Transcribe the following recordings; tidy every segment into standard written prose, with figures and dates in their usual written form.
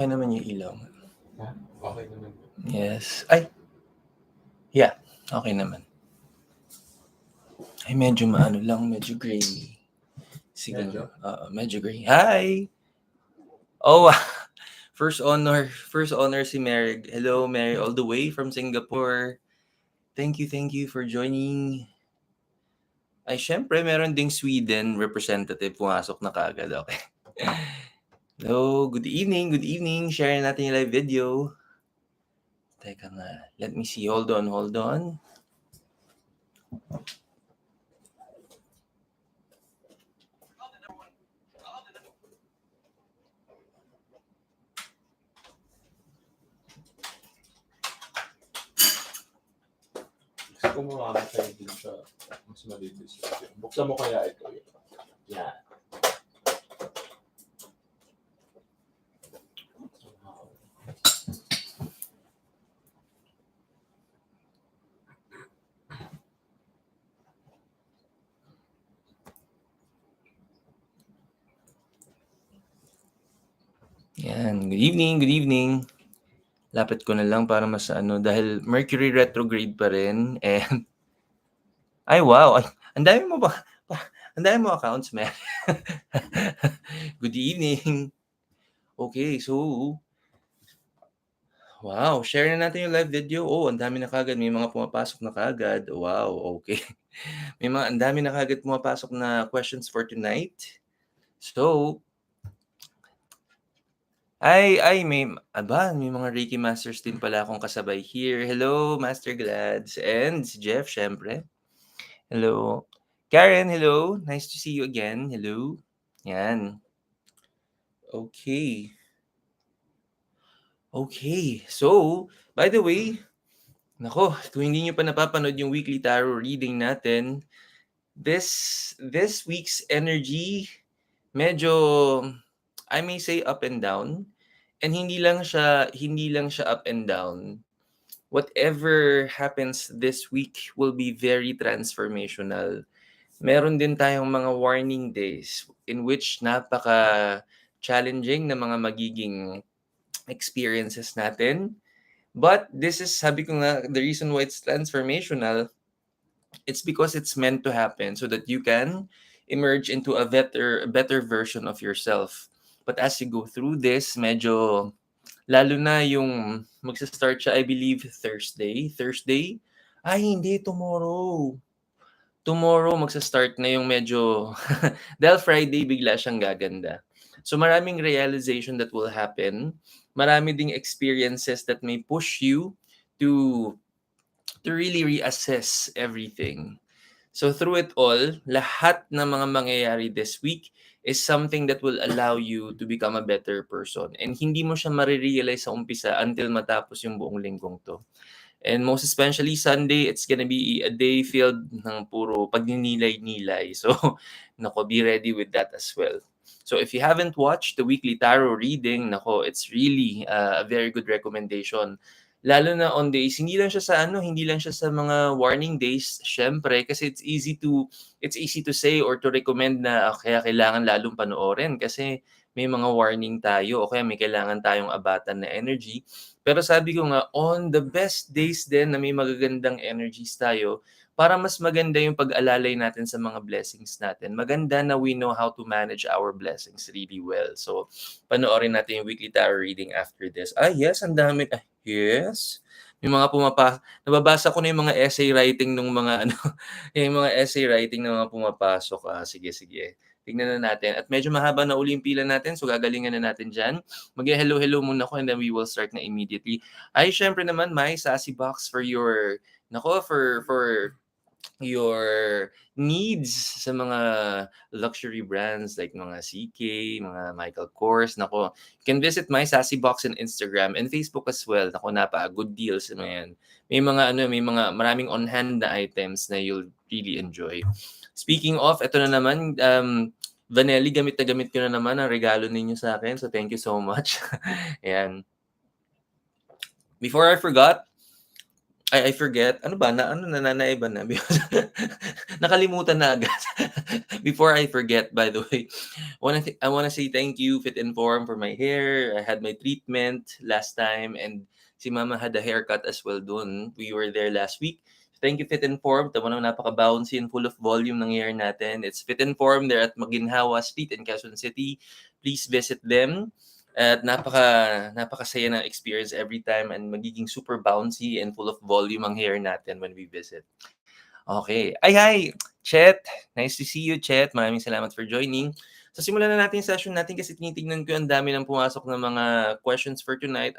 Okay naman yung ilaw. Ha? Okay naman. Yes. Ay! Yeah, okay naman. Ay, medyo maano lang, medyo grainy. Sige Medyo? medyo gray. Hi! Oh, first honor si Mary. Hello, Mary, all the way from Singapore. Thank you for joining. Ay, syempre, meron ding Sweden representative pumasok na kaagad. Okay. Hello, good evening. Share natin yung live video. Teka nga, let me see. Hold on. Gusto ko mamamatay din siya. Mas malinis. Buksan mo kaya ito. Yan. Yan, good evening. Lapit ko na lang para mas dahil Mercury retrograde pa rin and ay wow, ang dami mo accounts, man. Good evening. Okay, so wow, share na natin yung live video. Oh, ang dami na kaagad, may mga pumapasok na kaagad. Wow, okay. Ang dami na kaagad pumapasok na questions for tonight. So, may mga Reiki Masters din pala akong kasabay here. Hello, Master Glads, and si Jeff, syempre. Hello. Karen, hello. Nice to see you again. Hello. Yan. Okay. So, by the way, nako, kung hindi nyo pa napapanood yung weekly tarot reading natin, this week's energy, medyo, I may say up and down. And hindi lang siya up and down. Whatever happens this week will be very transformational. Meron din tayong mga warning days in which napaka-challenging na mga magiging experiences natin. But this is, sabi ko nga, the reason why it's transformational, it's because it's meant to happen so that you can emerge into a better version of yourself. But as you go through this, medyo lalo na yung magsa-start siya, I believe, Thursday? Ay, hindi, tomorrow. Tomorrow, magsa-start na yung medyo, dahil Friday, bigla siyang gaganda. So maraming realization that will happen. Marami ding experiences that may push you to really reassess everything. So through it all, lahat ng mga mangyayari this week is something that will allow you to become a better person. And hindi mo siya marirealize sa umpisa until matapos yung buong linggong to. And most especially Sunday, it's gonna be a day filled ng puro pagninilay-nilay. So, nako, be ready with that as well. So if you haven't watched the weekly tarot reading, nako, it's really a very good recommendation. Lalo na on days, hindi lang siya sa mga warning days, syempre, kasi it's easy to say or to recommend na kaya kailangan lalong panoorin kasi may mga warning tayo o kaya may kailangan tayong abatan na energy. Pero sabi ko nga, on the best days din na may magagandang energies tayo, para mas maganda yung pag-alalay natin sa mga blessings natin. Maganda na we know how to manage our blessings really well. So, panoorin natin yung weekly tarot reading after this. Yes, ang dami. Yes. May mga nababasa ko na yung mga essay writing ng mga yung mga essay writing ng mga pumapasok. Sige. Tignan na natin. At medyo mahaba na uli yung pila natin, so gagalingan na natin dyan. Mag-hello muna ako and then we will start na immediately. Syempre naman, my sassy box for your, for your needs sa mga luxury brands like mga CK, mga Michael Kors. Nako, you can visit my sassy box on Instagram and Facebook as well. Nako, good deals na yan. May mga maraming on-hand na items na you'll really enjoy. Speaking of, ito na naman, Vanelli, gamit ko na naman ang regalo ninyo sa akin. So, thank you so much. Ayan. Before I forgot, I forget. Ano ba, nananaiba na. Nakalimutan na agad. Before I forget, by the way, I wanna say thank you, Fit Inform, for my hair. I had my treatment last time, and si Mama had a haircut as well dun. We were there last week. Thank you, Fit Inform. Tama naman, napaka-bouncy and full of volume ng hair natin. It's Fit Inform. They're at Maginhawa Street in Quezon City. Please visit them. At napakasaya ng experience every time, and magiging super bouncy and full of volume ang hair natin when we visit. Okay. Ay, hi! Chet! Nice to see you, Chet. Maraming salamat for joining. So, simulan na natin yung session natin kasi tinitignan ko ang dami ng pumasok na mga questions for tonight.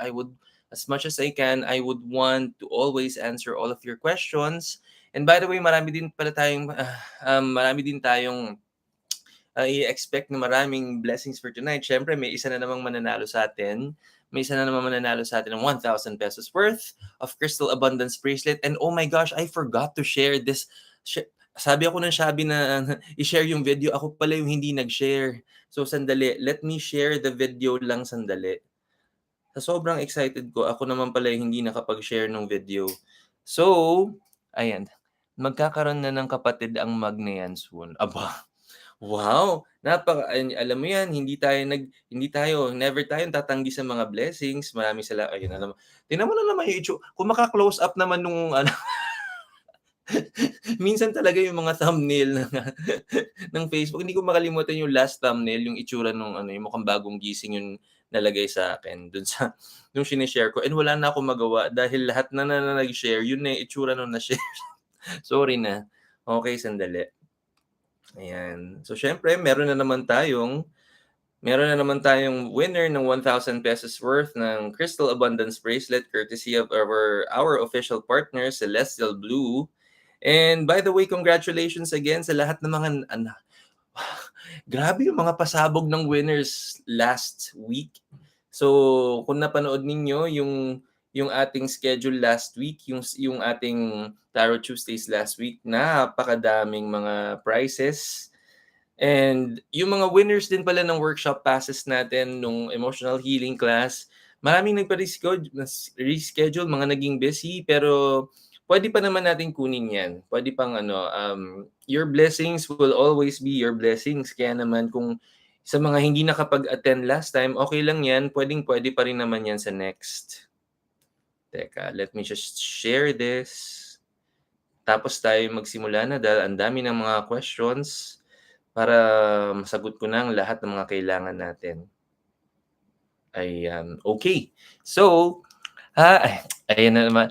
As much as I can, I would want to always answer all of your questions. And by the way, marami din tayong i-expect na maraming blessings for tonight. Siyempre, may isa na namang mananalo sa atin. May isa na namang mananalo sa atin ng 1,000 pesos worth of Crystal Abundance Bracelet. And oh my gosh, I forgot to share this. Sabi ako ng Shabi na i-share yung video. Ako pala yung hindi nag-share. So, sandali. Let me share the video lang sandali. Sa sobrang excited ko, ako naman pala yung hindi nakapag-share ng video. So, ayan. Magkakaroon na ng kapatid ang mag na yan soon. Aba, wow! Alam mo yan, hindi tayo, never tayong tatanggi sa mga blessings. Maraming salamat. Ayun na naman. Tingnan mo na naman yung kung maka-close up naman nung ano, minsan talaga yung mga thumbnail ng Facebook, hindi ko makalimutan yung last thumbnail, yung itsura nung ano, yung mukhang bagong gising yung nalagay sa akin dun sa nung shine-share ko, and wala na akong magawa dahil lahat na nag-share, yun na yung itsura nung na-share. Sorry na. Okay, sandali. Ayan. So, syempre, meron na naman tayong winner ng 1,000 pesos worth ng Crystal Abundance Bracelet courtesy of our official partner, Celestial Blue. And by the way, congratulations again sa lahat ng mga grabe yung mga pasabog ng winners last week. So, kung napanood ninyo yung ating schedule last week, yung ating Tarot Tuesdays last week, napakadaming mga prizes. And yung mga winners din pala ng workshop passes natin nung emotional healing class, maraming reschedule, mga naging busy, pero pwede pa naman natin kunin yan. Pwede pang your blessings will always be your blessings. Kaya naman kung sa mga hindi nakapag-attend last time, okay lang yan. Pwede pa rin naman yan sa next. Teka, let me just share this. Tapos tayo magsimula na dahil ang dami ng mga questions para masagot ko na ang lahat ng mga kailangan natin. Ayan. Okay. So, ayan na naman.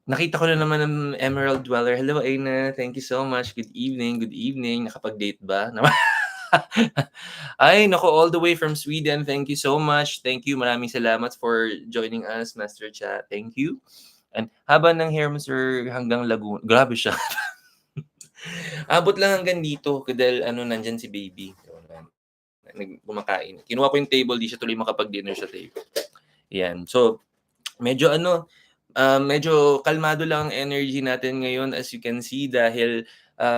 Nakita ko na naman ng Emerald Dweller. Hello, Aina. Thank you so much. Good evening. Good evening. Nakapag-date ba? Ay, nako, all the way from Sweden. Thank you so much. Thank you. Maraming salamat for joining us, Master Chat. Thank you. And haba ng hair mo, sir, hanggang Laguna. Grabe siya. Abot lang hanggang dito dahil nandyan si baby. Kumakain. Kinuha ko yung table, di siya tuloy makapag-dinner sa table. Yan. So, medyo medyo kalmado lang ang energy natin ngayon, as you can see, dahil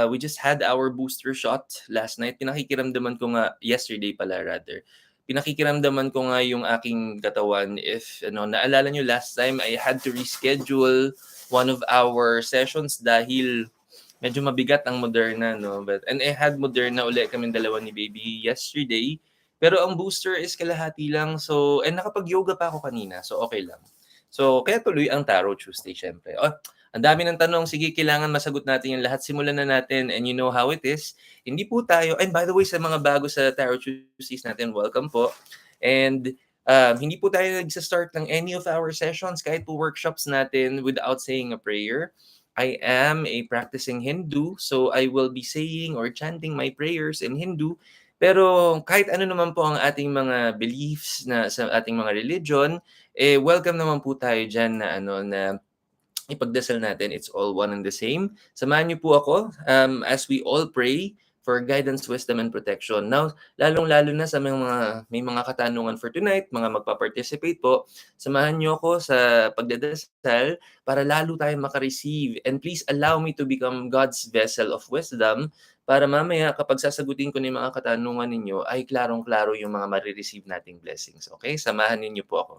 we just had our booster shot last night. Pinakikiramdaman ko nga, yesterday pala rather, pinakikiramdaman ko nga yung aking katawan. If naalala nyo last time, I had to reschedule one of our sessions dahil medyo mabigat ang Moderna, no? And I had Moderna ulit kaming dalawa ni baby yesterday. Pero ang booster is kalahati lang. So, and nakapag-yoga pa ako kanina. So, okay lang. So, kaya tuloy ang Tarot Tuesday, syempre. Ang dami ng tanong. Sige, kailangan masagot natin yung lahat. Simulan na natin. And you know how it is. Hindi po tayo, and by the way, sa mga bago sa Tarot Tuesdays natin, welcome po. And hindi po tayo nagsa-start ng any of our sessions, kahit po workshops natin, without saying a prayer. I am a practicing Hindu, so I will be saying or chanting my prayers in Hindu. Pero kahit ano naman po ang ating mga beliefs na sa ating mga religion, welcome naman po tayo dyan na na ipagdasal natin. It's all one and the same. Samahan niyo po ako as we all pray for guidance, wisdom, and protection. Now, lalong-lalo na sa may mga katanungan for tonight, mga magpa-participate po, samahan niyo ako sa pagdadasal para lalo tayong makareceive. And please allow me to become God's vessel of wisdom para mamaya kapag sasagutin ko ng mga katanungan ninyo, ay klarong-klaro yung mga marireceive nating blessings. Okay? Samahan ninyo po ako.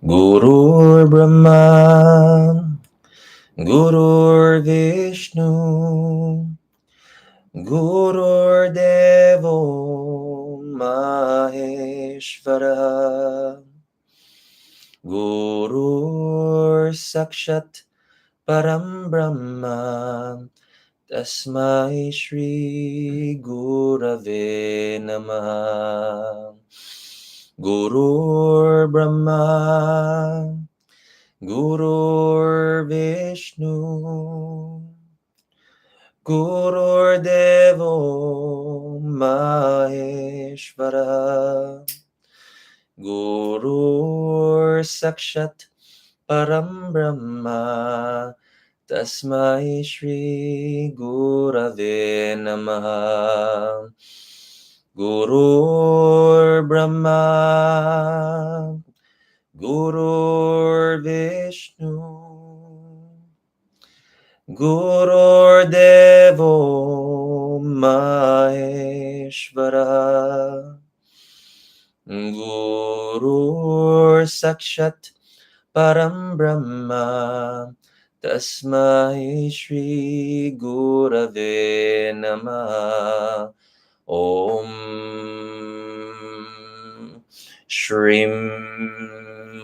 Gurur Brahma, Gurur Vishnu, Gurur Devo Maheshvara, Gurur Sakshat Param Brahma, Tasmai Shri Gurave Namaha. Gurur Brahma, Gurur Vishnu, Gurur Devo Maheshvara, Gurur Sakshat Param Brahma, Tasmai Shri Gurave Namaha. Gurur Brahma, Gurur Vishnu, Gurur Devo Maheshvara, Gurur Sakshat Param Brahma, Tasmai Shri Gurave Namaha. Om Shrim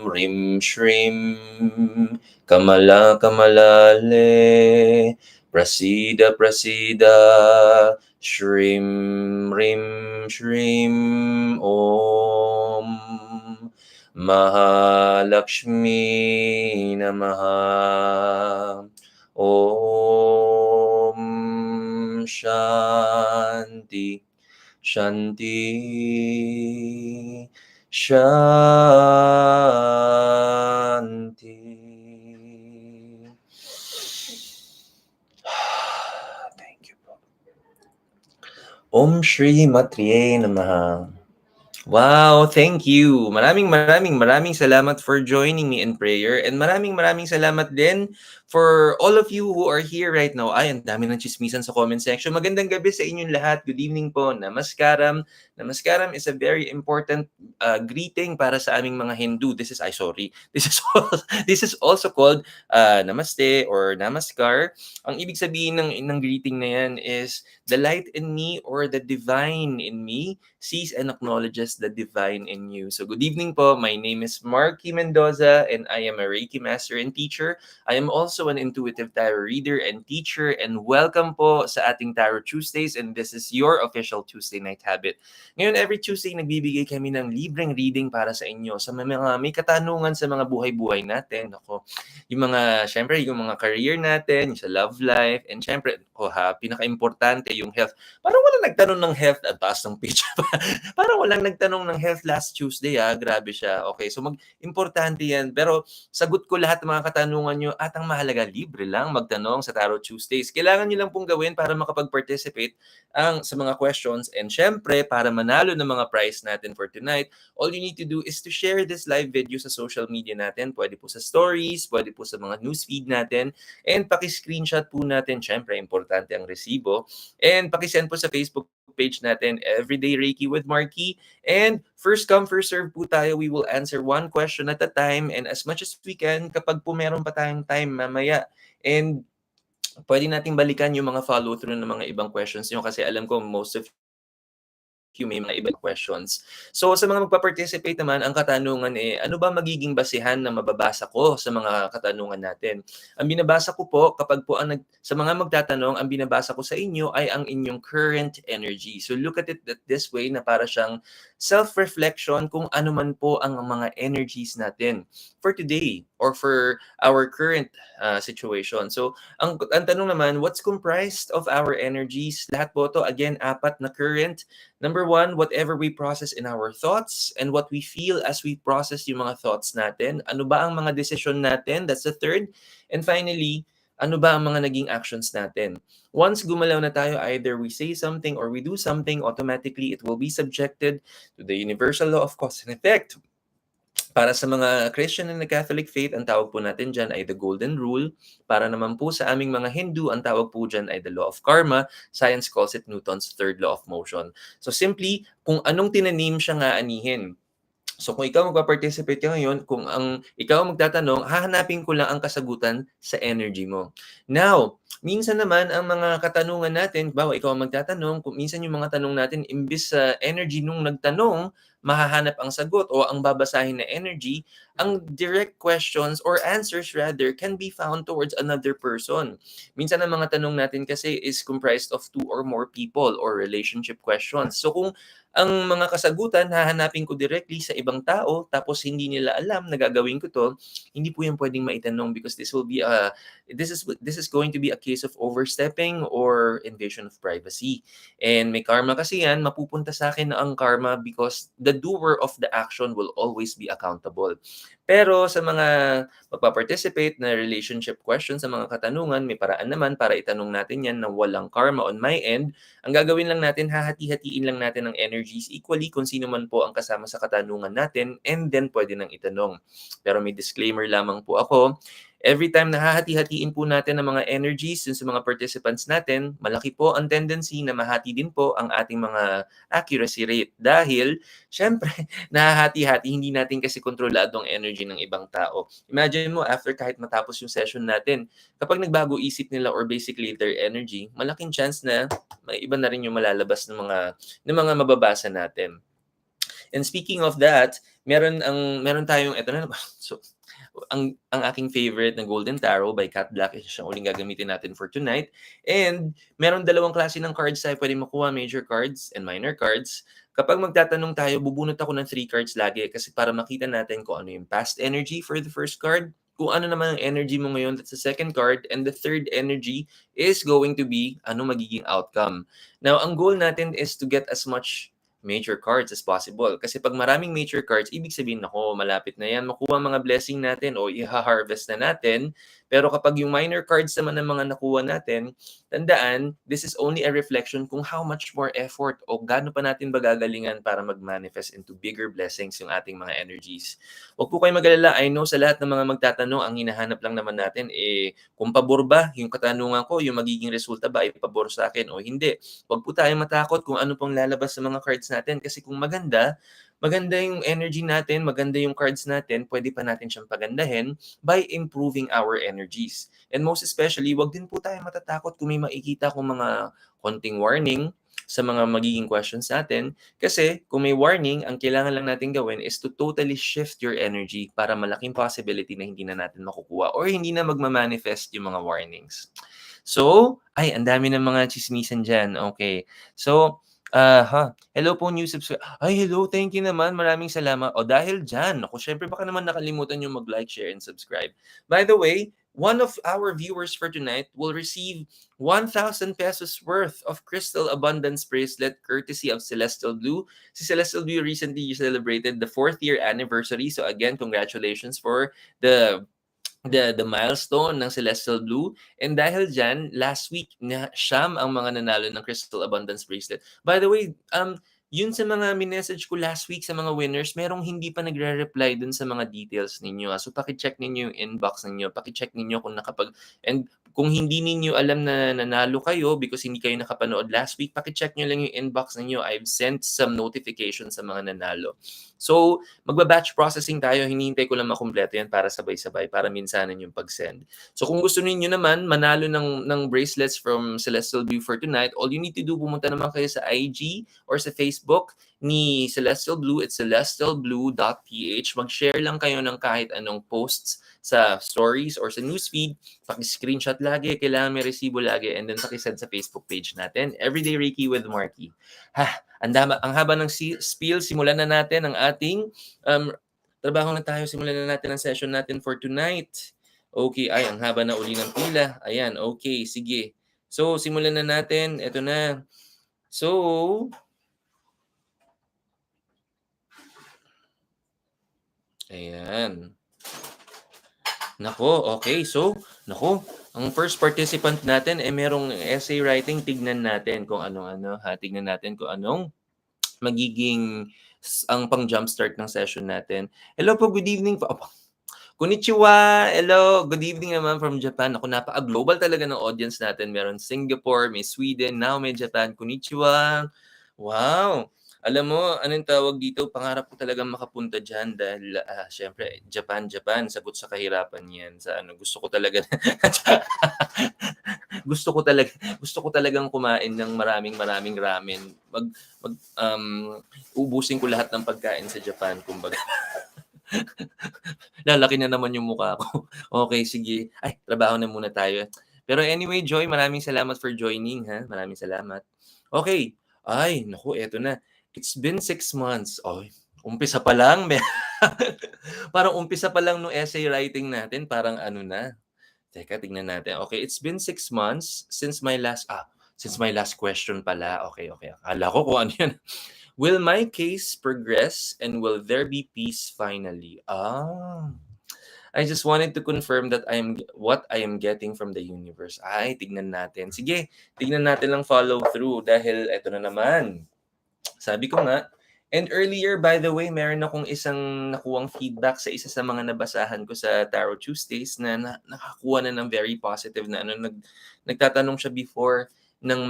Rim Shrim Kamala Kamalale Prasida Prasida Shrim Rim Shrim Om Mahalakshmi Namaha. Om Shanti Shanti Shanti. Thank you po. Om Shri Matriye Namaha. Wow, thank you. Maraming salamat for joining me in prayer, and maraming salamat din for all of you who are here right now. Ay, ang dami ng chismisan sa comment section. Magandang gabi sa inyong lahat. Good evening po. Namaskaram. Namaskaram is a very important greeting para sa aming mga Hindu. This is this is also called namaste or namaskar. Ang ibig sabihin ng greeting na yan is the light in me or the divine in me sees and acknowledges the divine in you. So good evening po. My name is Marky Mendoza and I am a Reiki master and teacher. I am also an intuitive tarot reader and teacher, and welcome po sa ating Tarot Tuesdays, and this is your official Tuesday night habit. Ngayon, every Tuesday nagbibigay kami ng libreng reading para sa inyo sa mga may katanungan sa mga buhay-buhay natin. Ako, yung mga, syempre, yung mga career natin, yung sa love life, and syempre, pinaka-importante yung health. Parang walang nagtanong ng health at taas ng page. Parang walang nagtanong ng health last Tuesday, grabe siya. Okay, so importante yan. Pero sagot ko lahat ng mga katanungan nyo at ang mahalaga, libre lang magtanong sa Tarot Tuesdays. Kailangan nyo lang pong gawin para makapag-participate sa mga questions, and syempre, para manalo ng mga prize natin for tonight, all you need to do is to share this live video sa social media natin. Pwede po sa stories, pwede po sa mga newsfeed natin, and paki-screenshot po natin. Syempre, importante ang resibo. And paki-send po sa Facebook page natin, Everyday Reiki with Marky. And first come, first serve po tayo. We will answer one question at a time, and as much as we can kapag po meron pa tayong time mamaya. And pwede nating balikan yung mga follow-through ng mga ibang questions nyo kasi alam ko most of you may mga ibang questions. So sa mga magpa-participate naman, ang katanungan ano ba magiging basihan na mababasa ko sa mga katanungan natin? Ang binabasa ko po, kapag po sa mga magtatanong, ang binabasa ko sa inyo ay ang inyong current energy. So look at it this way, na para siyang self-reflection kung ano man po ang mga energies natin for today or for our current situation. So, ang tanong naman, what's comprised of our energies? Lahat po to, again, 4 na current. Number 1, whatever we process in our thoughts and what we feel as we process yung mga thoughts natin. Ano ba ang mga decision natin? That's the 3rd. And finally, ano ba ang mga naging actions natin? Once gumalaw na tayo, either we say something or we do something, automatically it will be subjected to the universal law of cause and effect. Para sa mga Christian and Catholic faith, ang tawag po natin dyan ay the Golden Rule. Para naman po sa aming mga Hindu, ang tawag po dyan ay the Law of Karma. Science calls it Newton's third law of motion. So simply, kung anong tinanim siya nga anihin. So kung ikaw magpa-participate ka ngayon, kung ikaw magtatanong, hahanapin ko lang ang kasagutan sa energy mo. Now, minsan naman ang mga katanungan natin, bawa ikaw ang magtatanong, kung minsan yung mga tanong natin, imbis sa energy nung nagtanong, mahahanap ang sagot o ang babasahin na energy, ang direct questions or answers rather can be found towards another person. Minsan ang mga tanong natin kasi is comprised of 2 or more people or relationship questions. So kung ang mga kasagutan hahanapin ko directly sa ibang tao tapos hindi nila alam na gagawin ko 'to, hindi po 'yan puwedeng maitanong because this is going to be a case of overstepping or invasion of privacy. And may karma kasi 'yan, mapupunta sa akin ang karma because the doer of the action will always be accountable. Pero sa mga magpa-participate na relationship questions, sa mga katanungan, may paraan naman para itanong natin 'yan na walang karma on my end. Ang gagawin lang natin, hahati-hatiin lang natin ang energies equally kung sino man po ang kasama sa katanungan natin and then pwede nang itanong. Pero may disclaimer lamang po ako. Every time na hahati-hatiin po natin ang mga energies dun sa mga participants natin, malaki po ang tendency na mahati din po ang ating mga accuracy rate. Dahil, syempre, nahahati-hati, hindi natin kasi kontrolado ang energy ng ibang tao. Imagine mo, after kahit matapos yung session natin, kapag nagbago isip nila or basically their energy, malaking chance na may iba na rin yung malalabas ng mga mababasa natin. And speaking of that, meron tayong eto na so ang aking favorite na Golden Tarot by Cat Black, siya uling gagamitin natin for tonight. And meron 2 klase ng cards tayo pwedeng makuha, major cards and minor cards. Kapag magtatanong tayo, bubunot ako ng 3 cards lagi kasi para makita natin kung ano yung past energy for the first card, kung ano naman ang energy mo ngayon, that's the second card, and the third energy is going to be ano magiging outcome. Now, ang goal natin is to get as much major cards as possible. Kasi pag maraming major cards, ibig sabihin, nako, malapit na yan, makuha mga blessing natin o i-harvest na natin. Pero kapag yung minor cards naman ng mga nakuha natin, tandaan, this is only a reflection kung how much more effort o gaano pa natin ba gagalingan para mag-manifest into bigger blessings yung ating mga energies. Huwag po kayong mag-alala. I know sa lahat ng mga magtatanong, ang hinahanap lang naman natin kung pabor ba yung katanungan ko, yung magiging resulta ba ay pabor sa akin o hindi. Huwag po tayong matakot kung ano pong lalabas sa mga cards natin kasi kung maganda yung energy natin, maganda yung cards natin, pwede pa natin siyang pagandahin by improving our energies. And most especially, wag din po tayo matatakot kung may makikita kong mga konting warning sa mga magiging questions natin. Kasi kung may warning, ang kailangan lang natin gawin is to totally shift your energy para malaking possibility na hindi na natin makukuha or hindi na magmamanifest yung mga warnings. So, ang dami ng mga chismisan dyan. Okay. So, hello po new subscriber. Hello, thank you naman. Maraming salamat. O dahil dyan, ako syempre baka naman nakalimutan yung mag-like, share, and subscribe. By the way, one of our viewers for tonight will receive 1,000 pesos worth of Crystal Abundance Bracelet courtesy of Celestial Blue. Si Celestial Blue recently celebrated the 4th year anniversary. So again, congratulations for the milestone ng Celestial Blue. And dahil dyan, last week, siyam ang mga nanalo ng Crystal Abundance Bracelet. By the way, yun sa mga minessage ko last week sa mga winners, merong hindi pa nagre-reply dun sa mga details ninyo. So, pakicheck ninyo yung inbox ninyo. Pakicheck ninyo kung and kung hindi ninyo alam na nanalo kayo because hindi kayo nakapanood last week, pakicheck nyo lang yung inbox ninyo. I've sent some notifications sa mga nanalo. So, magba-batch processing tayo. Hinihintay ko lang makumpleto yan para sabay-sabay, para minsanan yung pag-send. So, kung gusto niyo naman manalo ng bracelets from Celestial Blue for tonight, all you need to do, pumunta naman kayo sa IG or sa Facebook ni Celestial Blue. It's celestialblue.ph. Mag-share lang kayo ng kahit anong posts sa stories or sa newsfeed, paki-screenshot lagi, kailangan may resibo lagi, and then paki-send sa Facebook page natin, Everyday Reiki with Marky. Ang haba ng spiel, simulan na natin ang ating trabaho na tayo, simulan na natin ang session natin for tonight. Okay, ay, ang haba na uli ng pila. Ayan, okay, sige. So, simulan na natin. Ito na. So, ayan. Nako, okay. So, ang first participant natin merong essay writing. Tignan natin kung ano-ano. Tignan natin kung anong magiging ang pang jumpstart ng session natin. Hello po, good evening po. Konnichiwa! Hello! Good evening naman from Japan. Ako, napaka-global talaga ng audience natin. Meron Singapore, may Sweden, now may Japan. Konnichiwa! Wow! Alam mo, anong tawag dito? Pangarap ko talagang makapunta dyan dahil, syempre, Japan. Sagot sa kahirapan yan. Gusto ko talaga, gusto ko talagang kumain ng maraming ramen. Ubusin ko lahat ng pagkain sa Japan, kumbaga. Lalaki na naman yung mukha ko. Okay, sige. Ay, trabaho na muna tayo. Pero anyway, Joy, maraming salamat for joining, ha? Maraming salamat. Okay. Ay, naku, eto na. It's been 6 months. Ay, umpisa pa lang. Parang umpisa pa lang nung essay writing natin. Parang ano na. Teka, tingnan natin. Okay, it's been 6 months since my last question pala. Okay. Akala ko kung ano yan. Will my case progress and will there be peace finally? I just wanted to confirm that what I am getting from the universe. Ay, tignan natin. Sige, tignan natin lang follow through dahil eto na naman. Sabi ko nga, and earlier, by the way, meron akong isang nakuwang feedback sa isa sa mga nabasahan ko sa Tarot Tuesdays na nakakuha na ng very positive na nagtatanong siya before ng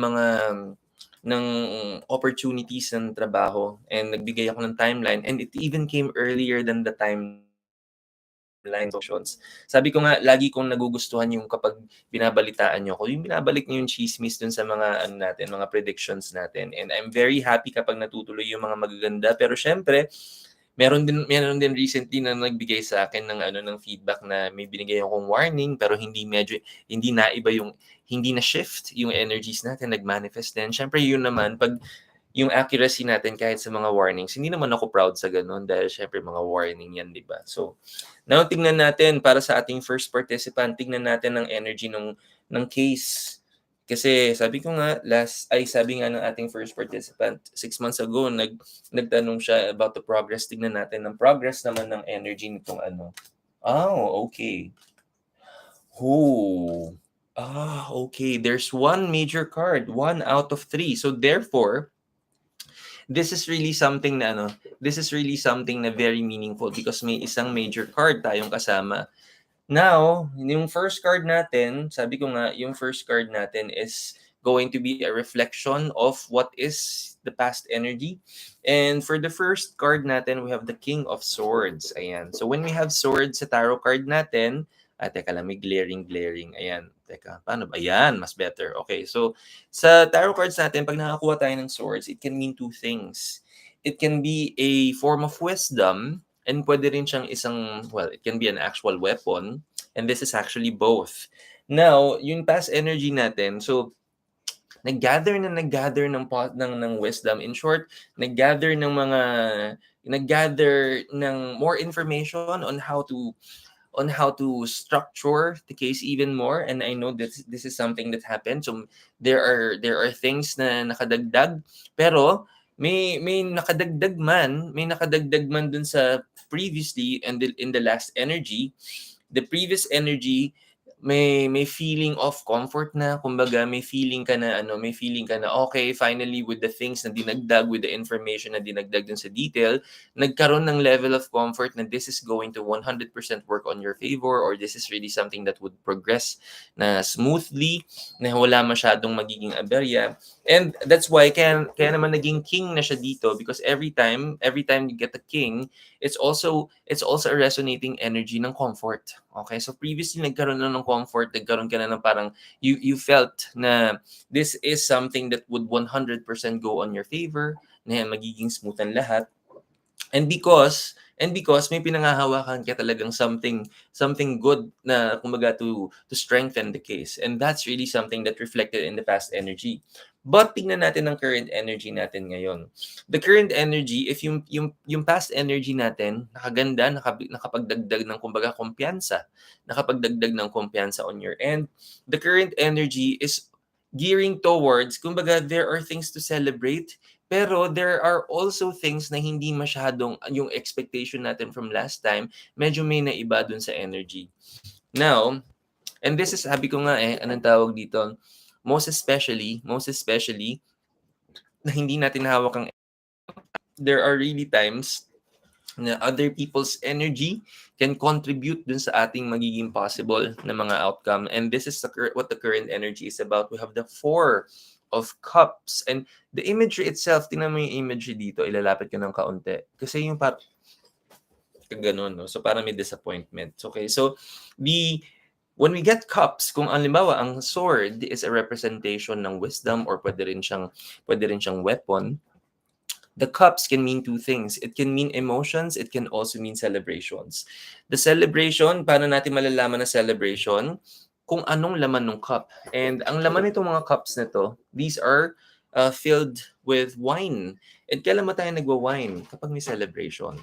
opportunities ng trabaho, and nagbigay ako ng timeline, and it even came earlier than the timeline options. Sabi ko nga, lagi kong nagugustuhan yung kapag binabalitaan niyo ako, yung binabalik niyo yung chismis dun sa mga mga predictions natin. And I'm very happy kapag natutuloy yung mga magaganda. Pero syempre, meron din recently na nagbigay sa akin ng feedback na may binigay akong warning pero hindi naiba hindi na shift yung energies natin, nagmanifest din. Syempre yun naman, pag yung accuracy natin kahit sa mga warnings, hindi naman ako proud sa ganun dahil syempre mga warning yan, di ba? So, now tingnan natin para sa ating first participant, tingnan natin ang energy ng case. Kasi sabi nga ng ating first participant, 6 months ago, nagtanong siya about the progress. Tingnan natin ang progress naman ng energy nitong ano. Okay. Okay. There's one major card, 1 out of 3. So therefore, this is really something na very meaningful because may isang major card tayong kasama. Now, yung first card natin, sabi ko nga, yung first card natin is going to be a reflection of what is the past energy. And for the first card natin, we have the King of Swords. Ayan. So when we have swords sa tarot card natin, teka lang, may glaring. Ayan. Teka, paano ba? Ayan, mas better. Okay, so sa tarot cards natin, pag nakakuha tayo ng swords, it can mean 2 things. It can be a form of wisdom, and pwede rin siyang it can be an actual weapon, and this is actually both. Now, yung past energy natin, so nag-gather ng wisdom. In short, nag-gather ng more information on how to structure the case even more, and I know that this is something that happened. So there are things na nakadagdag, pero may nakadagdag man dun sa previously and in the last energy. The previous energy may feeling of comfort na, kumbaga may feeling ka na okay, finally, with the things na dinagdag, with the information na dinagdag dun sa detail, nagkaroon ng level of comfort na this is going to 100% work on your favor, or this is really something that would progress na smoothly, na wala masyadong magiging aberya. And that's why kaya naman naging king na siya dito, because every time you get a king, it's also a resonating energy ng comfort. Okay, so previously nagkaroon na ng comfort, nagkaroon ka na ng parang you felt na this is something that would 100% go on your favor, na magiging smooth ang lahat. And because may pinanghahawakan ka talagang something good na kumbaga to strengthen the case. And that's really something that reflected in the past energy. But tingnan natin ang current energy natin ngayon. The current energy, if yung past energy natin, nakaganda, nakapagdagdag ng kumbaga kumpiyansa, nakapagdagdag ng kumpiyansa on your end. The current energy is gearing towards, kumbaga, there are things to celebrate, pero there are also things na hindi masyadong yung expectation natin from last time, medyo may naiba dun sa energy. Now, and this is, sabi ko nga anong tawag dito, most especially, na hindi natin hawak ang, there are really times na other people's energy can contribute dun sa ating magiging possible na mga outcome. And this is what the current energy is about. We have the Four of Cups. And the imagery itself, tingnan mo yung imagery dito, ilalapit ko ng kaunti. Kasi yung ganun, no? So parang may disappointment. Okay, so when we get cups, kung halimbawa ang sword is a representation ng wisdom or pwede rin siyang weapon, the cups can mean two things. It can mean emotions, it can also mean celebrations. The celebration, paano natin malalaman na celebration? Kung anong laman ng cup. And ang laman nitong mga cups na to, these are filled with wine. And kailan ba tayo nagwa-wine? Kapag may celebration.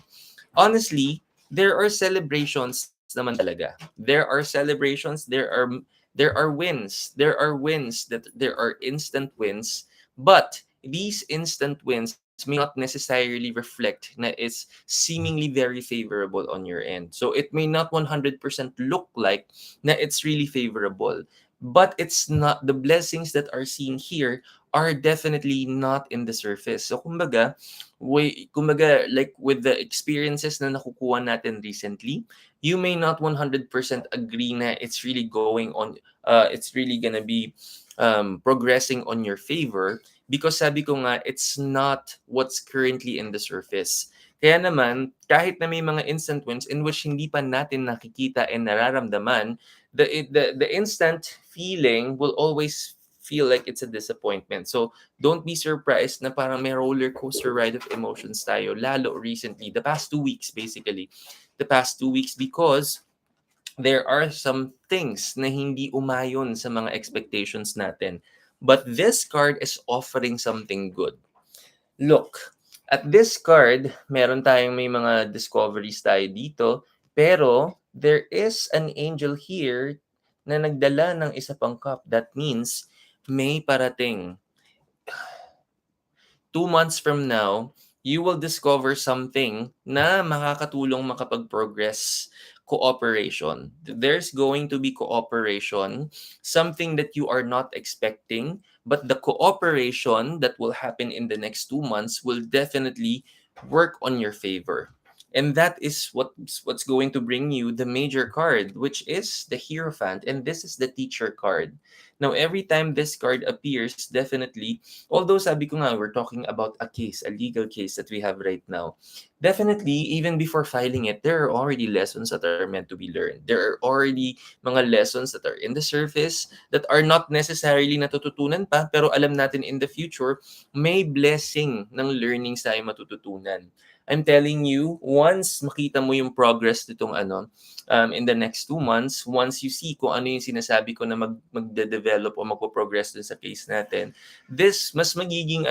Honestly, there are celebrations naman talaga. There are celebrations, there are wins. There are wins, that there are instant wins, but these instant wins may not necessarily reflect na it's seemingly very favorable on your end. So it may not 100% look like na it's really favorable, but it's not, the blessings that are seen here are definitely not in the surface. So kumbaga, like with the experiences na nakukuha natin recently, you may not 100% agree na it's really going on, it's really gonna be progressing on your favor, because sabi ko nga, it's not what's currently in the surface. Kaya naman, kahit na may mga instant wins in which hindi pa natin nakikita and nararamdaman, the instant feeling will always feel like it's a disappointment. So don't be surprised na parang may roller coaster ride of emotions tayo, lalo recently, the past 2 weeks basically. The past 2 weeks, because there are some things na hindi umayon sa mga expectations natin. But this card is offering something good. Look, at this card, meron tayong may mga discoveries tayo dito, pero there is an angel here na nagdala ng isa pang cup. That means may parating. 2 months from now, you will discover something na makakatulong makapag-progress. Cooperation. There's going to be cooperation, something that you are not expecting, but the cooperation that will happen in the next 2 months will definitely work on your favor. And that is what's going to bring you the major card, which is the Hierophant, and this is the teacher card. Now, every time this card appears, definitely, although sabi ko nga, we're talking about a case, a legal case that we have right now, definitely, even before filing it, there are already lessons that are meant to be learned. There are already mga lessons that are in the surface that are not necessarily natututunan pa, pero alam natin in the future, may blessing ng learnings tayo matututunan. I'm telling you, once makita mo yung progress nitong in the next 2 months, once you see kung ano yung sinasabi ko na magde-develop o magpo-progress dun sa case natin, this mas magiging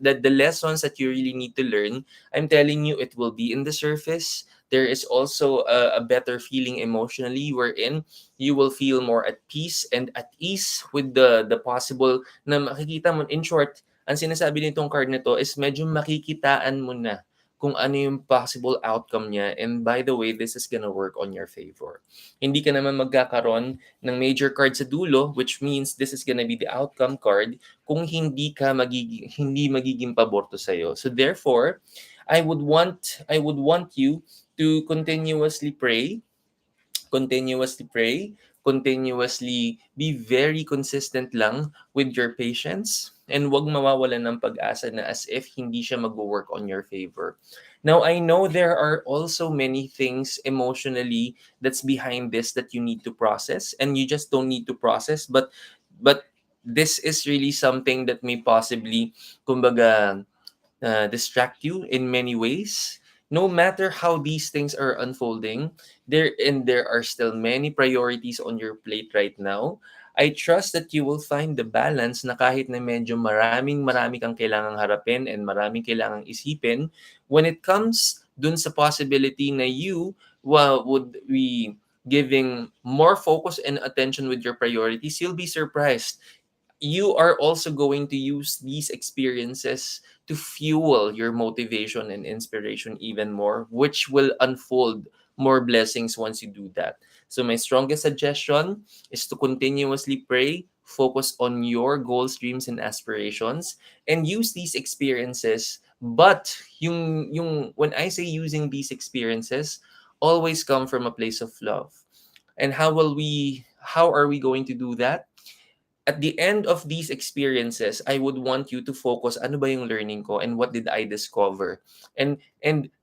the lessons that you really need to learn, I'm telling you, it will be in the surface. There is also a better feeling emotionally wherein you will feel more at peace and at ease with the possible na makikita mo. In short, ang sinasabi nitong card nito is medyo makikitaan mo na kung ano yung possible outcome niya. And by the way, this is gonna work on your favor. Hindi ka naman magkakaroon ng major card sa dulo, which means this is gonna be the outcome card kung hindi magiging pabor to sa'yo. So therefore, I would want you to continuously be very consistent lang with your patience, and wag mawawalan ng pag-asa na as if hindi siya mag-work on your favor. Now, I know there are also many things emotionally that's behind this that you need to process, and you just don't need to process, but this is really something that may possibly, kumbaga, distract you in many ways. no matter how these things are unfolding, there are still many priorities on your plate right now. I trust that you will find the balance na kahit na medyo marami kang kailangang harapin and maraming kailangang isipin, when it comes dun sa possibility na you would be giving more focus and attention with your priorities, you'll be surprised. You are also going to use these experiences to fuel your motivation and inspiration even more, which will unfold more blessings once you do that. So, my strongest suggestion is to continuously pray, focus on your goals, dreams, and aspirations, and use these experiences. But when I say using these experiences, always come from a place of love. And how are we going to do that? At the end of these experiences, I would want you to focus, ano ba yung learning ko and what did I discover? And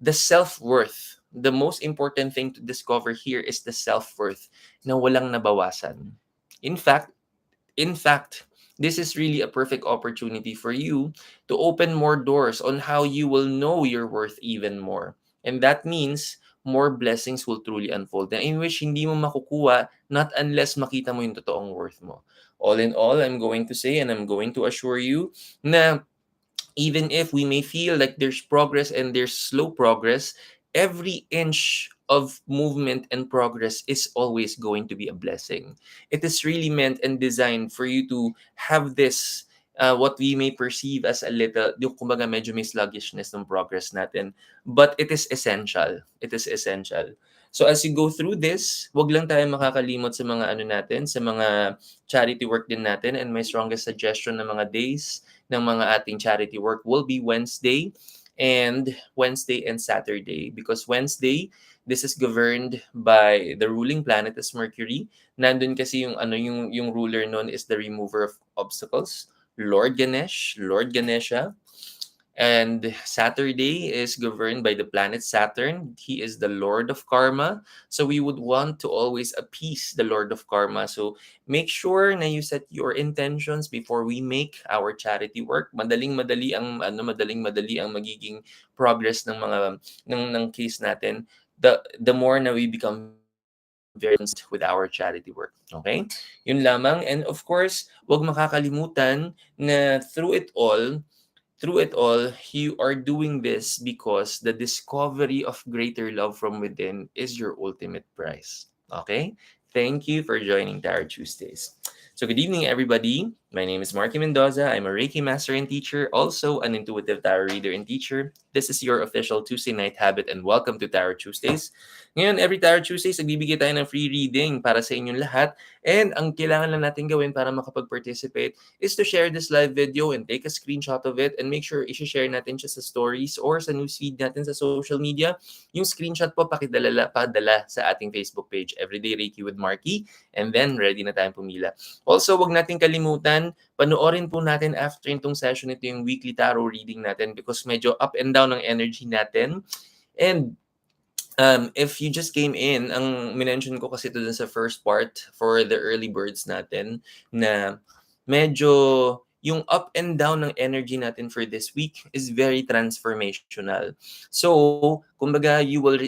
the self-worth. The most important thing to discover here is the self-worth na walang nabawasan. In fact, in fact, this is really a perfect opportunity for you to open more doors on how you will know your worth even more. And that means more blessings will truly unfold. Na in which hindi mo makukuha not unless makita mo yung totoong worth mo. All in all, I'm going to say and I'm going to assure you na even if we may feel like there's progress and there's slow progress, every inch of movement and progress is always going to be a blessing. It is really meant and designed for you to have this, what we may perceive as a little, yung kumbaga medyo may sluggishness ng progress natin. But it is essential. It is essential. So as you go through this, wag lang tayo makakalimot sa mga ano natin, sa mga charity work din natin, and my strongest suggestion ng mga days ng mga ating charity work will be Wednesday and Saturday, because Wednesday, this is governed by the ruling planet as Mercury. Nandun kasi yung ano yung ruler nun is the remover of obstacles, Lord Ganesh, Lord Ganesha. And Saturday is governed by the planet Saturn. He is the Lord of Karma. So we would want to always appease the Lord of Karma. So make sure na you set your intentions before we make our charity work. Madaling-madali ang magiging progress ng mga ng case natin. The more na we become very consistent with our charity work. Okay? Yun lamang. And of course, wag makakalimutan na through it all, you are doing this because the discovery of greater love from within is your ultimate prize. Okay? Thank you for joining Tarot Tuesdays. So, good evening, everybody. My name is Marky Mendoza. I'm a Reiki master and teacher, also an intuitive tarot reader and teacher. This is your official Tuesday night habit, and welcome to Tarot Tuesdays. Ngayon, every Tarot Tuesdays, nagbibigay tayo ng free reading para sa inyong lahat. And ang kailangan lang natin gawin para makapag-participate is to share this live video and take a screenshot of it and make sure i-share natin siya sa stories or sa newsfeed natin sa social media. Yung screenshot po padala sa ating Facebook page, Everyday Reiki with Marky, and then ready na tayong pumila. Also, wag nating kalimutan, panoorin po natin after itong session ito yung weekly tarot reading natin because medyo up and down ang energy natin. And if you just came in, ang minention ko kasi ito dun sa first part for the early birds natin na medyo yung up and down ng energy natin for this week is very transformational. So, kumbaga,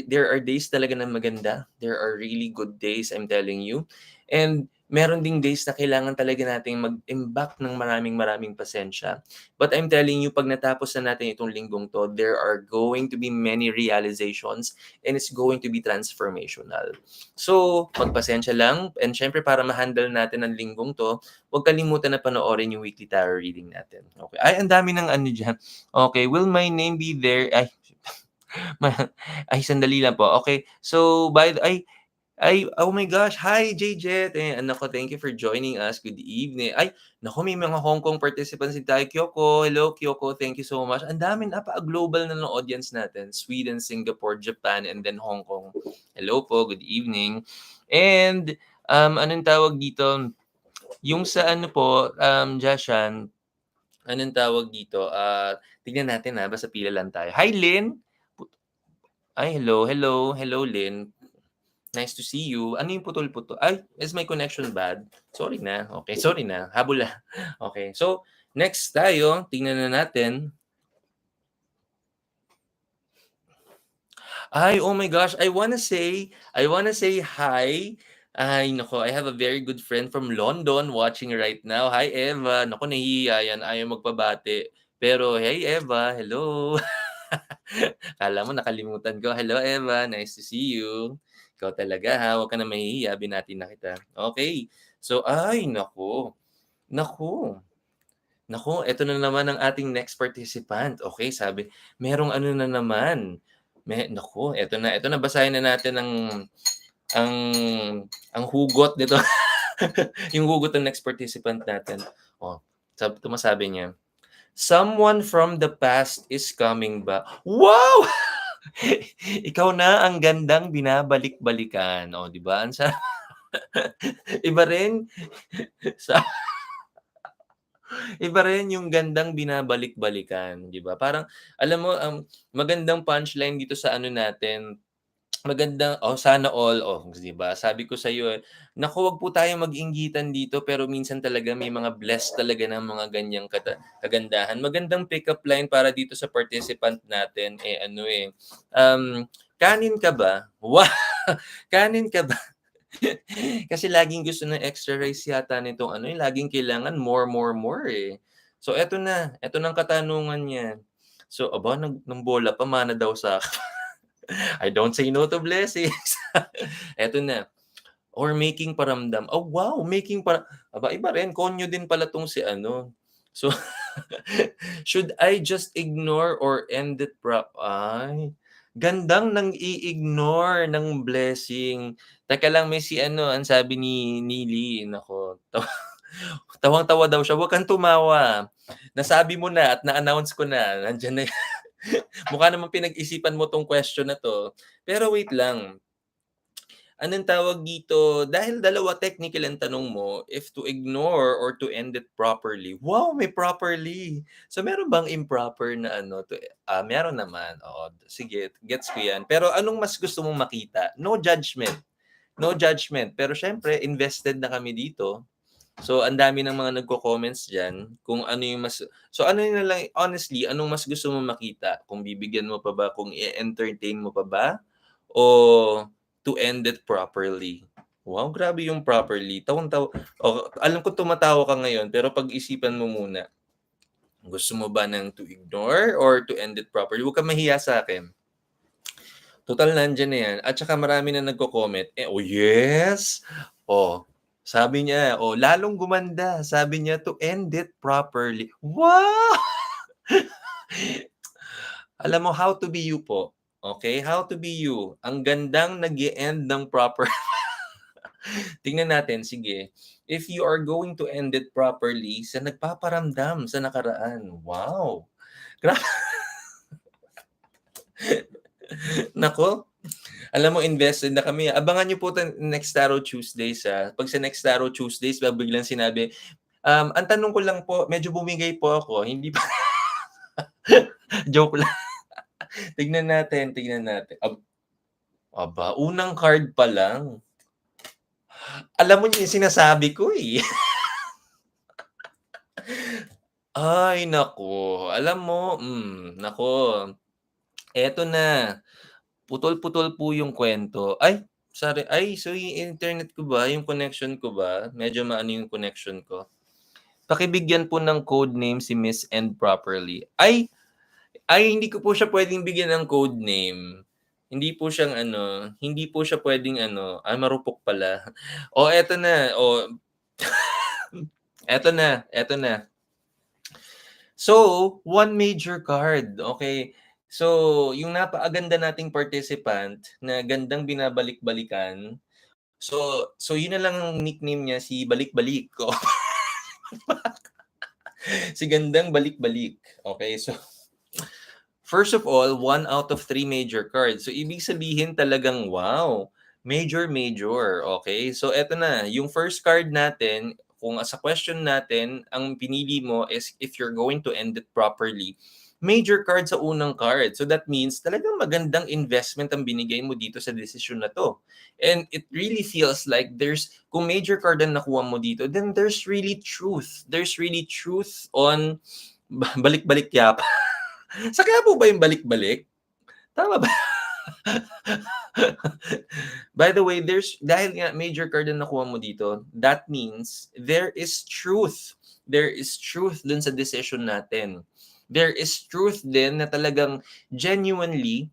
there are days talaga na maganda. There are really good days, I'm telling you. And meron ding days na kailangan talaga nating mag-imbak ng maraming pasensya. But I'm telling you, pag natapos na natin itong linggong to, there are going to be many realizations and it's going to be transformational. So, magpasensya lang. And syempre, para ma-handle natin ang linggong to, huwag kalimutan na panoorin yung weekly tarot reading natin. Okay. Ay, ang dami ng ano dyan. Okay, will my name be there? Ay, sandali lang po. Okay, so, oh my gosh. Hi, JJet. Nako, thank you for joining us. Good evening. Ay, nako, may mga Hong Kong participants din tayo. Kyoko. Hello, Kyoko. Thank you so much. Ang dami, global na ng audience natin. Sweden, Singapore, Japan, and then Hong Kong. Hello po. Good evening. And, anong tawag dito? Yung sa ano po, Jashan, anong tawag dito? Tignan natin basta pila lang tayo. Hi, Lynn. Ay, hello, Lynn. Nice to see you. Ano yung putol-putol? Ay, is my connection bad? Sorry na. Okay, sorry na. Habula. Okay, so next tayo, tingnan na natin. Ay, oh my gosh, I wanna say hi. Ay naku, I have a very good friend from London watching right now. Hi Eva, naku nahihiya yan, ayaw magpabati. Pero hey Eva, hello. Akala mo nakalimutan ko. Hello Eva, nice to see you. Ikaw talaga ha, huwag ka na mahihiya, binati na kita. Okay, so ay naku, naku. Naku, eto na naman ang ating next participant. Okay, sabi, merong ano na naman, naku, eto na basahin na natin ang ang hugot nito, yung hugot ng next participant natin. Oh, sabi niya, "Someone from the past is coming back." Wow! Ikaw na ang gandang binabalik-balikan. Oh, 'di ba? Iba rin sa Iba rin yung gandang binabalik-balikan, 'di ba? Parang alam mo, magandang punchline dito sa ano natin, magandang sana all, 'di ba? Sabi ko sa iyo, naku, 'wag po tayong mag-inggitan dito pero minsan talaga may mga blessed talaga ng mga ganyang kagandahan. Magandang pick-up line para dito sa participant natin, ano, "Kanin ka ba?" Kanin ka ba? Kasi laging gusto ng extra rice yata nitong ano, laging kailangan more, more, more, eh. So eto ng katanungan niya. So, aba bola pa, mana daw sa I don't say no to blessings. Eto na, or making paramdam. Oh, wow, aba iba rin, konyo din pala 'tong si ano. So, should I just ignore or end it gandang nang i-ignore ng blessing. Teka lang, may si ano, ang sabi ni Nili, naku, tawang-tawa daw siya, "Wag kang tumawa, nasabi mo na at na-announce ko na, nandiyan na." Mukha namang pinag-isipan mo 'tong question na 'to. Pero wait lang, anong tawag dito, dahil dalawa technical ang tanong mo, if to ignore or to end it properly. Wow, may properly. So meron bang improper na ano, meron naman, oo. Sige, gets ko 'yan. Pero anong mas gusto mong makita? No judgment, no judgment. Pero siyempre invested na kami dito. So ang dami ng mga nagko-comments diyan kung ano yung mas so ano na lang, honestly, anong mas gusto mong makita? Kung bibigyan mo pa ba, kung i-entertain mo pa ba, o to end it properly? Wow, grabe yung properly. Tawang-tawa, alam ko tumatawa ka ngayon, pero pag-isipan mo muna. Gusto mo ba ng to ignore or to end it properly? Huwag kang mahiya sa'kin. Total nandiyan na yan at saka marami na nagko-comment, oh yes! Oh, sabi niya, lalong gumanda. Sabi niya, to end it properly. Wow! Alam mo, how to be you po. Okay? How to be you. Ang gandang nag-e-end ng proper. Tingnan natin, sige. If you are going to end it properly sa nagpaparamdam sa nakaraan. Wow! Grabe. Nako, alam mo, invested na kami. Abangan niyo po next Tarot Tuesdays, 'Pag sa next Tarot Tuesdays, biglang sinabi, ang tanong ko lang po, medyo bumigay po ako, hindi pa joke lang. Tignan natin. Aba, unang card pa lang. Alam mo yung sinasabi ko, eh. Ay naku, alam mo, naku, eto na, putol-putol po yung kwento. Ay, sorry. Ay, so yung internet ko ba, yung connection ko ba, medyo maano yung connection ko. Pakibigyan po ng code name si Miss End Properly. Hindi ko po siya puwedeng bigyan ng code name. Hindi po siya puwedeng ano, marupok pala. Eto na, eto na. So, one major card, okay. So, yung napakaganda nating participant na gandang binabalik-balikan, so yun na lang ang nickname niya, si Balik-Balik. Si gandang balik-balik. Okay, so first of all, 1 out of 3 major cards. So ibig sabihin talagang wow, major, major. Okay, so eto na, yung first card natin, kung sa question natin, ang pinili mo is if you're going to end it properly, major card sa unang card. So that means talagang magandang investment ang binigay mo dito sa desisyon na to. And it really feels like kung major card ang nakuha mo dito, then there's really truth. There's really truth on balik-balik yap. Sa kaya po ba yung balik-balik? Tama ba? By the way, dahil nga major card na nakuha mo dito, that means there is truth. There is truth dun sa decision natin. There is truth din na talagang genuinely,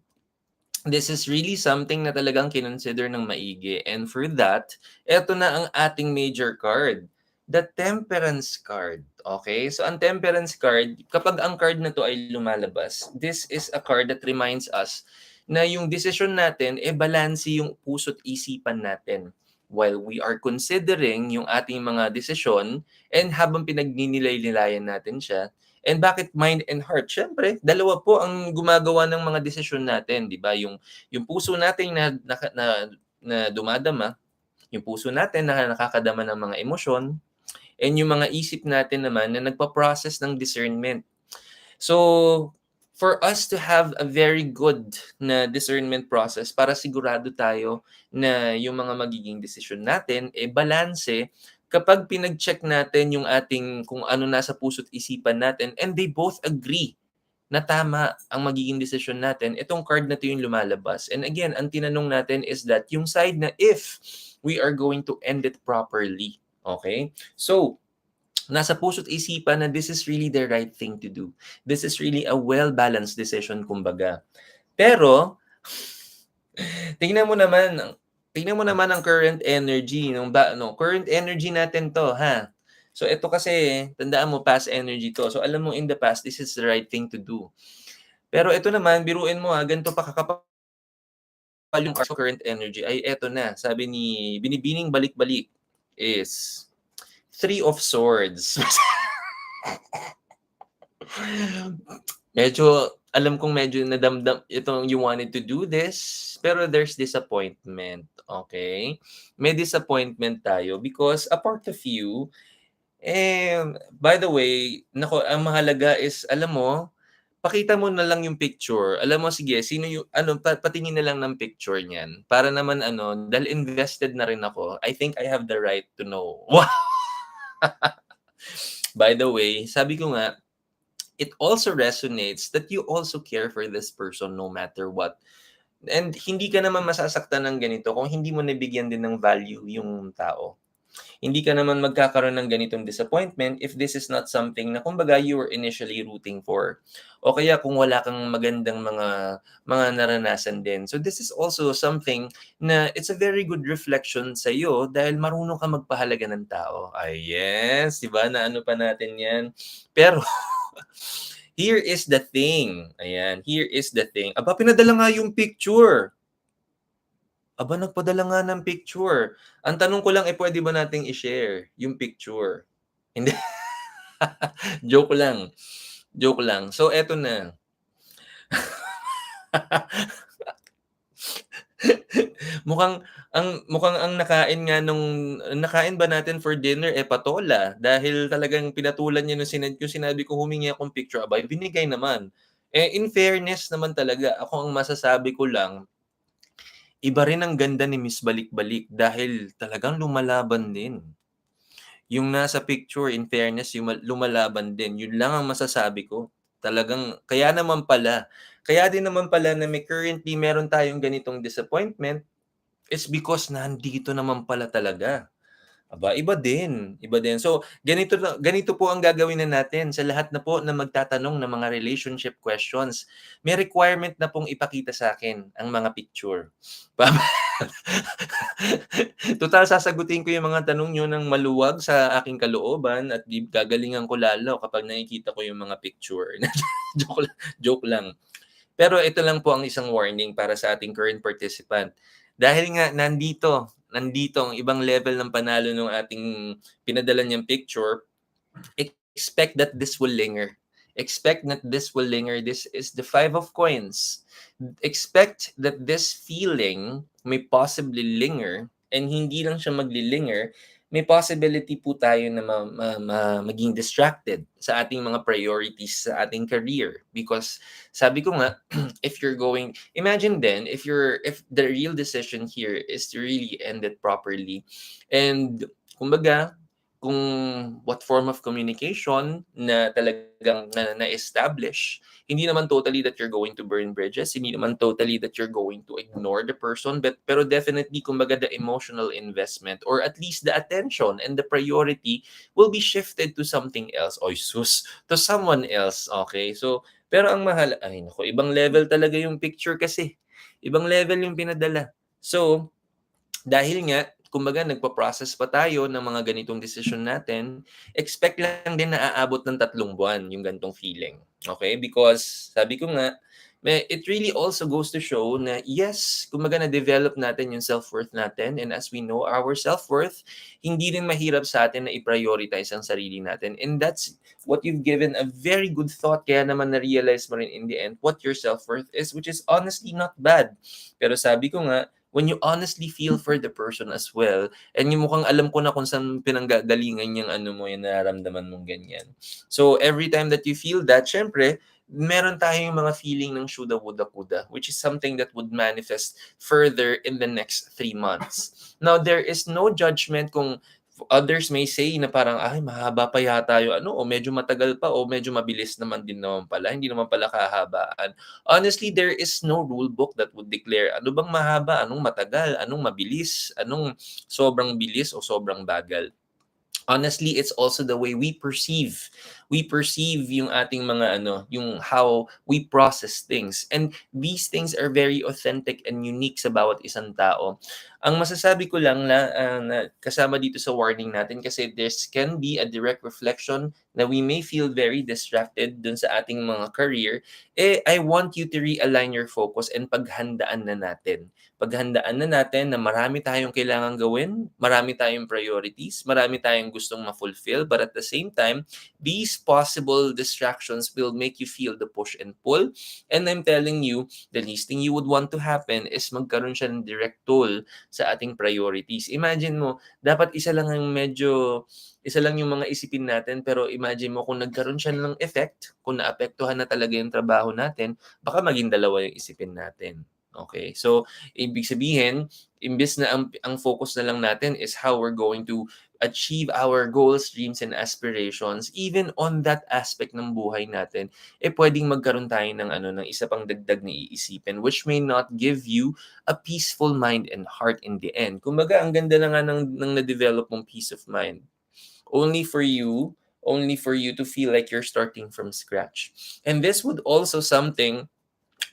this is really something na talagang kinonsider ng maigi. And for that, eto na ang ating major card. The Temperance card. Okay? So, ang Temperance card, kapag ang card na to ay lumalabas, this is a card that reminds us na yung decision natin, balanse yung puso't isipan natin while we are considering yung ating mga desisyon and habang pinagninilay-nilayan natin siya. And bakit mind and heart? Siyempre, dalawa po ang gumagawa ng mga desisyon natin, 'di ba? Yung puso natin na dumadama, yung puso natin na nakakadama ng mga emosyon, and yung mga isip natin naman na nagpa-process ng discernment. So, for us to have a very good na discernment process para sigurado tayo na yung mga magiging desisyon natin balanse kapag pinag-check natin yung ating kung ano nasa puso't isipan natin and they both agree na tama ang magiging desisyon natin, itong card na 'to yung lumalabas. And again, ang tinanong natin is that yung side na if we are going to end it properly. Okay? So, nasa puso't isipan na this is really the right thing to do. This is really a well-balanced decision, kumbaga. Pero, tingnan mo naman, tingnan mo naman ang current energy current energy natin 'to, ha. So ito kasi, tandaan mo past energy 'to. So alam mo in the past this is the right thing to do. Pero ito naman, biruin mo ganito pa kakapal yung current energy ay eto na. Sabi ni Binibining Balik-Balik is Three of Swords. Medyo, alam kong medyo nadamdam itong you wanted to do this, pero there's disappointment, okay? May disappointment tayo because a part of you, by the way, nako, ang mahalaga is, alam mo, pakita mo na lang yung picture. Alam mo, sige, sino yung, patingin na lang ng picture niyan. Para naman, dahil invested na rin ako, I think I have the right to know. Wow! By the way, sabi ko nga, it also resonates that you also care for this person no matter what. And hindi ka naman masasaktan ng ganito kung hindi mo nabigyan din ng value yung tao. Hindi ka naman magkakaroon ng ganitong disappointment if this is not something na kumbaga you were initially rooting for. O kaya kung wala kang magandang mga naranasan din. So this is also something na it's a very good reflection sa iyo dahil marunong ka magpahalaga ng tao. Ay yes, 'di ba? Na ano pa natin 'yan. Pero here is the thing. Ayan, here is the thing. Aba, pinadala nga yung picture. Aba, nagpadala nga ng picture. Ang tanong ko lang, puwede ba nating i-share yung picture? Hindi. Joke lang. Joke lang. So, eto na. mukhang ang nakain ba natin for dinner, patola. Dahil talagang pinatulan niya nung sinabi ko humingi akong picture, abay binigay naman. In fairness naman talaga, ako ang masasabi ko lang, iba rin ang ganda ni Miss Balik-Balik dahil talagang lumalaban din. Yung nasa picture, in fairness, yung lumalaban din. Yun lang ang masasabi ko. Talagang, kaya din naman pala na meron tayong ganitong disappointment is because nandito naman pala talaga. Aba, iba din, iba din. So, ganito po ang gagawin na natin sa lahat na po na magtatanong ng mga relationship questions. May requirement na pong ipakita sa akin ang mga picture. Total, sasagutin ko yung mga tanong nyo ng maluwag sa aking kalooban at gagalingan ko lalo kapag nakikita ko yung mga picture. joke lang. Pero ito lang po ang isang warning para sa ating current participant. Dahil nga nandito ang ibang level ng panalo ng ating pinadala niyang picture, expect that this will linger. Expect that this will linger. This is the 5 of coins. Expect that this feeling may possibly linger, and hindi lang siya maglilinger, may possibility po tayo na maging distracted sa ating mga priorities sa ating career. Because sabi ko nga, imagine then, if the real decision here is to really end it properly, and kumbaga, kung what form of communication na talagang na-establish. Hindi naman totally that you're going to burn bridges, hindi naman totally that you're going to ignore the person, pero definitely, kumbaga, the emotional investment or at least the attention and the priority will be shifted to something else. Oy sus, to someone else, okay? So, pero ang mahal, ay naku, ibang level talaga yung picture kasi. Ibang level yung pinadala. So, dahil nga, kumbaga nagpa-process pa tayo ng mga ganitong desisyon natin, expect lang din na aabot ng 3 buwan yung ganitong feeling. Okay? Because sabi ko nga, it really also goes to show na yes, kumbaga na-develop natin yung self-worth natin, and as we know our self-worth, hindi rin mahirap sa atin na i-prioritize ang sarili natin. And that's what you've given a very good thought, kaya naman na-realize mo rin in the end what your self-worth is, which is honestly not bad. Pero sabi ko nga, when you honestly feel for the person as well, and yung mukhang alam ko na kung saan pinanggagalingan yung ano mo, yung nararamdaman mong ganyan. So, every time that you feel that, syempre, meron tayong mga feeling ng syuda, wuda, kuda, which is something that would manifest further in the next 3 months. Now, there is no judgment kung others may say na parang, ay, mahaba pa yata yung ano, o medyo matagal pa, o medyo mabilis naman din naman pala, hindi naman pala kahabaan. Honestly, there is no rule book that would declare ano bang mahaba, anong matagal, anong mabilis, anong sobrang bilis o sobrang bagal. Honestly, it's also the way we perceive. We perceive yung ating mga ano, yung how we process things. And these things are very authentic and unique sa bawat isang tao. Ang masasabi ko lang na kasama dito sa warning natin, kasi this can be a direct reflection na we may feel very distracted dun sa ating mga career, I want you to realign your focus and paghandaan na natin. Paghandaan na natin na marami tayong kailangang gawin, marami tayong priorities, marami tayong gustong ma-fulfill, but at the same time, these possible distractions will make you feel the push and pull. And I'm telling you, the least thing you would want to happen is magkaroon siya ng direct toll sa ating priorities. Imagine mo, dapat isa lang yung mga isipin natin, pero imagine mo kung nagkaroon siya ng effect, kung naapektuhan na talaga yung trabaho natin, baka maging dalawa yung isipin natin. Okay? So, ibig sabihin, imbes na ang focus na lang natin is how we're going to achieve our goals, dreams, and aspirations, even on that aspect ng buhay natin, pwedeng magkaroon tayo ng ng isa pang dagdag na iisipin, which may not give you a peaceful mind and heart in the end. Kumbaga, ang ganda na nga ng na-develop mong peace of mind. Only for you to feel like you're starting from scratch. And this would also something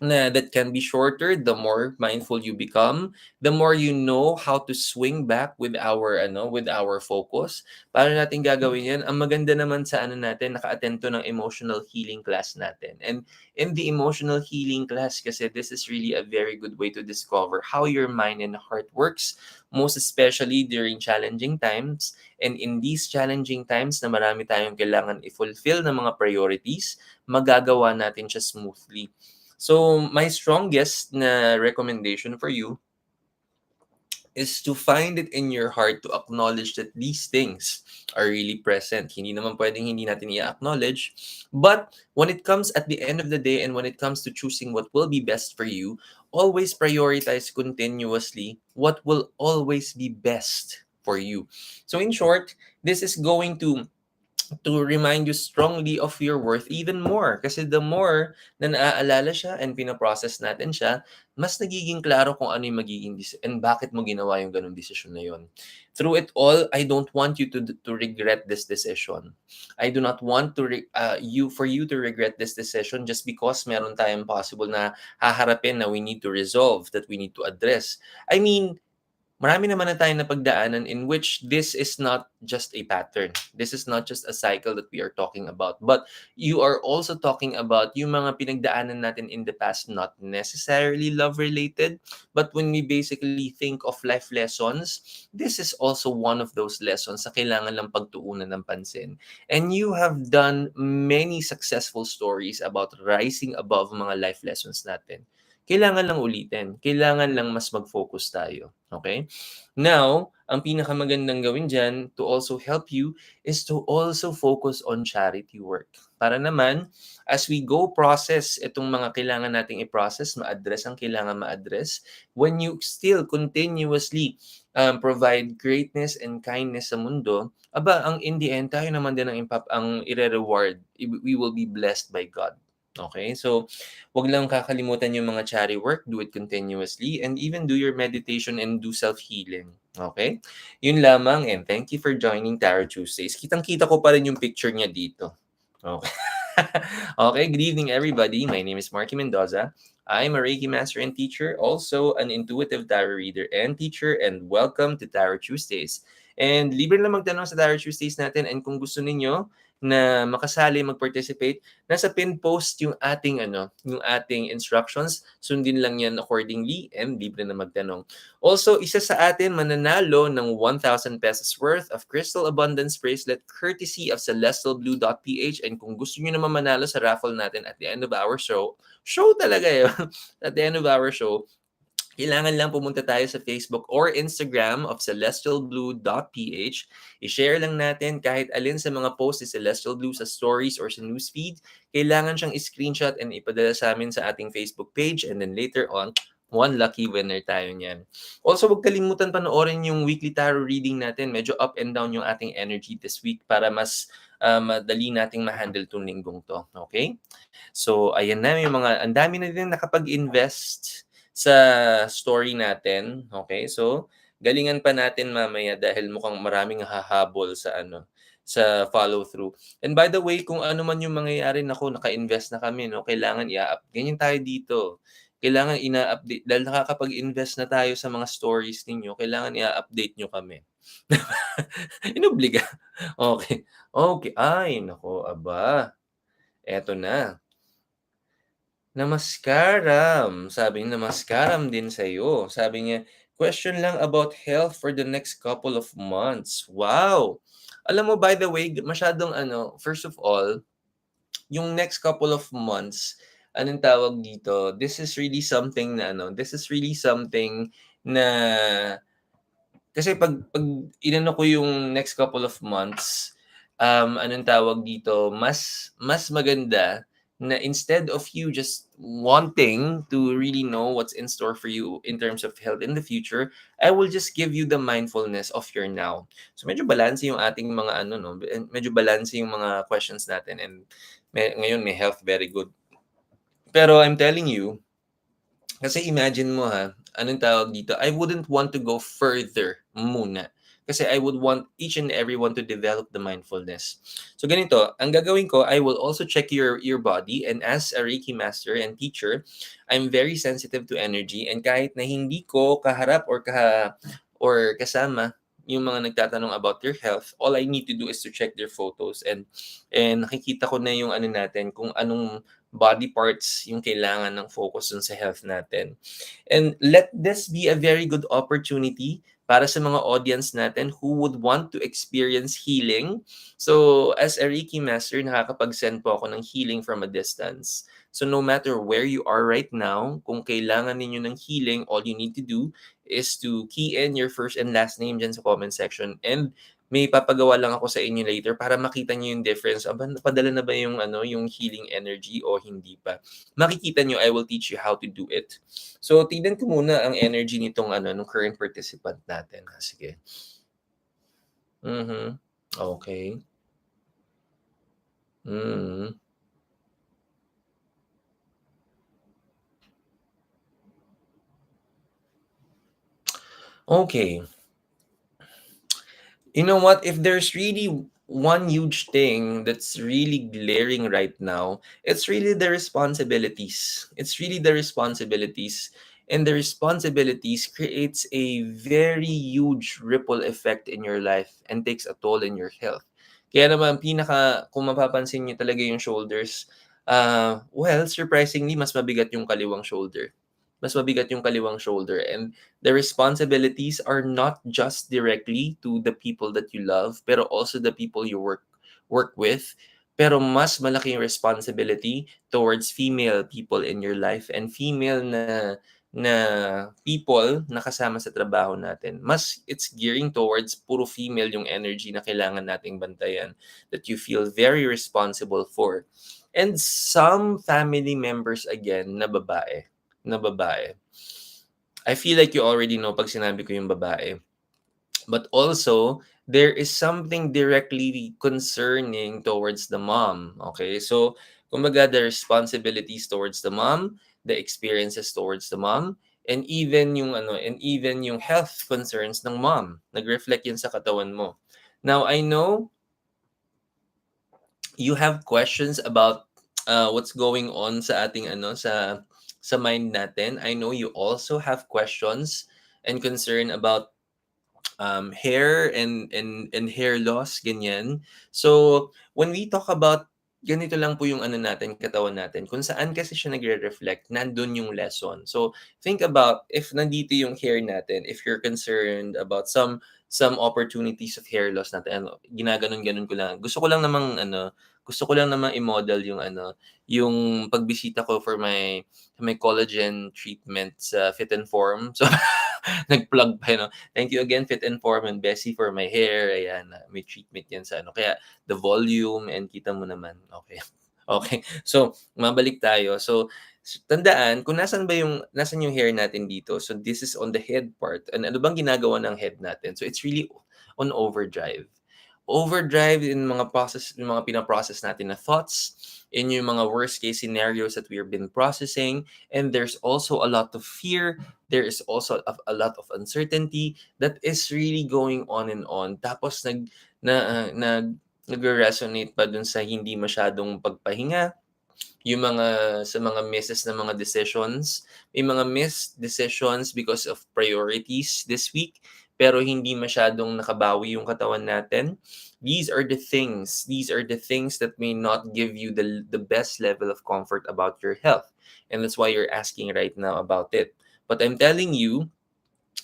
na that can be shorter the more mindful you become, the more you know how to swing back with our focus. Paano natin gagawin 'yan? Ang maganda naman sa natin, naka-attend to ng emotional healing class natin. And in the emotional healing class kasi, this is really a very good way to discover how your mind and heart works, most especially during challenging times. And in these challenging times na marami tayong kailangan i-fulfill na mga priorities, magagawa natin siya smoothly. So, my strongest na recommendation for you is to find it in your heart to acknowledge that these things are really present. Hindi naman pwedeng hindi natin i-acknowledge. But when it comes at the end of the day, and when it comes to choosing what will be best for you, always prioritize continuously what will always be best for you. So in short, this is going to remind you strongly of your worth even more. Kasi the more na naaalala siya and pinaprocess natin siya, mas nagiging klaro kung ano yung magiging and bakit mo ginawa yung ganung desisyon na yun. Through it all, I don't want you to regret this decision. I do not want for you to regret this decision just because meron tayong possible na haharapin na we need to resolve, that we need to address. I mean, marami naman na tayong napagdaanan in which this is not just a pattern. This is not just a cycle that we are talking about. But you are also talking about yung mga pinagdaanan natin in the past, not necessarily love-related, but when we basically think of life lessons, this is also one of those lessons na kailangan lang pagtuunan ng pansin. And you have done many successful stories about rising above mga life lessons natin. Kailangan lang ulitin. Kailangan lang mas mag-focus tayo. Okay? Now, ang pinakamagandang gawin diyan to also help you is to also focus on charity work. Para naman, as we go process itong mga kailangan nating i-process, ma-address ang kailangan ma-address, when you still continuously provide greatness and kindness sa mundo, aba, ang in the end, tayo naman din ang ire-reward. We will be blessed by God. Okay? So, wag lang kakalimutan yung mga charity work, do it continuously, and even do your meditation and do self-healing. Okay? Yun lamang, and thank you for joining Tarot Tuesdays. Kitang-kita ko pa rin yung picture niya dito. Okay. Okay, good evening everybody. My name is Marky Mendoza. I'm a Reiki master and teacher, also an intuitive tarot reader and teacher, and welcome to Tarot Tuesdays. And libre lang magtanong sa Tarot Tuesdays natin, and kung gusto ninyo na makasali, mag-participate, nasa pin post yung ating instructions. Sundin lang yan accordingly, and libre na magtanong. Also, isa sa atin mananalo ng 1,000 pesos worth of Crystal Abundance Bracelet courtesy of celestialblue.ph, and kung gusto nyo naman manalo sa raffle natin at the end of our show talaga yun, at the end of our show, kailangan lang pumunta tayo sa Facebook or Instagram of celestialblue.ph. I-share lang natin kahit alin sa mga posts ni Celestial Blue sa stories or sa newsfeed. Kailangan siyang i-screenshot and ipadala sa amin sa ating Facebook page, and then later on, one lucky winner tayo niyan. Also, huwag kalimutan panoorin yung weekly tarot reading natin. Medyo up and down yung ating energy this week para mas madali nating ma-handle itong linggong to. Okay? So, ayan na yung mga, ang dami na din nakapag-invest sa story natin. Okay? So, galingan pa natin mamaya dahil mukhang maraming hahabol sa follow through. And by the way, kung ano man yung mangyayari, naka-invest na kami, no? Kailangan ganyan tayo dito. Kailangan ina-update dahil nakakapag-invest na tayo sa mga stories ninyo, kailangan i-update nyo kami. Inobliga. Okay. Okay. Ay, nako, aba. Eto na. Namaskaram. Sabi niya, namaskaram din sa'yo. Sabi niya, question lang about health for the next couple of months. Wow! Alam mo, by the way, masyadong first of all, yung next couple of months, anong tawag dito, this is really something na kasi pag inano ko yung next couple of months, anong tawag dito, mas maganda na instead of you just wanting to really know what's in store for you in terms of health in the future, I will just give you the mindfulness of your now. So medyo balance yung ating mga medyo balance yung mga questions natin, and ngayon may health very good. Pero I'm telling you, kasi imagine mo anong tawag dito, I wouldn't want to go further muna. Kasi I would want each and everyone to develop the mindfulness. So ganito, ang gagawin ko, I will also check your body, and as a Reiki master and teacher, I'm very sensitive to energy, and kahit na hindi ko kaharap or kasama yung mga nagtatanong about their health, all I need to do is to check their photos, and nakikita ko na yung natin, kung anong body parts yung kailangan ng focus dun sa health natin. And let this be a very good opportunity para sa mga audience natin who would want to experience healing. So, as a Reiki master, nakakapag-send po ako ng healing from a distance. So, no matter where you are right now, kung kailangan ninyo ng healing, all you need to do is to key in your first and last name dyan sa comment section, and may papagawa lang ako sa inyo later para makita niyo yung difference. Aba, napadala na ba yung healing energy o hindi pa? Makikita niyo, I will teach you how to do it. So, tignan ko muna ang energy nitong nung current participant natin. Sige. Okay. Okay. You know what? If there's really one huge thing that's really glaring right now, it's really the responsibilities. It's really the responsibilities. And the responsibilities creates a very huge ripple effect in your life and takes a toll in your health. Kaya naman, kung mapapansin niyo talaga yung shoulders, well, surprisingly, mas mabigat yung kaliwang shoulder. Mas mabigat yung kaliwang shoulder. And the responsibilities are not just directly to the people that you love, pero also the people you work with. Pero mas malaki yung responsibility towards female people in your life, and female na na people na kasama sa trabaho natin. Mas it's gearing towards puro female yung energy na kailangan nating bantayan, that you feel very responsible for. And some family members again na babae. I feel like you already know pag sinabi ko yung babae. But also, there is something directly concerning towards the mom. Okay? So, kumbaga, the responsibilities towards the mom, the experiences towards the mom, and even yung health concerns ng mom. Nag-reflect yun sa katawan mo. Now, I know you have questions about what's going on sa ating sa mind natin. I know you also have questions and concern about hair and hair loss, ganyan. So, when we talk about ganito lang po yung natin, katawan natin. Kung saan kasi siya nagre-reflect, nandun yung lesson. So, think about if nandito yung hair natin, if you're concerned about some opportunities of hair loss natin, ginaganon-ganon ko lang. Gusto ko lang namang i-model yung yung pagbisita ko for my collagen treatment sa Fit and Form. So, nag-plug pa, Thank you again, Fit and Form and Bessie, for my hair. Ayan, may treatment yan sa Kaya, the volume, and kita mo naman. Okay. Okay. So, mabalik tayo. So, tandaan, kung nasan yung hair natin dito. So, this is on the head part. And ano bang ginagawa ng head natin? So, it's really on overdrive. Overdrive in mga pinaprocess natin na thoughts, in yung mga worst case scenarios that we've been processing, and there's also a lot of fear, there is also a lot of uncertainty that is really going on and on. Tapos nagre-resonate pa dun sa hindi masyadong pagpahinga, yung sa mga misses na mga decisions. May mga missed decisions because of priorities this week, pero hindi masyadong nakabawi yung katawan natin. These are the things that may not give you the best level of comfort about your health. And that's why you're asking right now about it. But I'm telling you,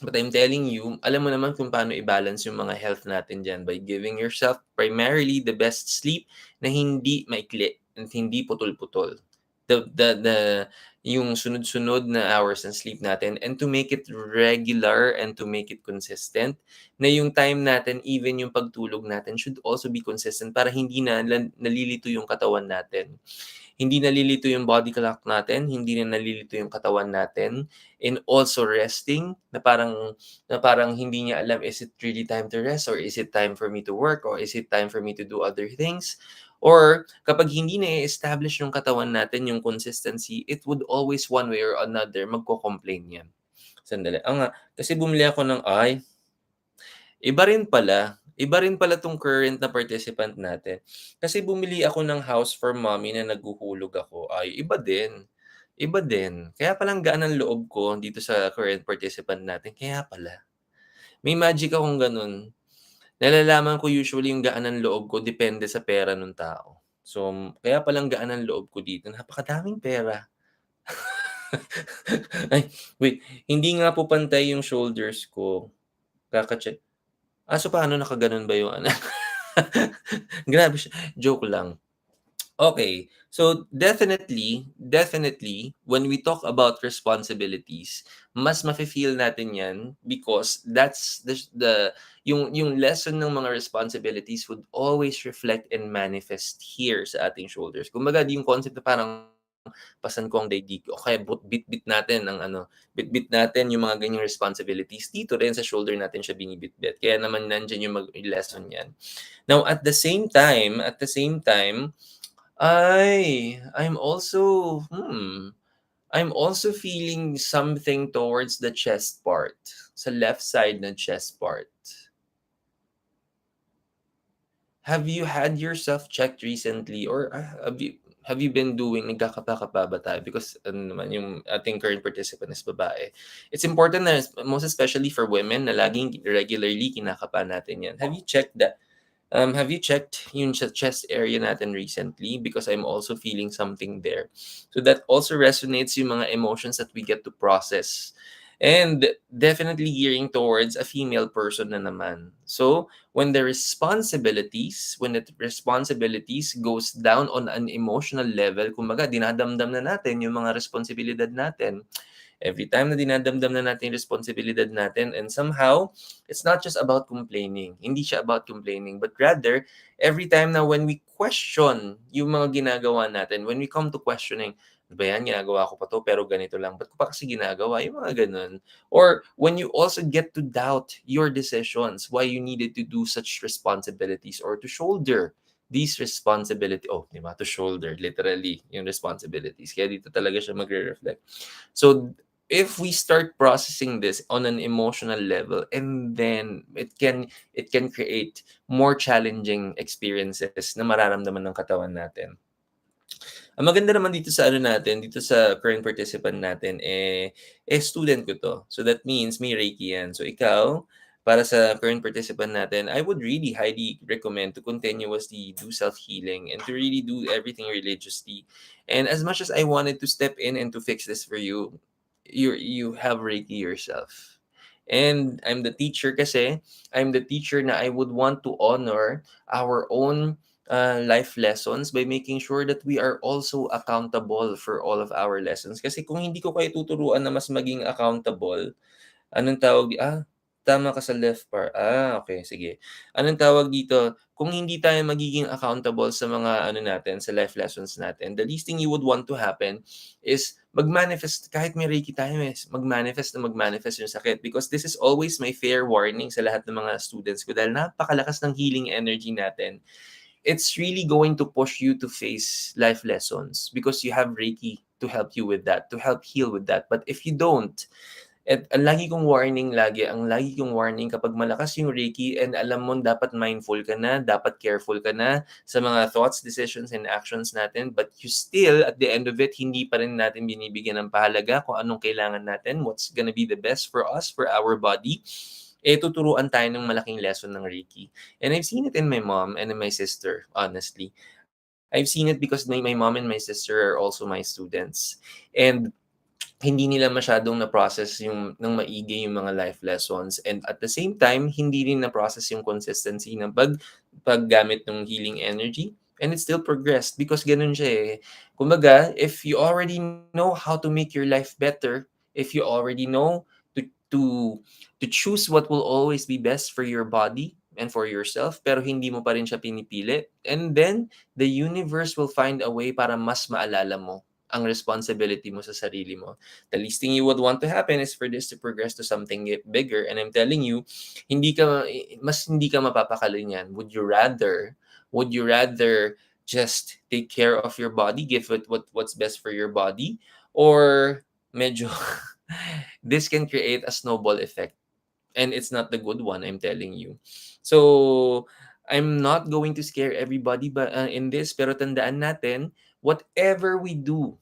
alam mo naman kung paano i-balance yung mga health natin dyan by giving yourself primarily the best sleep na hindi maikli at hindi putol-putol. The yung sunod-sunod na hours ng sleep natin, and to make it regular and to make it consistent, na yung time natin, even yung pagtulog natin should also be consistent para hindi nalilito yung katawan natin. Hindi nalilito yung body clock natin, hindi na nalilito yung katawan natin, and also resting na parang hindi niya alam, is it really time to rest, or is it time for me to work, or is it time for me to do other things? Or kapag hindi na-establish yung katawan natin yung consistency, it would always one way or another magko-complain yan. Sandali. Kasi bumili ako ng Iba rin pala 'tong current na participant natin. Kasi bumili ako ng house for mommy na naghuhulog ako. Iba din. Kaya palang gaan ang loob ko dito sa current participant natin, kaya pala. May magic akong gano'n. Nalalaman ko usually yung gaan ng loob ko depende sa pera nung tao. So, kaya palang gaan ang loob ko dito, napakadaming pera. Ay, wait, hindi nga po pantay yung shoulders ko. Kaka-check. So paano, nakagano'n ba yung Grabe siya, joke lang. Okay, so definitely, when we talk about responsibilities, mas mafe-feel natin 'yan because that's yung lesson ng mga responsibilities would always reflect and manifest here sa ating shoulders. Kumbaga, yung concept na parang pasan ko ang daigdig o kaya bit-bit natin bit-bit natin yung mga ganyang responsibilities. Dito rin sa shoulder natin siya binibitbit. Kaya naman nandiyan yung lesson niyan. Now, at the same time, I'm also feeling something towards the chest part, sa left side ng chest part. Have you had yourself checked recently, or have you been doing, nagkakapa-kapa ba tayo? Because naman, yung ating current participant is babae. It's important na, most especially for women, na laging regularly kinakapa natin yan. Have you checked yung chest area natin recently? Because I'm also feeling something there. So that also resonates yung mga emotions that we get to process. And definitely gearing towards a female person na naman. So, when the responsibilities goes down on an emotional level, kumbaga dinadamdam na natin yung mga responsibilidad natin. Every time na dinadamdam na natin yung responsibilidad natin, and somehow, it's not just about complaining. Hindi siya about complaining, but rather, every time na when we question yung mga ginagawa natin, when we come to questioning, "Ano ba yan, ginagawa ko pa 'to, pero ganito lang, ba't ko pa kasi ginagawa?" Yung mga gano'n. Or when you also get to doubt your decisions, why you needed to do such responsibilities or to shoulder these responsibility, oh, 'di ba, to shoulder literally yung responsibilities. Kaya dito talaga siya magre-reflect. So, if we start processing this on an emotional level, and then it can create more challenging experiences na mararamdaman ng katawan natin. Ang maganda naman dito sa ano natin, dito sa current participant natin, student ko 'to. So that means may Reiki 'yan. So ikaw, para sa current participant natin, I would really highly recommend to continuously do self-healing and to really do everything religiously. And as much as I wanted to step in and to fix this for you, you have Reiki yourself. And I'm the teacher na I would want to honor our own life lessons by making sure that we are also accountable for all of our lessons. Kasi kung hindi ko kayo tuturuan na mas maging accountable, anong tawag tama ka sa left part. Okay, sige. Anong tawag dito, kung hindi tayo magiging accountable sa mga ano natin, sa life lessons natin, the least thing you would want to happen is mag-manifest, kahit may Reiki tayo, mag-manifest na mag-manifest yung sakit. Because this is always my fair warning sa lahat ng mga students ko dahil napakalakas ng healing energy natin. It's really going to push you to face life lessons because you have Reiki to help you with that, to help heal with that. But if you don't, at ang lagi kong warning kapag malakas yung Reiki and alam mo dapat mindful ka na, dapat careful ka na sa mga thoughts, decisions, and actions natin, but you still, at the end of it, hindi pa rin natin binibigyan ng pahalaga kung anong kailangan natin, what's gonna be the best for us, for our body, tuturuan tayo ng malaking lesson ng Reiki. And I've seen it in my mom and in my sister, honestly. I've seen it because my mom and my sister are also my students. And hindi nila masyadong na-process yung ng maigi yung mga life lessons, and at the same time, hindi rin na-process yung consistency ng paggamit ng healing energy, and it still progressed because gano'n siya, eh. Kumbaga, if you already know how to make your life better, if you already know to to to choose what will always be best for your body and for yourself, pero hindi mo pa rin siya pinipili, and then the universe will find a way para mas maalala mo ang responsibility mo sa sarili mo. The least thing you would want to happen is for this to progress to something bigger. And I'm telling you, hindi ka mapapakali niyan. Would you rather just take care of your body, give it what's best for your body, or medyo this can create a snowball effect, and it's not the good one, I'm telling you. So, I'm not going to scare everybody in this, pero tandaan natin, whatever we do,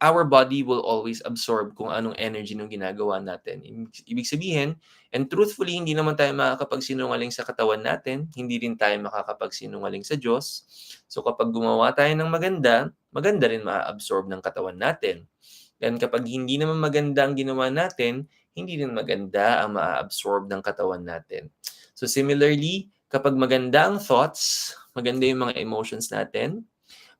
our body will always absorb kung anong energy nung ginagawa natin. Ibig sabihin, and truthfully, hindi naman tayo makakapagsinungaling sa katawan natin, hindi rin tayo makakapagsinungaling sa Diyos. So kapag gumawa tayo ng maganda, maganda rin ma-absorb ng katawan natin. And kapag hindi naman maganda ang ginawa natin, hindi rin maganda ang ma-absorb ng katawan natin. So similarly, kapag maganda ang thoughts, maganda yung mga emotions natin,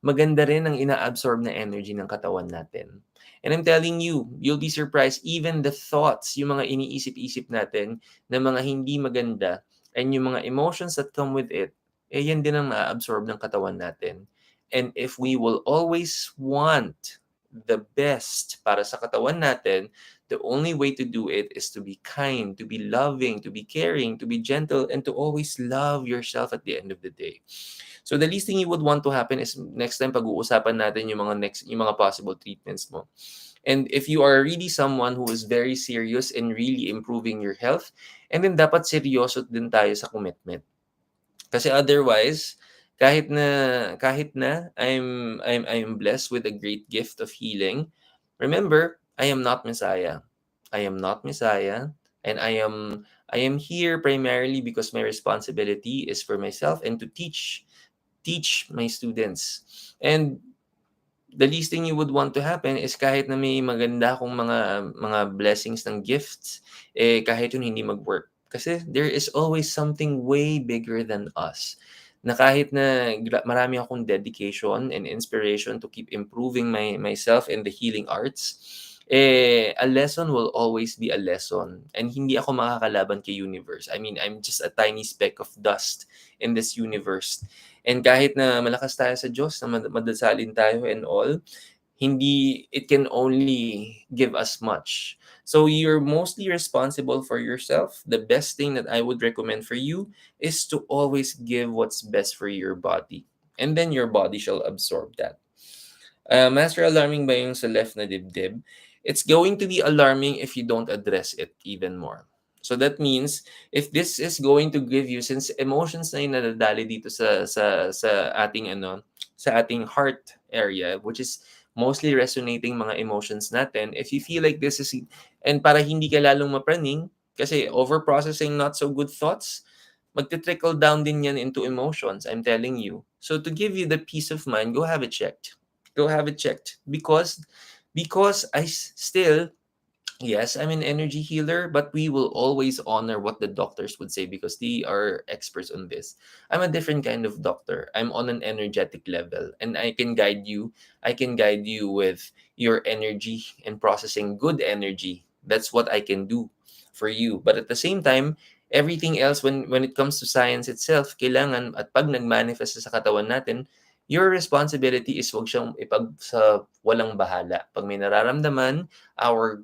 maganda rin ang ina-absorb na energy ng katawan natin. And I'm telling you, you'll be surprised, even the thoughts, yung mga iniisip-isip natin na mga hindi maganda, and yung mga emotions that come with it, yan din ang na-absorb ng katawan natin. And if we will always want the best para sa katawan natin, the only way to do it is to be kind, to be loving, to be caring, to be gentle, and to always love yourself at the end of the day. So the least thing you would want to happen is next time pag-uusapan natin yung mga possible treatments mo. And if you are really someone who is very serious in really improving your health, and then dapat seryoso din tayo sa commitment. Kasi otherwise, kahit na I'm blessed with a great gift of healing, remember, I am not Messiah. I am not Messiah, and I am here primarily because my responsibility is for myself and to teach my students. And the least thing you would want to happen is kahit na may maganda akong mga blessings ng gifts, kahit yun hindi mag-work. Kasi there is always something way bigger than us. na kahit na marami akong dedication and inspiration to keep improving myself in the healing arts, a lesson will always be a lesson. And hindi ako makakalaban kay universe. I mean, I'm just a tiny speck of dust in this universe. And kahit na malakas tayo sa Diyos, na madasalin tayo and all, hindi, it can only give us much. So you're mostly responsible for yourself. The best thing that I would recommend for you is to always give what's best for your body. And then your body shall absorb that. Master, alarming ba yung sa left na dibdib? It's going to be alarming if you don't address it even more. So that means if this is going to give you, since emotions na yung nadadali dito sa ating sa ating heart area, which is mostly resonating mga emotions natin, if you feel like this is, and para hindi ka lalong mapraning kasi over processing not so good thoughts, magte-trickle down din yan into emotions, I'm telling you. So to give you the peace of mind, go have it checked. Go have it checked because still, yes, I'm an energy healer, but we will always honor what the doctors would say because they are experts on this. I'm a different kind of doctor. I'm on an energetic level and I can guide you. I can guide you with your energy and processing good energy. That's what I can do for you. But at the same time, everything else when it comes to science itself, kailangan at pag nagmanifest sa katawan natin, your responsibility is wag siyang ipag sa walang bahala. Pag may nararamdaman, our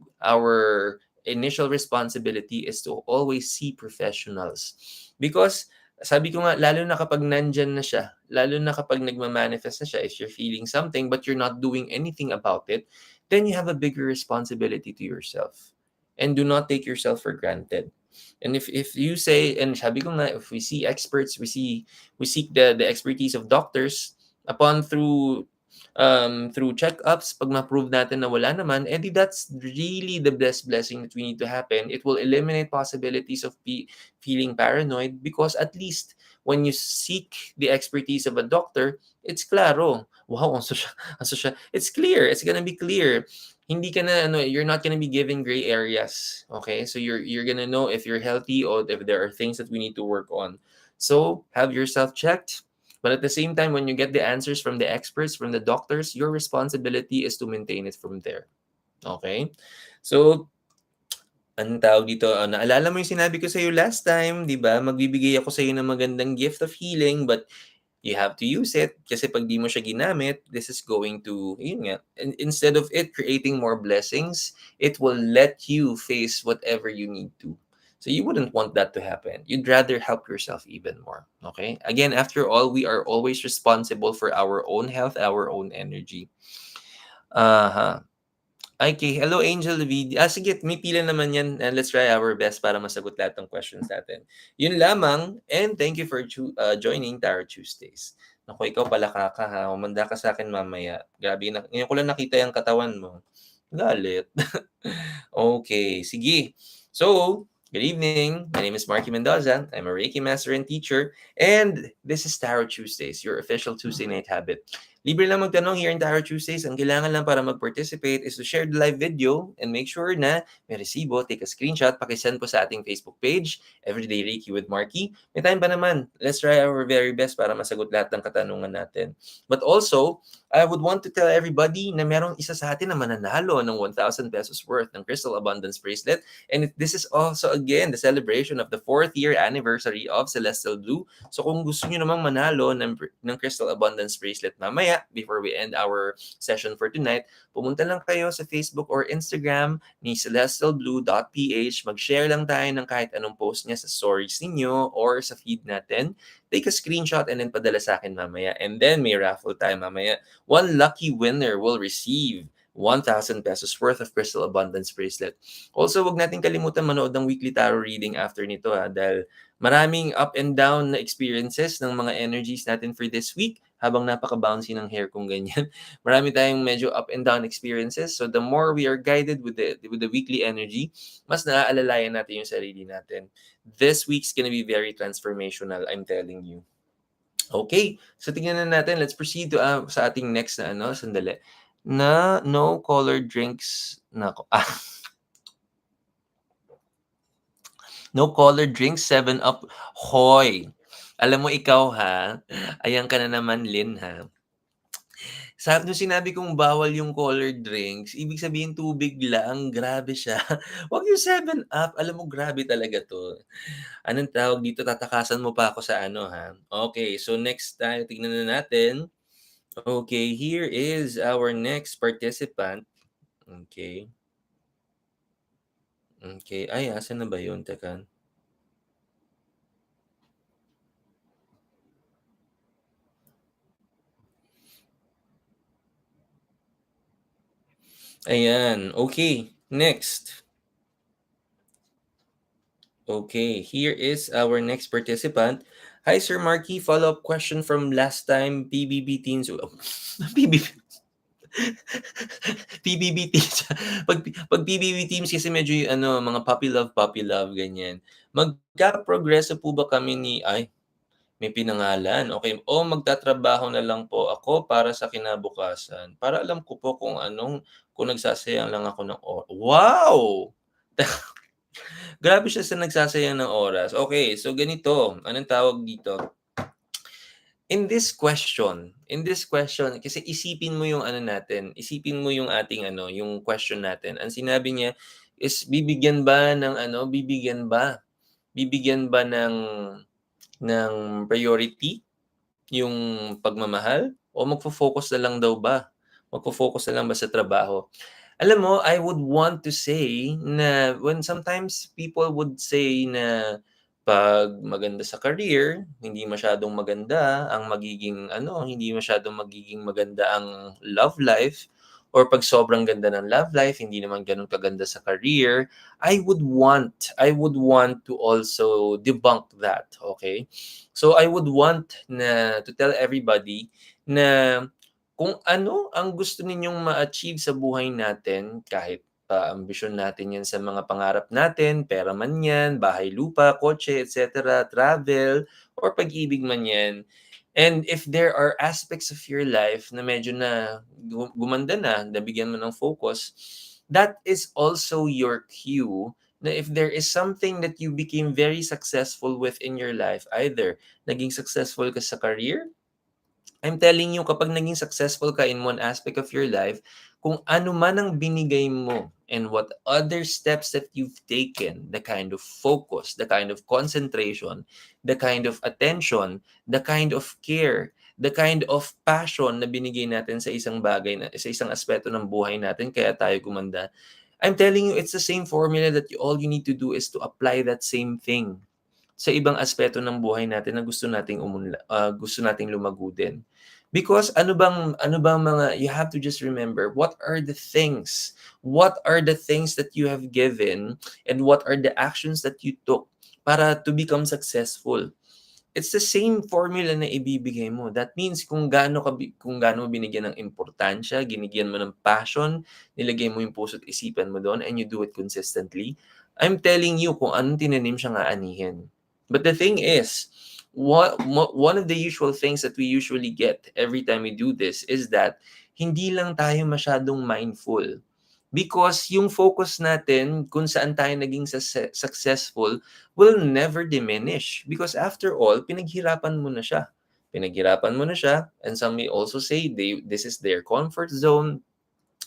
initial responsibility is to always see professionals. Because sabi ko nga, lalo na kapag nandyan na siya, lalo na kapag nagmamanifest na siya, if you're feeling something but you're not doing anything about it, then you have a bigger responsibility to yourself. And do not take yourself for granted. And if you say, and sabi ko nga, if we see experts, we seek the expertise of doctors upon through checkups, pag ma-prove natin na wala naman, edi that's really the best blessing that we need to happen. It will eliminate possibilities of feeling paranoid because at least when you seek the expertise of a doctor, it's claro. Wow, ang so siya. It's clear. It's gonna be clear. Hindi ka na, you're not gonna be given gray areas. Okay? So you're gonna know if you're healthy or if there are things that we need to work on. So have yourself checked. But at the same time, when you get the answers from the experts, from the doctors, your responsibility is to maintain it from there. Okay? So, anong tawag dito? Naalala mo yung sinabi ko sa'yo last time, di ba? Magbibigay ako sa'yo ng magandang gift of healing, but you have to use it. Kasi pag di mo siya ginamit, this is going to, yun nga, instead of it creating more blessings, it will let you face whatever you need to. So you wouldn't want that to happen. You'd rather help yourself even more. Okay? Again, after all, we are always responsible for our own health, our own energy. Aha. Okay, hello Angel David. Sige, may pila naman yan. And let's try our best para masagot lahat ng questions natin. Yun lamang, and thank you for joining Tarot Tuesdays. Naku, ikaw pala kaka ha. Umanda ka sa akin mamaya. Grabe, ngayon ko lang nakita yung katawan mo. Galit. Okay, sige. So, good evening. My name is Marky Mendoza. I'm a Reiki master and teacher. And this is Tarot Tuesdays, your official Tuesday night habit. Libre lang magtanong here in Tarot Tuesdays. Ang kailangan lang para mag-participate is to share the live video and make sure na may resibo, take a screenshot, pakisend po sa ating Facebook page, Everyday Reiki with Marky. May time pa naman. Let's try our very best para masagot lahat ng katanungan natin. But also, I would want to tell everybody na merong isa sa atin na mananalo ng 1,000 pesos worth ng Crystal Abundance Bracelet. And this is also, again, the celebration of the 4th year anniversary of Celestial Blue. So kung gusto nyo namang manalo ng Crystal Abundance Bracelet mamaya, before we end our session for tonight, pumunta lang kayo sa Facebook or Instagram ni celestialblue.ph. Mag-share lang tayo ng kahit anong post niya sa stories ninyo or sa feed natin. Take a screenshot and then padala sa akin mamaya. And then may raffle tayo mamaya. One lucky winner will receive 1,000 pesos worth of Crystal Abundance Bracelet. Also, wag natin kalimutan manood ng weekly tarot reading after nito dahil maraming up and down na experiences ng mga energies natin for this week habang napaka-bouncy ng hair kong ganyan. Marami tayong medyo up and down experiences. So the more we are guided with the weekly energy, mas naaalalayan natin yung sarili natin. This week's gonna be very transformational, I'm telling you. Okay, so tingnan na natin. Let's proceed to sa ating next na sandali. Na no colored drinks no colored drinks, 7 Up. Hoy, Alam mo ikaw ha, ayan ka na naman Lynn ha. Nung sinabi kong bawal yung colored drinks, ibig sabihin tubig lang, grabe siya. Wag yung 7 Up, alam mo grabe talaga 'to. Anong tawag dito, tatakasan mo pa ako sa ano ha. Okay, so next tayo, tignan na natin. Okay, here is our next participant. Okay. Okay. Ay, asan na ba yun? Teka. Ayan. Okay. Next. Okay. Here is our next participant. Hi, Sir Marky. Follow-up question from last time PBB Teens. PBB. PBB Teens. Pag PBB Teams kasi medyo yung ano, mga puppy love, ganyan. Magkakaprogreso po ba kami ni, ay, may pinangalan, okay. O magtatrabaho na lang po ako para sa kinabukasan, para alam ko po kung nagsasayang lang ako ng wow! Grabe siya sa nagsasayang ng oras. Okay, so ganito, anong tawag dito, in this question kasi isipin mo yung ano natin, isipin mo yung ating ano, yung question natin. Ang sinabi niya is bibigyan ba ng priority yung pagmamahal o magfo-focus na lang daw ba? Magfo-focus na lang ba sa trabaho? Alam mo, I would want to say na when sometimes people would say na 'pag maganda sa career, hindi masyadong maganda ang magiging ano, hindi masyadong magiging maganda ang love life or 'pag sobrang ganda ng love life, hindi naman gano'n kaganda sa career. I would want to also debunk that, okay? So I would want na to tell everybody na kung ano ang gusto ninyong ma-achieve sa buhay natin, kahit ambisyon natin 'yan sa mga pangarap natin, pera man 'yan, bahay, lupa, kotse, et cetera, travel, or pag-ibig man 'yan. And if there are aspects of your life na medyo na gumanda na, nabigyan mo ng focus, that is also your cue na if there is something that you became very successful with in your life, either naging successful ka sa career, I'm telling you, kapag naging successful ka in one aspect of your life, kung ano man ang binigay mo and what other steps that you've taken, the kind of focus, the kind of concentration, the kind of attention, the kind of care, the kind of passion na binigay natin sa isang bagay, sa isang aspeto ng buhay natin, kaya tayo gumanda. I'm telling you, it's the same formula that all you need to do is to apply that same thing sa ibang aspeto ng buhay natin na gusto nating lumago din. Because ano bang mga, you have to just remember, what are the things that you have given and what are the actions that you took para to become successful. It's the same formula na ibibigay mo. That means kung gaano mo binigyan ng importansya, ginigyan mo ng passion, nilagay mo yung puso't isipan mo doon, and you do it consistently, I'm telling you, kung anong tinanim siyang aanihin. But the thing is, one of the usual things that we usually get every time we do this is that hindi lang tayo masyadong mindful. Because yung focus natin kung saan tayo naging successful will never diminish. Because after all, pinaghirapan mo na siya. Pinaghirapan mo na siya, and some may also say this is their comfort zone.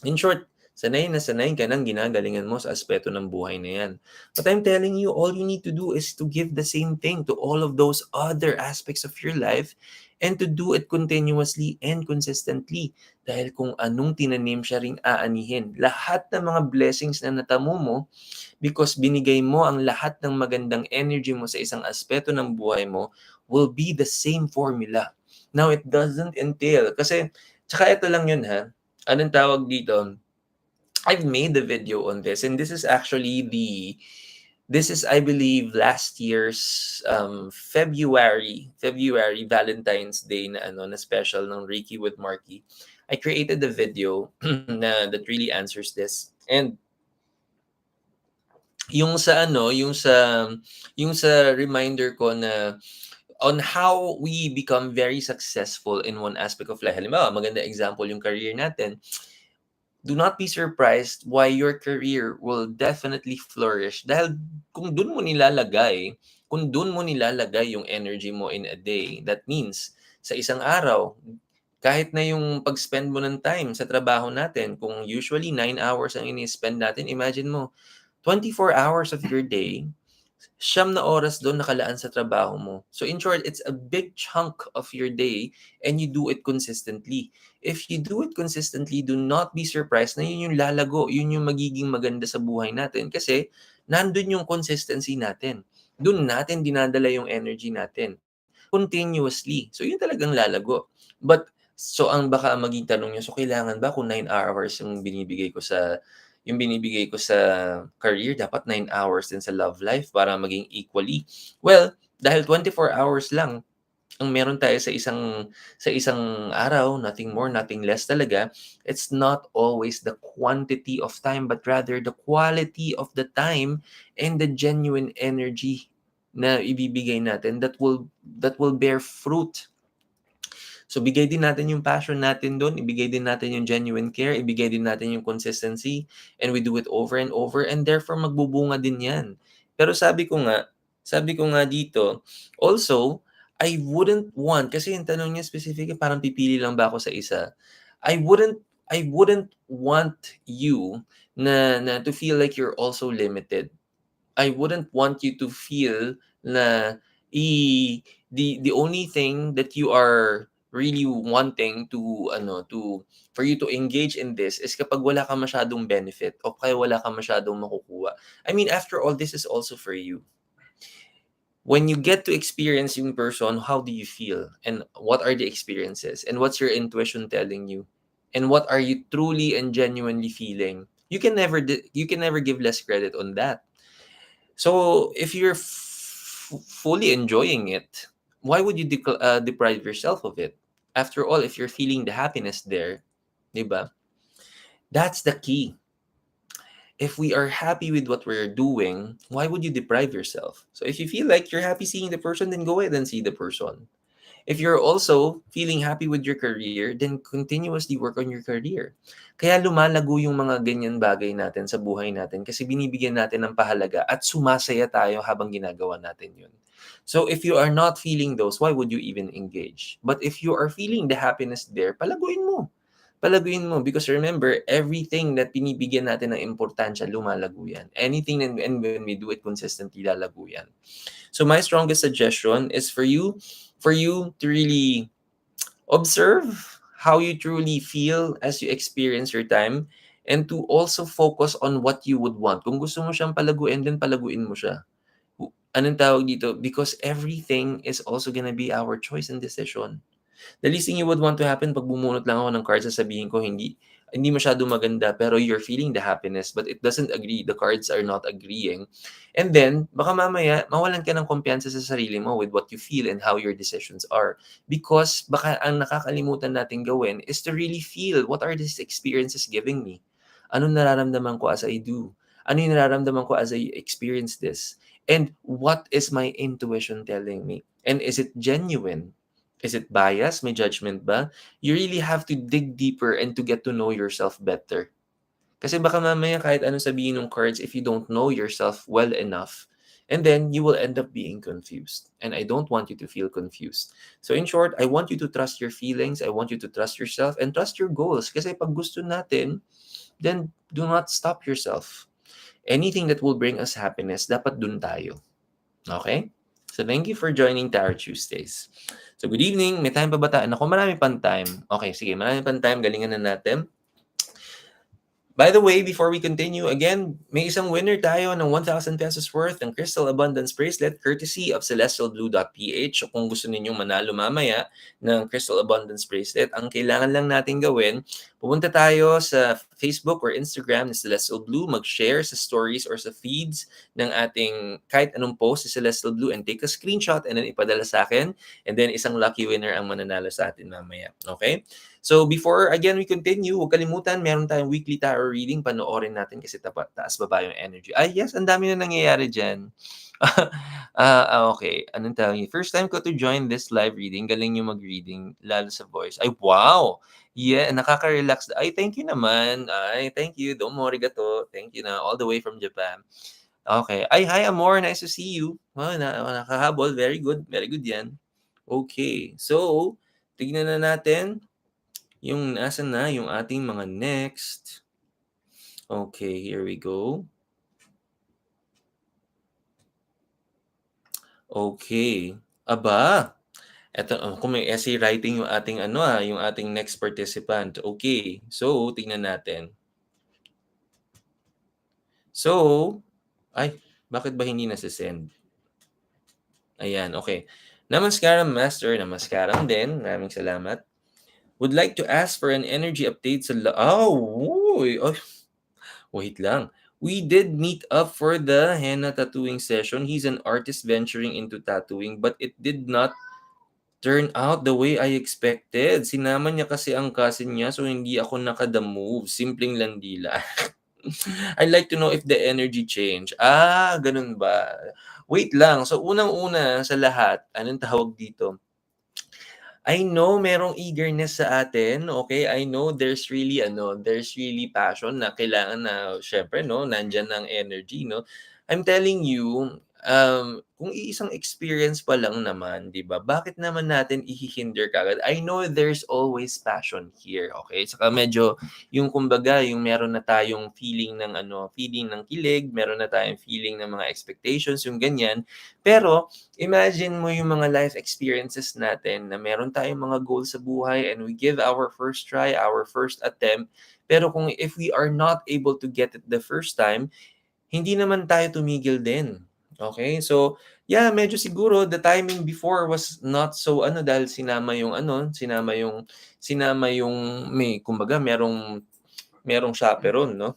In short, sanay na sanay ka ng ginagalingan mo sa aspeto ng buhay na yan. But I'm telling you, all you need to do is to give the same thing to all of those other aspects of your life and to do it continuously and consistently. Dahil kung anong tinanim siya ring aanihin. Lahat ng mga blessings na natamo mo, because binigay mo ang lahat ng magandang energy mo sa isang aspeto ng buhay mo, will be the same formula. Now, it doesn't entail. Kasi, tsaka ito lang yun ha, anong tawag dito, I've made the video on this, and this is I believe last year's February Valentine's Day na na special ng Reiki with Marky. I created the video that really answers this. And yung sa reminder ko na on how we become very successful in one aspect of life. Halimbawa, maganda example yung career natin. Do not be surprised why your career will definitely flourish dahil kung dun mo nilalagay kung doon mo nilalagay yung energy mo in a day, that means sa isang araw, kahit na yung pag-spend mo ng time sa trabaho natin, kung usually 9 hours ang ini-spend natin, imagine mo, 24 hours of your day, 9 oras doon nakalaan sa trabaho mo. So in short, it's a big chunk of your day and you do it consistently. If you do it consistently, do not be surprised na yun yung lalago, yun yung magiging maganda sa buhay natin kasi nandun yung consistency natin. Doon natin dinadala yung energy natin continuously. So yun talagang lalago. But so ang baka maging tanong niyo, so kailangan ba kung 9 hours yung binibigay ko sa career, dapat 9 hours din sa love life para maging equally? Well, dahil 24 hours lang ang meron tayo sa isang araw, nothing more, nothing less talaga. It's not always the quantity of time, but rather the quality of the time and the genuine energy na ibibigay natin that will bear fruit. So bigay din natin yung passion natin do'n, ibigay din natin yung genuine care, ibigay din natin yung consistency, and we do it over and over and therefore magbubunga din 'yan. Pero sabi ko nga dito, also, I wouldn't want kasi yung tanong niya specifically parang pipili lang ba ako sa isa. I wouldn't I wouldn't want you na to feel like you're also limited. I wouldn't want you to feel na the only thing that you are really wanting for you to engage in this is kapag wala kang masyadong benefit o kaya wala kang masyadong makukuha. I mean, after all, this is also for you. When you get to experience yung person, how do you feel? And what are the experiences? And what's your intuition telling you? And what are you truly and genuinely feeling? You can never give less credit on that. So if you're fully enjoying it, why would you deprive yourself of it? After all, if you're feeling the happiness there, 'di ba? That's the key. If we are happy with what we're doing, why would you deprive yourself? So if you feel like you're happy seeing the person, then go ahead and see the person. If you're also feeling happy with your career, then continuously work on your career. Kaya lumalago yung mga ganyan bagay natin sa buhay natin kasi binibigyan natin ng pahalaga at sumasaya tayo habang ginagawa natin yun. So if you are not feeling those, why would you even engage? But if you are feeling the happiness there, palaguin mo. Palaguin mo because remember, everything that binibigyan natin ng importansya, lumalago yan. Anything and when we do it consistently, lalago yan. So my strongest suggestion is for you to really observe how you truly feel as you experience your time and to also focus on what you would want. Kung gusto mo siyang palaguin, then palaguin mo siya. Anong tawag dito? Because everything is also gonna be our choice and decision. The least thing you would want to happen pag bumunot lang ako ng cards, sasabihin ko hindi masyado maganda pero you're feeling the happiness but it doesn't agree. The cards are not agreeing. And then, baka mamaya, mawalan ka ng kumpiyansa sa sarili mo with what you feel and how your decisions are. Because baka ang nakakalimutan natin gawin is to really feel what are these experiences giving me? Anong nararamdaman ko as I do? Ano yung nararamdaman ko as I experience this? And what is my intuition telling me? And is it genuine? Is it bias? May judgment ba? You really have to dig deeper and to get to know yourself better. Kasi baka mamaya kahit anong sabihin ng cards, if you don't know yourself well enough, and then you will end up being confused. And I don't want you to feel confused. So in short, I want you to trust your feelings, I want you to trust yourself, and trust your goals. Kasi pag gusto natin, then do not stop yourself. Anything that will bring us happiness, dapat dun tayo. Okay? So thank you for joining Tarot Tuesdays. So good evening, may time pa ba tayo? Naku, marami pang time. Okay, sige, marami pang time, galingan na natin. By the way, before we continue, again, may isang winner tayo ng 1,000 pesos worth ng Crystal Abundance Bracelet courtesy of celestialblue.ph. So kung gusto ninyong manalo mamaya ng Crystal Abundance Bracelet, ang kailangan lang natin gawin, pumunta tayo sa Facebook or Instagram ni Celestial Blue, mag-share sa stories or sa feeds ng ating kahit anong post si Celestial Blue and take a screenshot and then ipadala sa akin. And then isang lucky winner ang mananalo sa atin mamaya. Okay? So before, again, we continue, huwag kalimutan, meron tayong weekly tarot reading, panoorin natin kasi taas baba yung energy. Ay, yes, ang dami na nangyayari dyan. Okay, anong tawag niyo? First time ko to join this live reading, galing yung mag-reading, lalo sa voice. Ay, wow! Yeah, nakaka-relax. Ay, thank you naman. Ay, thank you. Domo arigato. Thank you na, all the way from Japan. Okay. Ay, hi Amor, nice to see you. Nakahabol, very good 'yan. Okay, so tignan na natin yung nasaan na yung ating mga next. Okay, here we go. Okay. Aba, eto, kung may essay writing yung ating ano, yung ating next participant. Okay, so tingnan natin. So, ay, bakit ba hindi nase-send? Ayan, okay. Namaskaram Master, namaskaram din, maraming salamat. Would like to ask for an energy update sa uy, wait lang. We did meet up for the henna tattooing session. He's an artist venturing into tattooing, but it did not turn out the way I expected. Sinama niya kasi ang cousin niya, so hindi ako nakada-move. Simpleng landila. I'd like to know if the energy change. Ganun ba? Wait lang. So, unang-una sa lahat, anong tawag dito? I know merong eagerness sa atin, okay? I know there's really passion na kailangan na siyempre 'no, nandiyan ang energy 'no. I'm telling you, kung iisang experience pa lang naman, 'di ba, bakit naman natin ihihinder kaagad? I know there's always passion here, okay? Saka medyo yung kumbaga, yung meron na tayong feeling ng ano, feeling ng kilig, meron na tayong feeling ng mga expectations, yung ganyan. Pero imagine mo yung mga life experiences natin na meron tayong mga goals sa buhay and we give our first try, our first attempt. Pero kung if we are not able to get it the first time, hindi naman tayo tumigil din. Okay? So, yeah, medyo siguro the timing before was not so ano dahil sinama yung may kumbaga merong chaperone, no?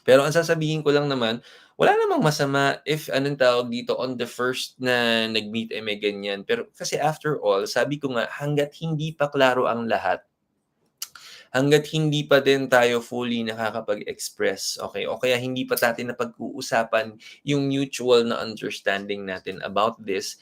Pero ang sasabihin ko lang naman, wala namang masama if anong tawag dito, on the first na nag-meet, may ganyan. Pero kasi after all, sabi ko nga, hangga't hindi pa klaro ang lahat, hangga't hindi pa din tayo fully nakakapag-express, okay? O kaya hindi pa natin napag-uusapan yung mutual na understanding natin about this,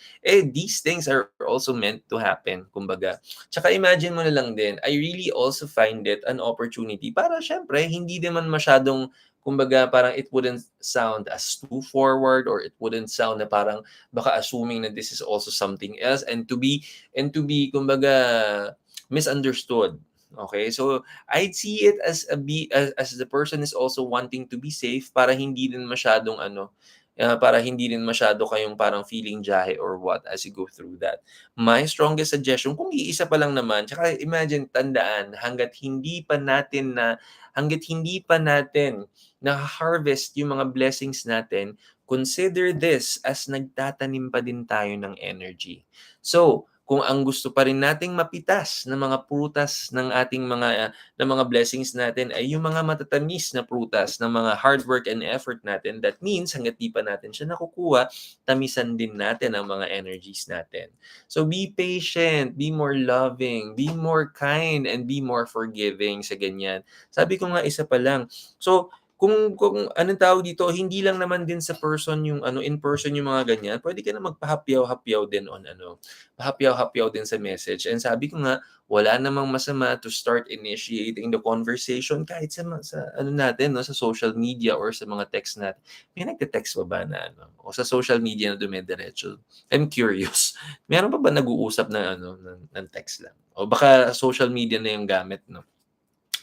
these things are also meant to happen, kumbaga. Tsaka imagine mo na lang din, I really also find it an opportunity para siyempre hindi naman masyadong kumbaga parang it wouldn't sound as too forward or it wouldn't sound na parang baka assuming na this is also something else and to be kumbaga misunderstood. Okay, so I'd see it as as the person is also wanting to be safe para hindi din masyadong ano, para hindi din masyado kayong parang feeling jahe or what as you go through that. My strongest suggestion kung iisa pa lang naman, tsaka imagine, tandaan, hangga't hindi pa natin naha-harvest yung mga blessings natin, consider this as nagtatanim pa din tayo ng energy. So, kung ang gusto pa rin nating mapitas ng mga prutas ng mga blessings natin ay yung mga matatamis na prutas ng mga hard work and effort natin, that means hangga't di pa natin siya nakukuha, tamisan din natin ang mga energies natin. So be patient, be more loving, be more kind, and be more forgiving sa ganyan. Sabi ko nga isa pa lang. So kung anong tawag dito, hindi lang naman din sa person yung ano, in person yung mga ganyan, pwede ka na magpahapyaw-hapyaw din on ano, hapyaw-hapyaw din sa message. And sabi ko nga, wala namang masama to start initiating the conversation kahit sa ano natin, no, sa social media or sa mga text natin. May nagte-text pa ba na ano, o sa social media na dumidiretso? I'm curious. Meron pa ba nag-uusap na ano, ng text lang? O baka social media na yung gamit, no?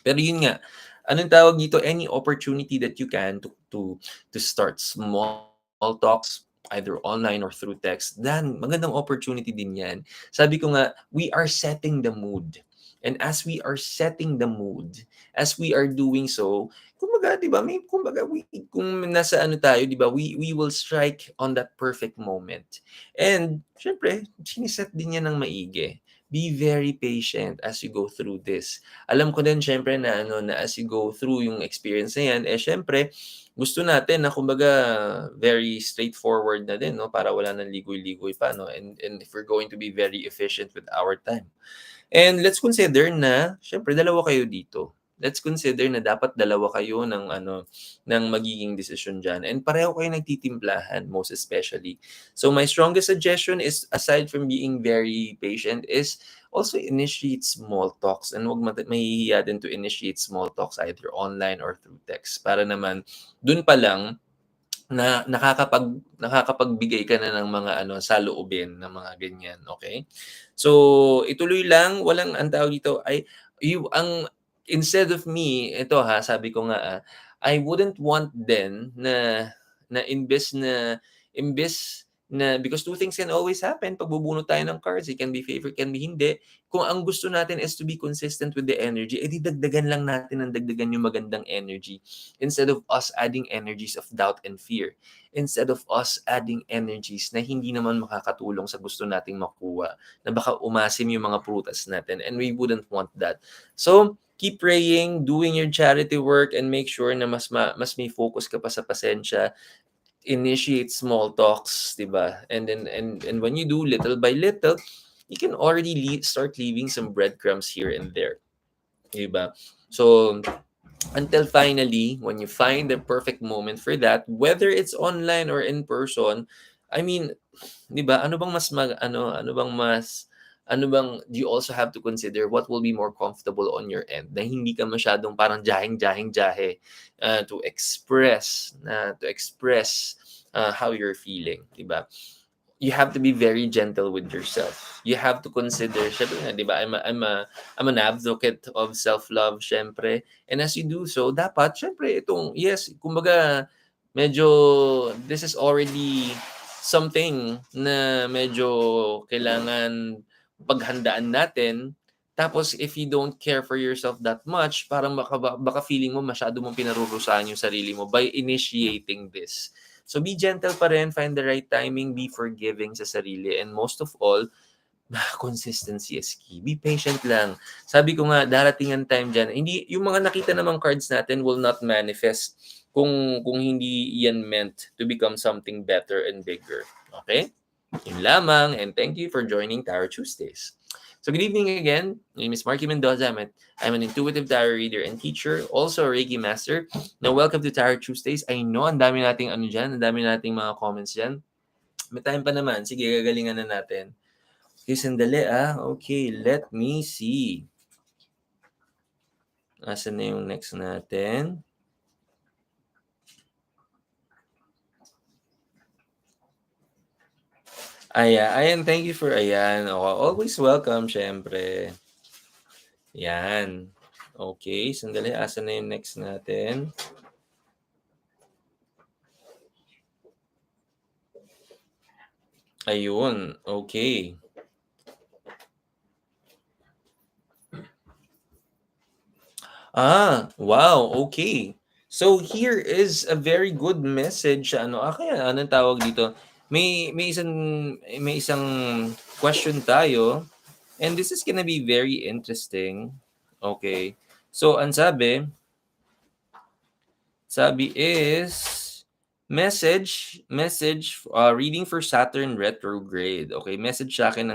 Pero yun nga, anong tawag dito, any opportunity that you can to start small talks, either online or through text, then magandang opportunity din yan. Sabi ko nga, we are setting the mood. And as we are setting the mood, as we are doing so, kumbaga, 'di ba, kung nasa ano tayo, 'di ba, we will strike on that perfect moment. And syempre, siniset din yan ng maigi. Be very patient as you go through this. Alam ko din siyempre na ano, na as you go through yung experience na yan, siyempre gusto natin na kumbaga very straightforward na din 'no, para wala ng ligoy-ligoy pa 'no, and if we're going to be very efficient with our time. And let's consider na siyempre dalawa kayo dito. Let's consider na dapat dalawa kayo ng ano, ng magiging desisyon diyan and pareho kayo nagtitimplahan most especially. So my strongest suggestion is, aside from being very patient, is also initiate small talks and huwag mahihiya din to initiate small talks either online or through text para naman dun pa lang na nakakapagbigay ka na ng mga ano, saloobin na mga ganyan, okay. So, ituloy lang, walang ang tawag dito ay instead of me, ito ha, sabi ko nga, I wouldn't want then na imbes na because two things can always happen 'pag bubunot tayo ng cards, it can be favor, can be hindi. Kung ang gusto natin is to be consistent with the energy, edi dagdagan lang natin ng dagdagan yung magandang energy. Instead of us adding energies of doubt and fear. Instead of us adding energies na hindi naman makakatulong sa gusto nating makuha, na baka umasim yung mga prutas natin, and we wouldn't want that. So, keep praying, doing your charity work, and make sure na mas may focus ka pa sa pasensya. Initiate small talks, 'di ba? And when you do little by little, you can already start leaving some breadcrumbs here and there, 'di ba? So, until finally, when you find the perfect moment for that, whether it's online or in person, I mean, 'di ba, ano bang do you also have to consider what will be more comfortable on your end, na hindi ka masyadong parang jahing-jahe, to express how you're feeling, 'di ba? You have to be very gentle with yourself. You have to consider, syempre nga, 'di ba, I'm an advocate of self-love, syempre. And as you do so, dapat syempre itong yes, kumbaga medyo this is already something na medyo kailangan paghandaan natin. Tapos if you don't care for yourself that much, parang baka feeling mo masyado mong pinarurusahan yung sarili mo by initiating this. So be gentle pa rin, find the right timing, be forgiving sa sarili, and most of all, consistency is key. Be patient lang. Sabi ko nga, darating ang time dyan, hindi, yung mga nakita namang cards natin will not manifest kung hindi yan meant to become something better and bigger. Okay? Yun lamang, and thank you for joining Tarot Tuesdays. So good evening again. My name is Marky Mendoza. I'm an intuitive tarot reader and teacher, also a Reiki master. Now, welcome to Tarot Tuesdays. I know, ang dami nating ano dyan, ang dami nating mga comments dyan. May time pa naman. Sige, gagalingan na natin. Okay, sandali Okay, let me see. Asan na yung next natin? Ayan, thank you for ayan. Always welcome, syempre. Yan. Okay, sandali. Asan na yung next natin? Ayun, okay. Wow, okay. So here is a very good message. Kaya anong tawag dito? May isang question tayo, and this is gonna be very interesting. Okay. So ang sabi is reading for Saturn retrograde. Okay, message sa akin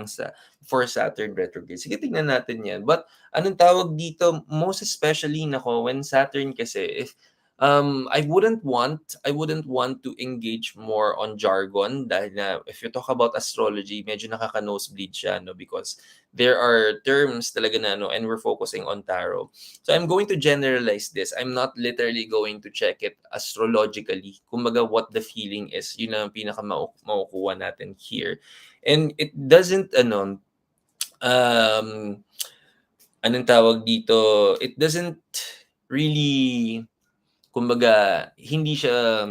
for Saturn retrograde. Sige, tingnan natin 'yan. But anong tawag dito, most especially nako when Saturn kasi, if I wouldn't want to engage more on jargon, dahil na if you talk about astrology, medyo nakaka-nosebleed siya, no, because there are terms talaga na and we're focusing on tarot. So I'm going to generalize this. I'm not literally going to check it astrologically. Kumbaga what the feeling is, yun ang pinaka makukuha natin here. And it doesn't um anong tawag dito, it doesn't really, kumbaga hindi siya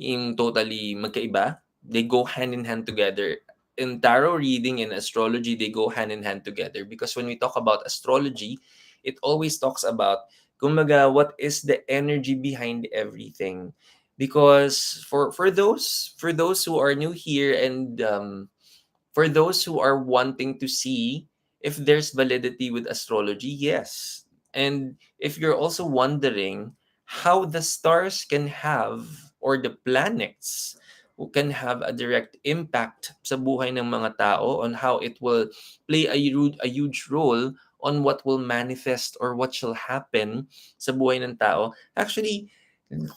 yung totally magkaiba. They go hand in hand together. In tarot reading and astrology, they go hand in hand together, because when we talk about astrology, it always talks about, kumbaga, what is the energy behind everything. Because for those who are new here, and for those who are wanting to see if there's validity with astrology, yes. And if you're also wondering how the stars can have, or the planets who can have a direct impact sa buhay ng mga tao, on how it will play a huge role on what will manifest or what shall happen sa buhay ng tao. Actually,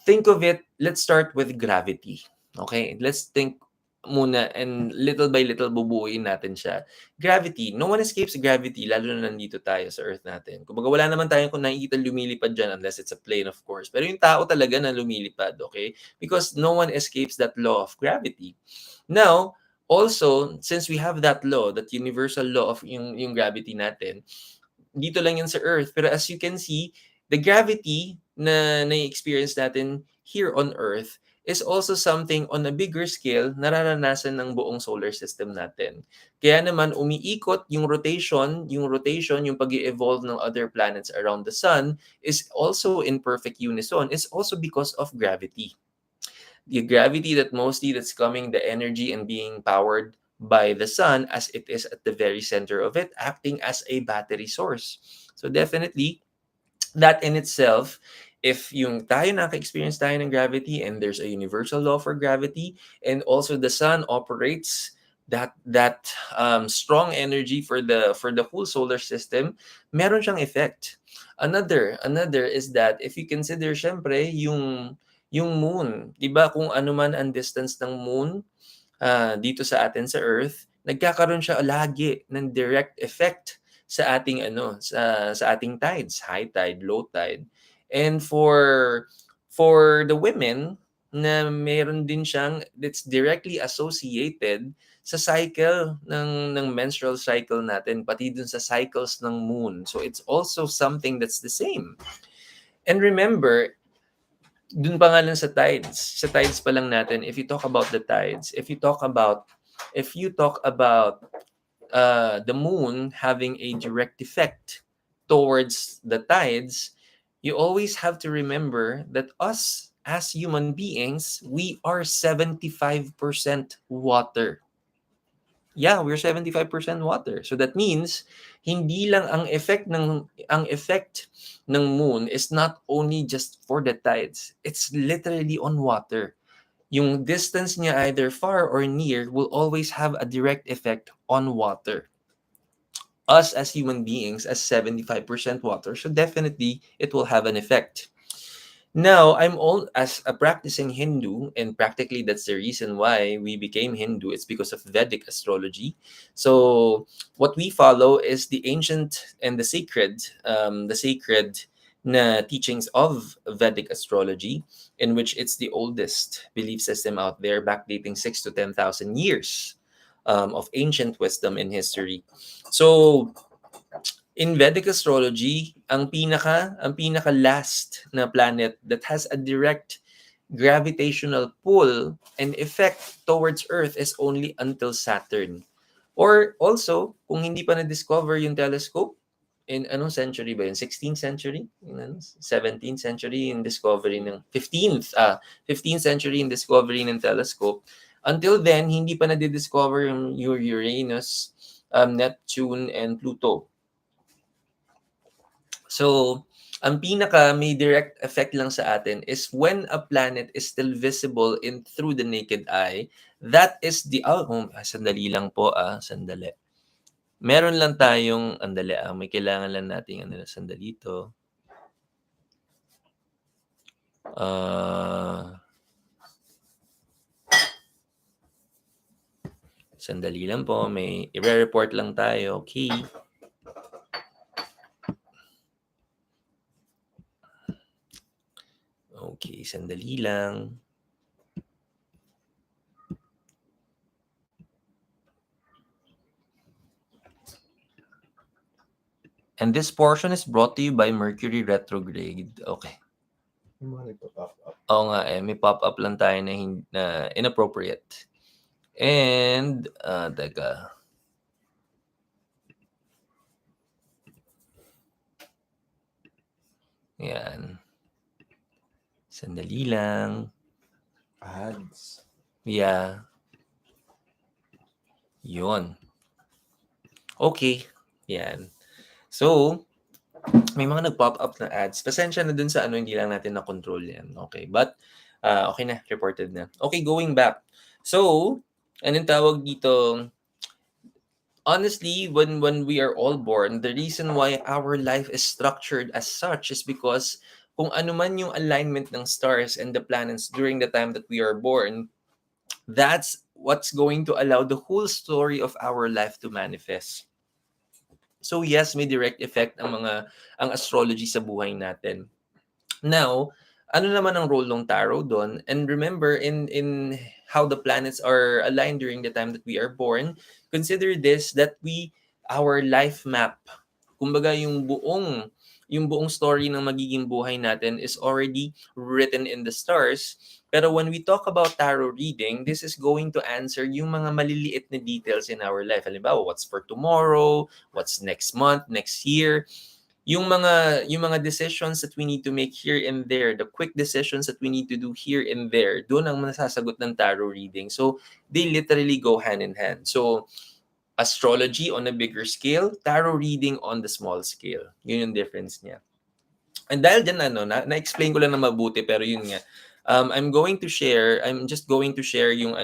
think of it, let's start with gravity. Okay? Let's think muna and little by little bubuuin natin siya. Gravity, no one escapes gravity lalo na nandito tayo sa Earth natin. Kumbaga wala naman tayong kung nakikita lumilipad dyan unless it's a plane of course. Pero yung tao talaga na lumilipad, okay? Because no one escapes that law of gravity. Now, also, since we have that law, that universal law of yung gravity natin, dito lang yun sa Earth. Pero as you can see, the gravity na na-experience natin here on Earth is also something on a bigger scale nararanasan ng buong solar system natin. Kaya naman umiikot yung rotation, yung pag-evolve ng other planets around the sun is also in perfect unison, is also because of gravity. The gravity that's coming, the energy and being powered by the sun as it is at the very center of it, acting as a battery source. So definitely, that in itself, if yung tayo naka-experience tayo ng gravity and there's a universal law for gravity and also the sun operates that strong energy for the whole solar system, meron siyang effect. Another is that if you consider syempre yung moon, 'di ba kung ano man ang distance ng moon dito sa atin sa Earth, nagkakaroon siya lagi ng direct effect sa ating sa ating tides, high tide, low tide. And for the women na meron din siyang that's directly associated sa cycle ng menstrual cycle natin pati dun sa cycles ng moon. So it's also something that's the same. And remember, dun pa nga lang sa tides pa lang natin, if you talk about the tides, if you talk about the moon having a direct effect towards the tides, you always have to remember that us as human beings, we are 75% water. Yeah, we're 75% water. So that means hindi lang ang effect ng moon is not only just for the tides. It's literally on water. Yung distance niya either far or near will always have a direct effect on water. Us as human beings as 75% water, so definitely it will have an effect. Now, I'm all as a practicing Hindu, and practically that's the reason why we became Hindu. It's because of Vedic astrology. So, what we follow is the ancient and the sacred na teachings of Vedic astrology, in which it's the oldest belief system out there, backdating 6 to 10,000 years of ancient wisdom in history. So, in Vedic astrology, ang pinaka last na planet that has a direct gravitational pull and effect towards Earth is only until Saturn. Or also, kung hindi pa na-discover yung telescope, in anong century ba yun? 16th century? 17th century in discovery ng 15th century in discovery ng telescope. Until then, hindi pa na-discover yung Uranus, Neptune, and Pluto. So, ang pinaka may direct effect lang sa atin is when a planet is still visible through the naked eye. That is sandali lang po sandali. Meron lang tayong may kailangan lang nating sandali to. Sandali lang po, may i-report lang tayo, okay? Okay, sandali lang. And this portion is brought to you by Mercury retrograde. Okay. Yung mga nagpa-pop up. Oo nga may pop-up lang tayo na inappropriate. And, teka. Yan. Sandali lang. Ads. Yeah. Yun. Okay. Yan. So, may mga nag-pop up na ads. Pasensya na dun sa hindi lang natin na-control yan. Okay. But, okay na. Reported na. Okay, going back. So, anong tawag dito? Honestly, when we are all born, the reason why our life is structured as such is because kung ano man yung alignment ng stars and the planets during the time that we are born, that's what's going to allow the whole story of our life to manifest. So yes, may direct effect ang astrology sa buhay natin. Now, ano naman ang role ng tarot doon? And remember, in how the planets are aligned during the time that we are born, consider this that our life map, kumbaga yung buong story ng magiging buhay natin is already written in the stars. Pero when we talk about tarot reading, this is going to answer yung mga maliliit na details in our life. Halimbawa, what's for tomorrow, what's next month, next year, yung mga decisions that we need to make here and there, the quick decisions that we need to do here and there, doon ang masasagot ng tarot reading. So they literally go hand in hand. So astrology on a bigger scale, tarot reading on the small scale. Yun yung difference niya. And dahil dyan, na-explain ko lang na mabuti, pero yun nga, I'm just going to share yung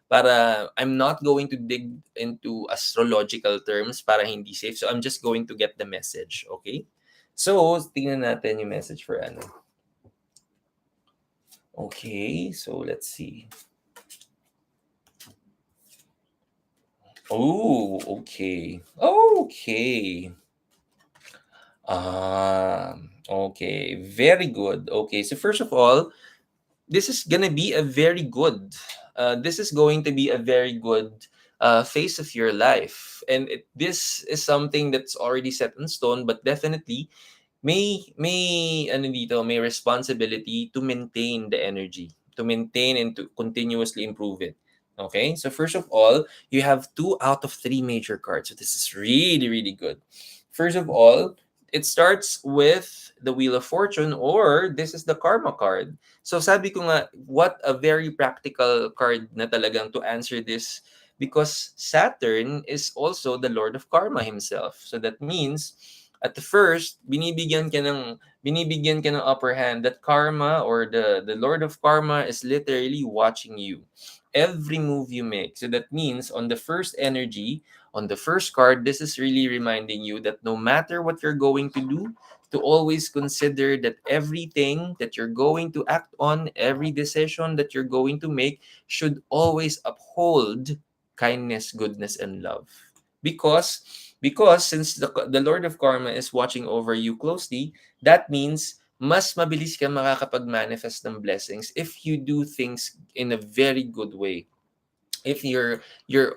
para I'm not going to dig into astrological terms para hindi safe. So I'm just going to get the message, okay? So, tingnan natin yung message for Okay, so let's see. Oh, okay. Okay. Okay. Very good. Okay, so first of all, this is gonna be a very good. This is going to be a very good phase of your life, and this is something that's already set in stone. But definitely, may responsibility to maintain the energy, to maintain and to continuously improve it. Okay, so first of all, you have 2 out of 3 major cards. So this is really, really good. First of all, it starts with the Wheel of Fortune, or this is the Karma card. So sabi ko nga, what a very practical card na talagang to answer this, because Saturn is also the Lord of Karma himself. So that means at the first, binibigyan ka ng upper hand that karma, or the Lord of Karma, is literally watching you. Every move you make. So that means on the first energy, on the first card, this is really reminding you that no matter what you're going to do, to always consider that everything that you're going to act on, every decision that you're going to make, should always uphold kindness, goodness, and love. Because since the Lord of Karma is watching over you closely, that means mas mabilis ka makakapag-manifest ng blessings if you do things in a very good way. If your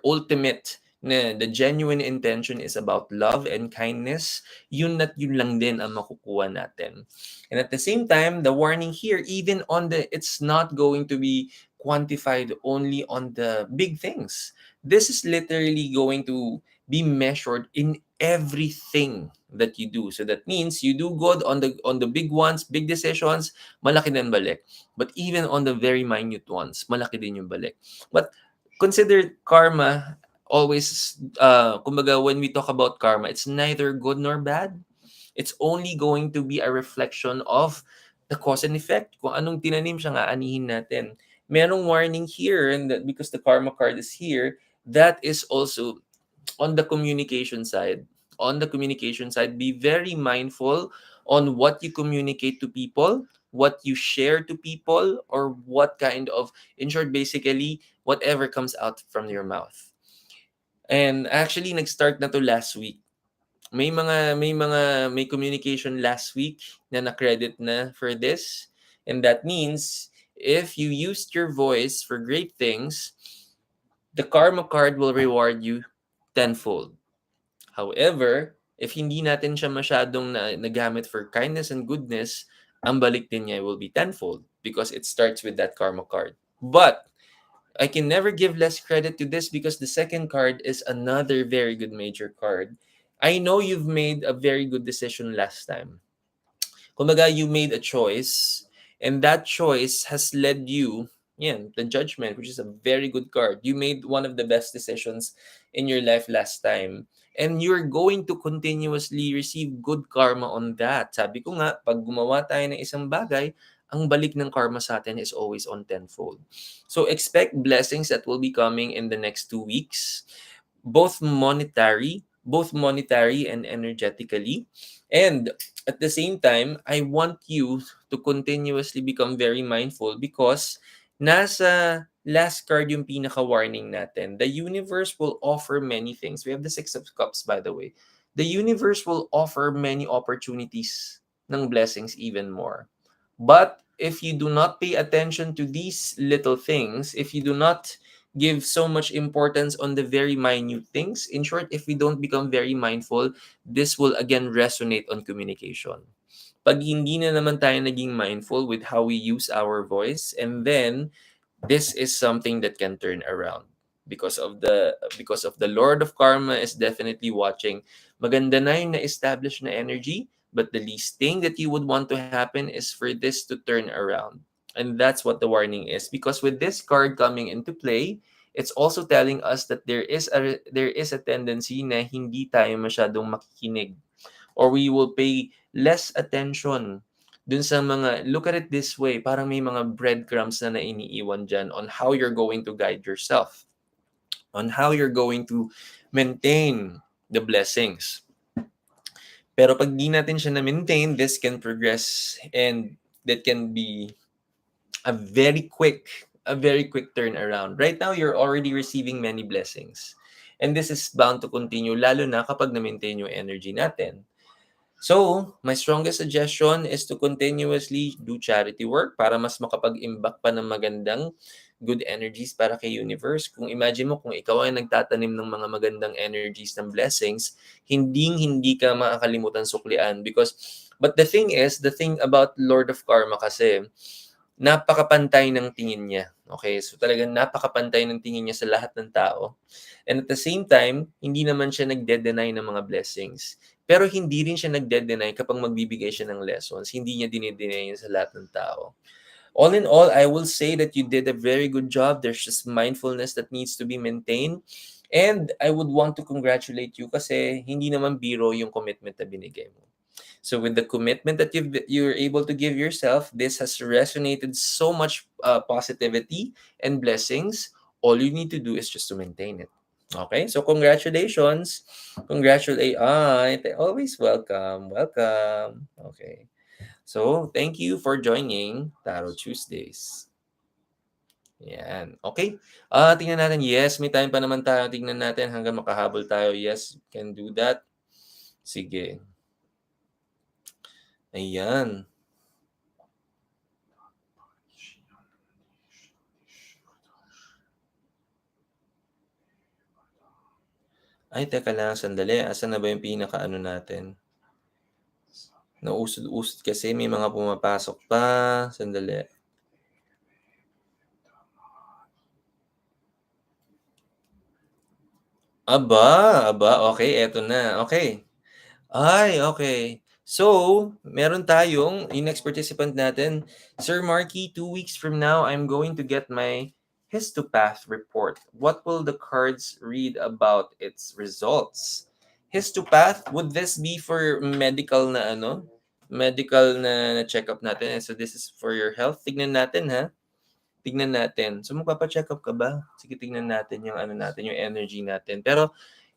ultimate na the genuine intention is about love and kindness, yun at yun lang din ang makukuha natin. And at the same time, the warning here, even on it's not going to be quantified only on the big things. This is literally going to be measured in everything that you do. So that means you do good on the big ones, big decisions, malaki din balik. But even on the very minute ones, malaki din yung balik. But consider karma always, kumbaga, when we talk about karma, it's neither good nor bad. It's only going to be a reflection of the cause and effect. Kung anong tinanim siya, nga anihin natin. Merong warning here, and that because the karma card is here, that is also on the communication side. On the communication side, be very mindful on what you communicate to people, what you share to people, or what kind of, in short, basically, whatever comes out from your mouth. And actually, nag-start na to last week. May communication last week na credit na for this. And that means, if you used your voice for great things, the karma card will reward you tenfold. However, if hindi natin siya masyadong nagamit for kindness and goodness, ang balik din niya will be tenfold, because it starts with that karma card. But I can never give less credit to this, because the second card is another very good major card. I know you've made a very good decision last time. Kumbaga, you made a choice, and that choice has led you, the Judgment, which is a very good card. You made one of the best decisions in your life last time, and you're going to continuously receive good karma on that. Sabi ko nga, pag gumawa tayo ng isang bagay, ang balik ng karma sa atin is always on tenfold. So expect blessings that will be coming in the next 2 weeks, both monetary and energetically. And at the same time, I want you to continuously become very mindful, because Nasa last card yung pinaka-warning natin. The universe will offer many things. We have the Six of Cups, by the way. The universe will offer many opportunities ng blessings even more. But if you do not pay attention to these little things, if you do not give so much importance on the very minute things, in short, if we don't become very mindful, this will again resonate on communication. Pag hindi na naman tayo naging mindful with how we use our voice, and then this is something that can turn around because of the Lord of Karma is definitely watching. Maganda na yung na-establish na energy, but the least thing that you would want to happen is for this to turn around. And that's what the warning is, because with this card coming into play, it's also telling us that there is a tendency na hindi tayo masyadong makikinig, or we will pay less attention dun sa mga, look at it this way, parang may mga breadcrumbs na iniiwan dyan on how you're going to guide yourself, on how you're going to maintain the blessings. Pero pag di natin siya na-maintain, this can progress, and that can be a very quick turnaround. Right now, you're already receiving many blessings. And this is bound to continue, lalo na kapag na-maintain yung energy natin. So, my strongest suggestion is to continuously do charity work para mas makapag-imbak pa ng magandang good energies para kay universe. Kung imagine mo, kung ikaw ay nagtatanim ng mga magandang energies ng blessings, hindi ka makakalimutan suklian. But the thing about Lord of Karma kasi, napakapantay ng tingin niya. Okay? So talagang napakapantay ng tingin niya sa lahat ng tao. And at the same time, hindi naman siya nagde-deny ng mga blessings. Pero hindi rin siya nagde-deny kapag magbibigay siya ng lessons. Hindi niya dinideny yun sa lahat ng tao. All in all, I will say that you did a very good job. There's just mindfulness that needs to be maintained. And I would want to congratulate you kasi hindi naman biro yung commitment na binigay mo. So with the commitment that you're able to give yourself, this has resonated so much positivity and blessings. All you need to do is just to maintain it. Okay, so congratulations. Always welcome. Welcome. Okay. So, thank you for joining Tarot Tuesdays. Yan. Okay. Tingnan natin. Yes, may time pa naman tayo. Tingnan natin hanggang makahabol tayo. Yes, can do that. Sige. Ayan. Ay, teka lang. Sandali. Asan na ba yung pinaka-ano natin? Nausod-usod kasi. May mga pumapasok pa. Sandali. Aba. Okay, eto na. Okay. Ay, okay. So, meron tayong yung next participant natin, Sir Marky, 2 weeks from now, I'm going to get my histopath report. What will the cards read about its results? Histopath, would this be for medical na Medical na check-up natin. So, this is for your health. Tignan natin, ha? Tignan natin. So, magpapa-check up ka ba? Sige, tignan natin yung natin, yung energy natin. Pero,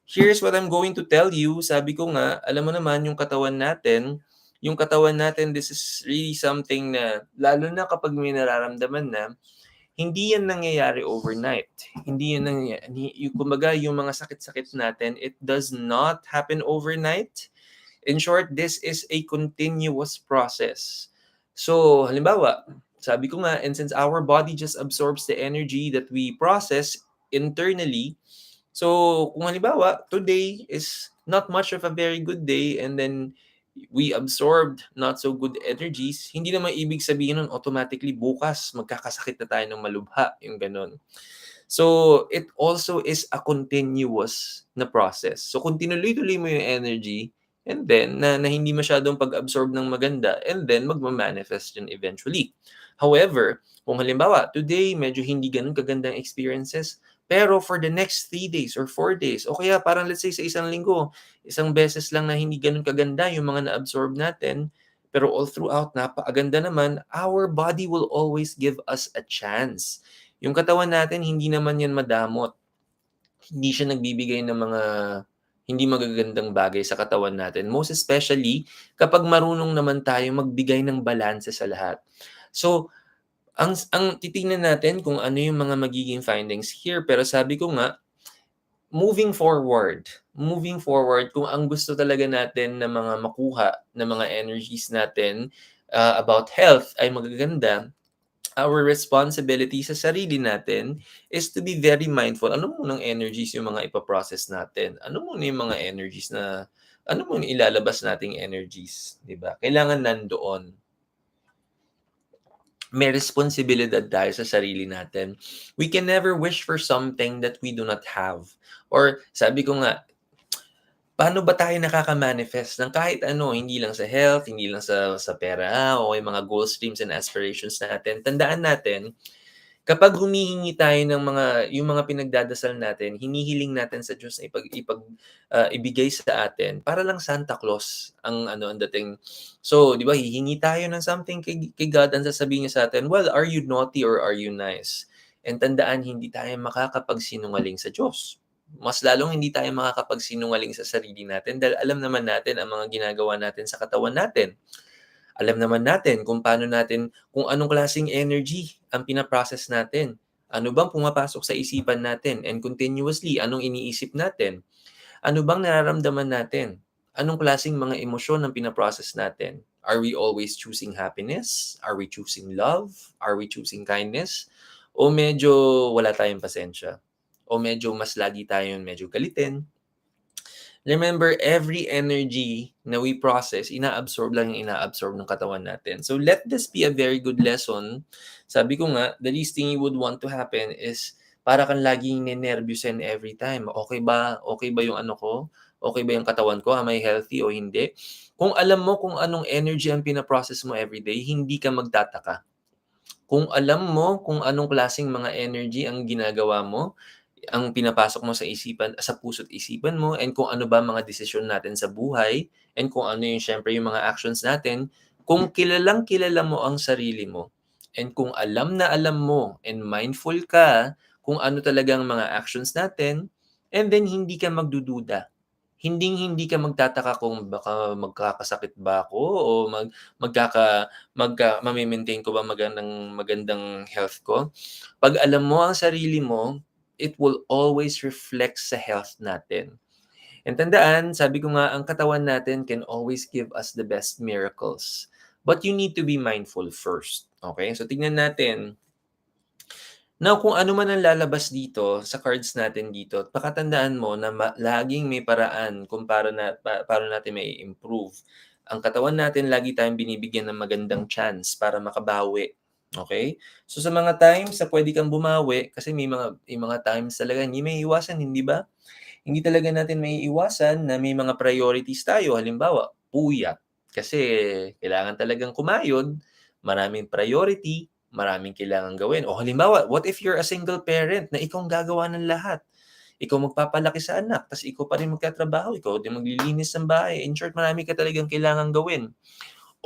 here's what I'm going to tell you. Sabi ko nga, alam mo naman, yung katawan natin, this is really something na, lalo na kapag may nararamdaman na, hindi yan nangyayari overnight. Hindi yan nangyayari. Kumbaga, yung mga sakit-sakit natin, it does not happen overnight. In short, this is a continuous process. So, halimbawa, sabi ko nga, and since our body just absorbs the energy that we process internally, so kung halimbawa, today is not much of a very good day and then we absorbed not so good energies, hindi naman ibig sabihin nun automatically bukas magkakasakit na tayo ng malubha, yung ganun. So, it also is a continuous na process. So, kung tinuloy-tuloy mo yung energy, and then, na hindi masyadong pag-absorb ng maganda, and then, magmamanifest yun eventually. However, kung halimbawa, today, medyo hindi ganun kagandang experiences, pero for the next 3 days or 4 days, o kaya parang let's say sa isang linggo, isang beses lang na hindi ganun kaganda yung mga na-absorb natin, pero all throughout, napakaganda naman, our body will always give us a chance. Yung katawan natin, hindi naman yan madamot. Hindi siya nagbibigay ng mga hindi magagandang bagay sa katawan natin. Most especially, kapag marunong naman tayo magbigay ng balanse sa lahat. So, Ang titingnan natin kung ano yung mga magiging findings here, pero sabi ko nga, moving forward kung ang gusto talaga natin na mga makuha na mga energies natin, about health ay magaganda, our responsibility sa sarili natin is to be very mindful. Ano munang energies yung mga ipa-process natin? Ano muna yung mga energies na ano muna ilalabas nating energies, 'di ba? Kailangan nandoon. May responsibilidad tayo sa sarili natin. We can never wish for something that we do not have. Or sabi ko nga, paano ba tayo nakaka-manifest ng kahit ano, hindi lang sa health, hindi lang sa pera, o yung mga goals, dreams, and aspirations natin. Tandaan natin, kapag humihingi tayo ng yung mga pinagdadasal natin, hinihiling natin sa Diyos na ibigay sa atin, para lang Santa Claus ang dating. So, 'di ba, hihingi tayo ng something kay God, ang sasabihin niya sa atin, "Well, are you naughty or are you nice?" And tandaan, hindi tayo makakapagsinungaling sa Diyos. Mas lalong hindi tayo makakapagsinungaling sa sarili natin dahil alam naman natin ang mga ginagawa natin sa katawan natin. Alam naman natin kung anong klaseng energy ang pina-process natin. Ano bang pumapasok sa isipan natin, and continuously anong iniisip natin? Ano bang nararamdaman natin? Anong klaseng mga emosyon ang pina-process natin? Are we always choosing happiness? Are we choosing love? Are we choosing kindness? O medyo wala tayong pasensya? O medyo mas lagi tayong medyo galitin? Remember, every energy na we process, inaabsorb lang yung inaabsorb ng katawan natin. So let this be a very good lesson. Sabi ko nga, the least thing you would want to happen is para kang laging nenervyusin every time. Okay ba? Okay ba yung ano ko? Okay ba yung katawan ko? Am I healthy o hindi? Kung alam mo kung anong energy ang pinaprocess mo everyday, hindi ka magtataka. Kung alam mo kung anong klaseng mga energy ang ginagawa mo, ang pinapasok mo sa isipan, sa puso't isipan mo, and kung ano ba mga desisyon natin sa buhay, and kung ano yung siyempre yung mga actions natin, kung kilalang-kilala mo ang sarili mo, and kung alam na alam mo and mindful ka kung ano talagang mga actions natin, and then hindi ka magdududa. Hinding-hindi ka magtataka kung baka magkakasakit ba ako o mame-maintain ko ba magandang magandang health ko. 'Pag alam mo ang sarili mo, it will always reflect sa health natin. And tandaan, sabi ko nga, ang katawan natin can always give us the best miracles. But you need to be mindful first. Okay? So tingnan natin. Now, kung ano man ang lalabas dito sa cards natin dito, pakatandaan mo na laging may paraan kung paano natin may improve. Ang katawan natin, lagi tayong binibigyan ng magandang chance para makabawi. Okay? So sa mga times na pwede kang bumawi, kasi may mga times talaga hindi may iwasan, hindi ba? Hindi talaga natin maiiwasan na may mga priorities tayo. Halimbawa, puyat. Kasi kailangan talagang kumayod, maraming priority, maraming kailangan gawin. O halimbawa, what if you're a single parent na ikaw ang gagawa ng lahat? Ikaw magpapalaki sa anak, tapos ikaw pa rin magtatrabaho, ikaw din maglilinis ng bahay. In short, marami ka talagang kailangan gawin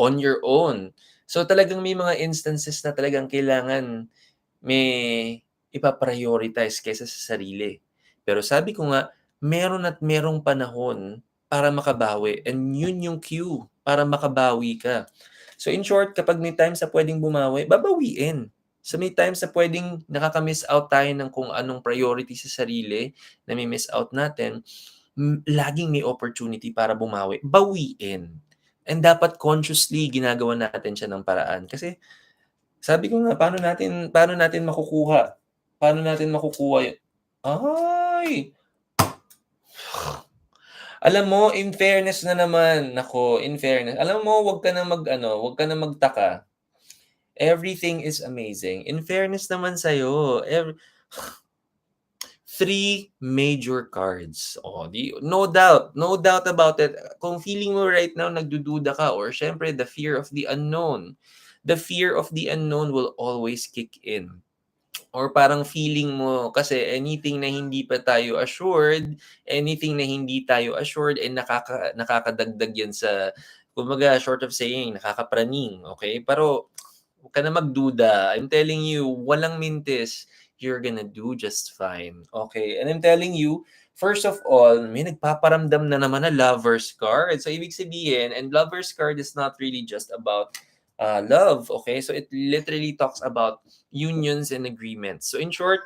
on your own. So talagang may mga instances na talagang kailangan may ipa-prioritize kaysa sa sarili. Pero sabi ko nga, meron at merong panahon para makabawi, and yun yung cue para makabawi ka. So in short, kapag may times na puwedeng bumawi, babawiin. So may times na puwedeng nakaka-miss out tayo ng kung anong priority sa sarili, nami-miss out natin, laging may opportunity para bumawi, bawiin. And dapat consciously ginagawa natin siya ng paraan. Kasi sabi ko nga, paano natin makukuha ay! Alam mo, in fairness na naman, naku, in fairness, alam mo, 'wag ka na magtaka. Everything is amazing. In fairness naman sa'yo, three major cards. Oh, no doubt about it. Kung feeling mo right now nagdududa ka, or siyempre the fear of the unknown. The fear of the unknown will always kick in. Or parang feeling mo kasi anything na hindi tayo assured, eh, nakakadagdag yan sa, kumbaga, short of saying, nakakapraning, okay? Pero huwag ka na magduda. I'm telling you, walang mintis. You're gonna do just fine, okay? And I'm telling you, first of all, may nagpaparamdam na naman na Lover's card. So ibig sabihin, and Lover's card is not really just about love. Okay, so it literally talks about unions and agreements. So in short,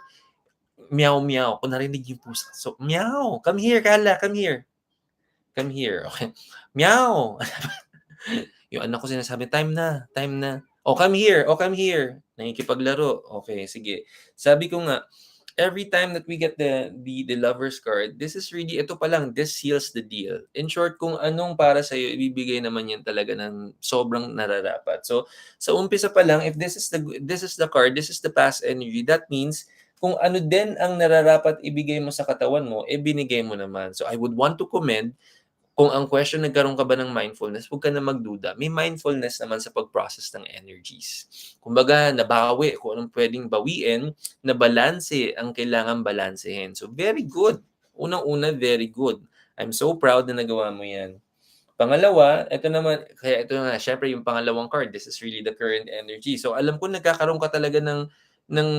meow meow. Kung narinig yung pusa, so meow, come here, Kala, come here. Come here, okay. Meow. Yung anak ko sinasabi, time na, time na. Oh, come here, oh, come here. Nakikipaglaro. Okay, sige. Sabi ko nga, every time that we get the lover's card, this is really, ito pa lang, this seals the deal. In short, kung anong para sa'yo, ibibigay naman yan talaga ng sobrang nararapat. So, sa umpisa pa lang, if this is the card, this is the past energy, that means, kung ano din ang nararapat ibigay mo sa katawan mo, binigay mo naman. So, I would want to commend kung ang question, nagkaroon ka ba ng mindfulness, huwag ka na magduda. May mindfulness naman sa pag-process ng energies. Kumbaga, nabawi kung anong pwedeng bawiin, na balanse ang kailangan balansehin. So, very good. Unang-una, very good. I'm so proud na nagawa mo yan. Pangalawa, ito naman, kaya ito na, syempre yung pangalawang card, this is really the current energy. So, alam ko nagkakaroon ka talaga ng, ng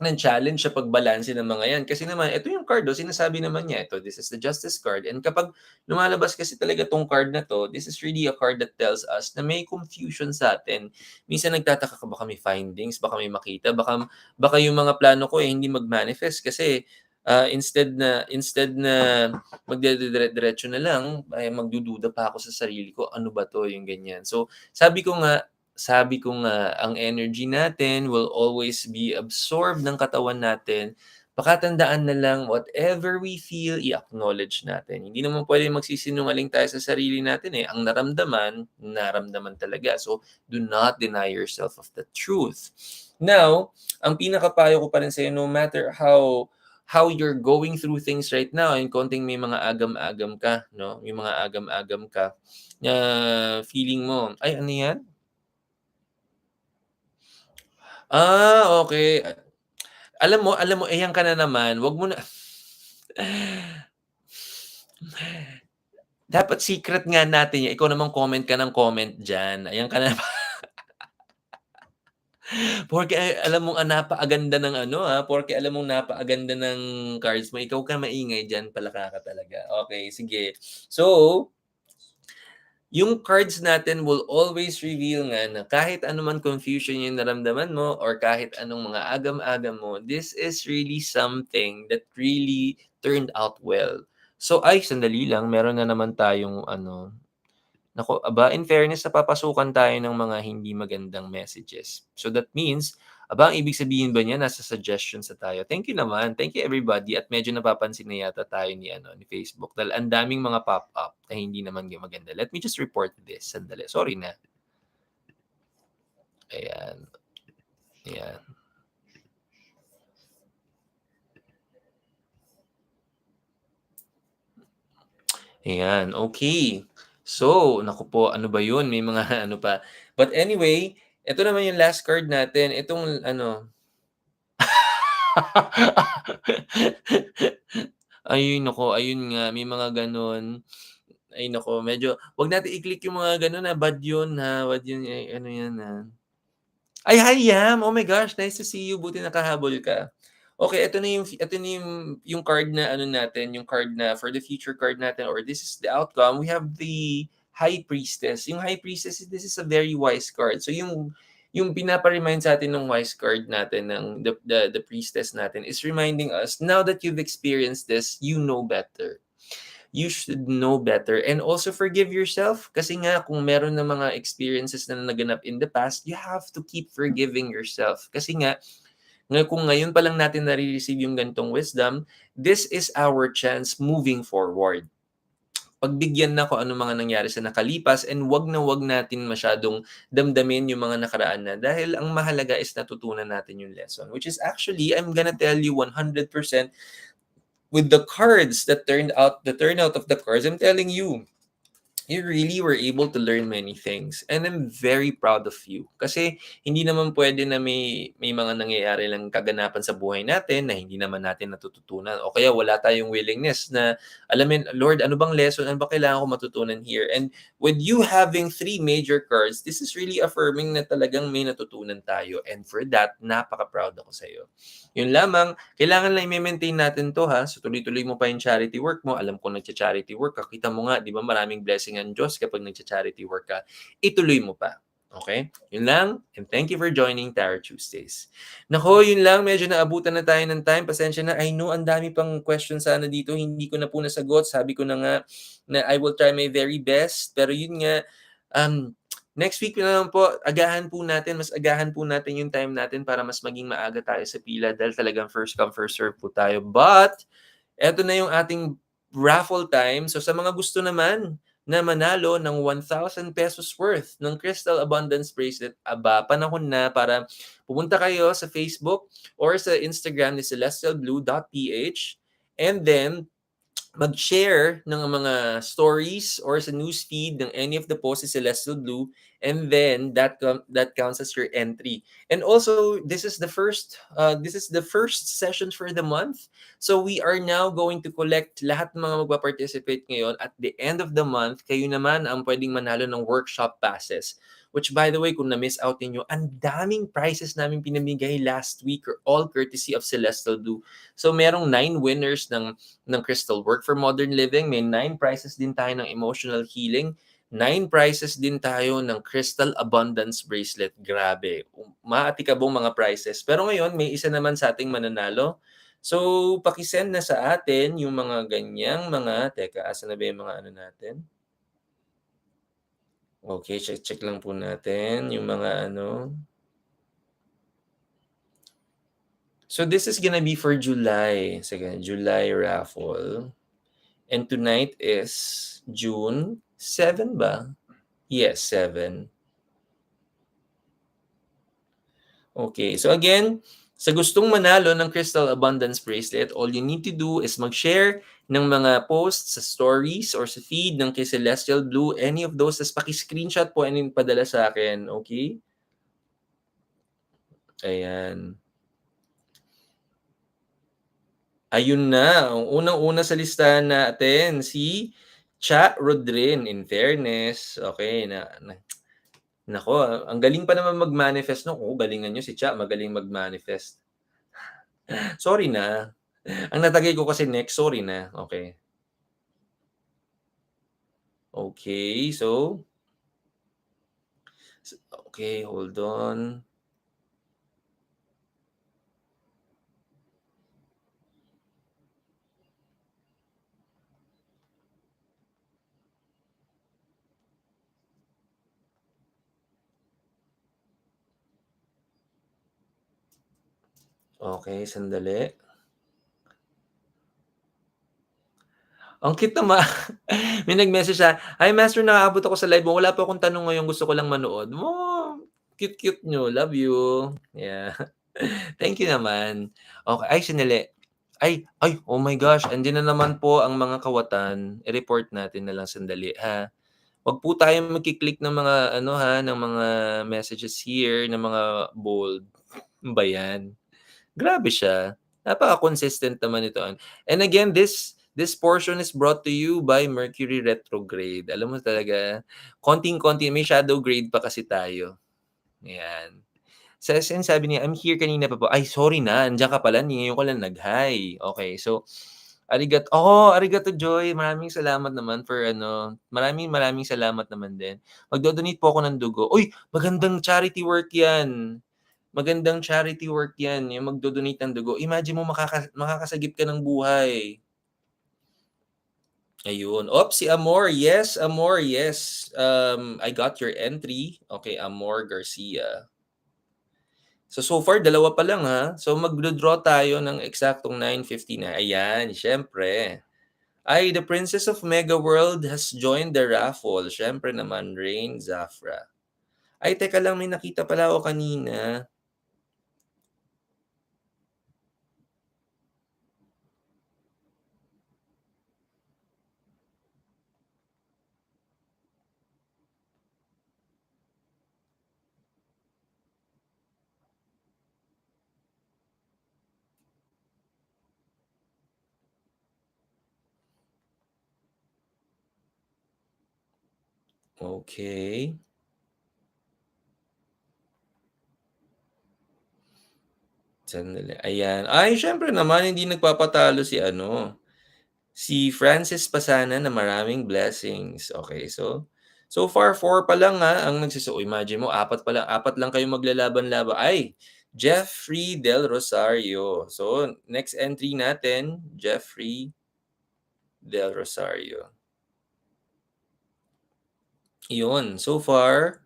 ng challenge sa pagbalanse ng mga yan. Kasi naman, ito yung card, sinasabi naman niya, ito, this is the Justice card. And kapag lumalabas kasi talaga tong card na to, this is really a card that tells us na may confusion sa atin. Minsan nagtataka ka, baka may findings, baka may makita, baka yung mga plano ko hindi mag-manifest kasi instead na magdediretso na lang, ay magdududa pa ako sa sarili ko, ano ba to, yung ganyan. So, sabi ko nga, ang energy natin will always be absorbed ng katawan natin. Pakatandaan na lang, whatever we feel, i-acknowledge natin. Hindi naman pwede magsisinungaling tayo sa sarili natin eh. Ang naramdaman, naramdaman talaga. So, do not deny yourself of the truth. Now, ang pinakapayo ko pa rin sa'yo, no matter how you're going through things right now, yung konting may mga agam-agam ka, no? May mga agam-agam ka na feeling mo, ay ano yan? Okay. Alam mo, ayan ka na naman, wag mo na dapat secret nga natin yan, ikaw naman comment ka ng comment diyan, ayan ka na porke alam mong napakaganda ng porke alam mong napakaganda ng cards mo, ikaw ka maingay diyan, palaka ka talaga. Okay, sige. So, yung cards natin will always reveal nga na kahit anuman confusion yung naramdaman mo or kahit anong mga agam-agam mo, this is really something that really turned out well. So, ay sandali lang, meron na naman tayong naku, aba, in fairness napapasukan tayo ng mga hindi magandang messages. So that means, aba, ang ibig sabihin ba niya nasa suggestions na tayo? Thank you naman. Thank you everybody at medyo napapansin na yata tayo ni Facebook dahil ang daming mga pop-up na hindi naman maganda. Let me just report this. Sandali. Sorry na. Ayan. Ayan. Ayan, okay. So, naku po, ano ba 'yun? May mga ano pa. But anyway, ito naman yung last card natin. Itong ay naku, ayun nga, may mga gano'n. Ay naku, medyo 'wag natin i-click yung mga gano'n, bad 'yun, bad 'yun, ano 'yan, Ay, hi Yam! Oh my gosh, nice to see you, buti nakahabol ka. Okay, ito na yung card na natin, yung card na for the future card natin or this is the outcome. We have the High Priestess. Yung High Priestess, this is a very wise card. So yung pinapa-remind sa atin ng wise card natin ng the priestess natin is reminding us now that you've experienced this, you know better. You should know better and also forgive yourself kasi nga kung meron na mga experiences na naganap in the past, you have to keep forgiving yourself kasi nga kung ngayon pa lang natin nare-receive yung ganitong wisdom, this is our chance moving forward. Pagbigyan na kung ano mga nangyari sa nakalipas and wag na wag natin masyadong damdamin yung mga nakaraan na dahil ang mahalaga is natutunan natin yung lesson, which is actually, I'm gonna tell you 100% with the cards that the turnout of the cards, I'm telling you, you really were able to learn many things. And I'm very proud of you. Kasi hindi naman pwede na may mga nangyayari lang kaganapan sa buhay natin na hindi naman natin natututunan. O kaya wala tayong willingness na, alamin, Lord, ano bang lesson? Ano ba kailangan ko matutunan here? And with you having 3 major cards, this is really affirming na talagang may natutunan tayo. And for that, napaka-proud ako sa iyo. Yun lamang, kailangan lang i-maintain natin to So tuloy-tuloy mo pa yung charity work mo. Alam ko nagcha-charity work ka. Kita mo nga, di ba maraming blessing ang Diyos kapag nagcha-charity work ka. Ituloy mo pa. Okay? Yun lang, and thank you for joining Tarot Tuesdays. Naku, yun lang, medyo naabutan na tayo ng time. Pasensya na, I know ang dami pang questions sana dito, hindi ko na po nasagot. Sabi ko na nga na I will try my very best. Pero yun nga, next week na lang po, mas agahan po natin yung time natin para mas maging maaga tayo sa pila dahil talagang first come, first serve po tayo. But, eto na yung ating raffle time. So sa mga gusto naman na manalo ng 1,000 pesos worth ng Crystal Abundance Bracelet, panahon na para pumunta kayo sa Facebook or sa Instagram ni celestialblue.ph and then mag-share ng mga stories or sa newsfeed ng any of the posts si Celestial Blue, and then that counts as your entry. And also, this is the first session for the month. So we are now going to collect lahat ng mga magpa-participate ngayon. At the end of the month, kayo naman ang pwedeng manalo ng workshop passes. Which, by the way, kung na-miss out ninyo, ang daming prizes namin pinamigay last week are all courtesy of Celestial Blue. So merong 9 winners ng Crystal Work for Modern Living. May 9 prizes din tayo ng Emotional Healing. 9 prizes din tayo ng Crystal Abundance Bracelet. Grabe. Maatikabong mga prizes. Pero ngayon, may isa naman sa ating mananalo. So, pakisend na sa atin yung mga ganyang teka, asa na ba yung mga ano natin? Okay, check lang po natin yung mga ano. So, this is gonna be for July. Sige, July raffle. And tonight is June 7 ba? Yes, 7. Okay, so again, sa gustong manalo ng Crystal Abundance Bracelet, all you need to do is mag-share ng mga posts sa stories or sa feed ng kay Celestial Blue, any of those, tas paki-screenshot po and padala sa akin, okay? Ayan. Ayun na, ang unang-una sa listahan natin, si Cha Rodrin. In fairness, okay, nako, ang galing pa naman mag-manifest 'no. Oo, galingan niyo si Cha, magaling mag-manifest. Sorry na. Ang natagay ko kasi next, sorry na. Okay. Okay, so okay, hold on. Okay, sandali. Ang cute naman. May nag-message siya, "Hi master, nakaabot ako sa live mo. Wala pa akong tanong ngayon, gusto ko lang manood." Oh, cute-cute niyo, love you. Yeah. Thank you naman. Okay, ay sandali. Oh my gosh, andiyan na naman po ang mga kawatan. I-report natin na lang sandali, ha. Wag po tayong magki-click ng mga ano, ha, ng mga messages here, ng mga bold. Ano ba 'yan? Grabe siya. Napaka-consistent naman nito. And again, this portion is brought to you by Mercury retrograde. Alam mo talaga, konting-konti, may shadow grade pa kasi tayo. Ayan. Sabi niya, "I'm here kanina pa po." Ay, sorry na, andiyan ka pala, ngayon ko lang nag-hi. Okay, so arigato Joy. Maraming salamat naman for ano, maraming salamat naman din. Magdo-donate po ako ng dugo. Uy, magandang charity work 'yan. Magandang charity work 'yan, yung magdo-donate ng dugo. Imagine mo makakasagip ka ng buhay. Ayun. Si Amor. Yes, Amor, yes. I got your entry. Okay, Amor Garcia. So far dalawa pa lang, ha. So magdo-draw tayo ng eksaktong 9:59. Ayan, siyempre. Ay, the Princess of Mega World has joined the raffle. Siyempre naman, Rain Zafra. Ay, teka lang, may nakita pala ako kanina. Okay. Sandali, ayan. Ay, siyempre naman hindi nagpapatalo si ano, si Francis Pasana na maraming blessings. Okay, so So far 4 pa lang, ang imagine mo apat lang kayong maglalaban-laban. Ay, Jeffrey Del Rosario. So, next entry natin, Jeffrey Del Rosario. Yun, so far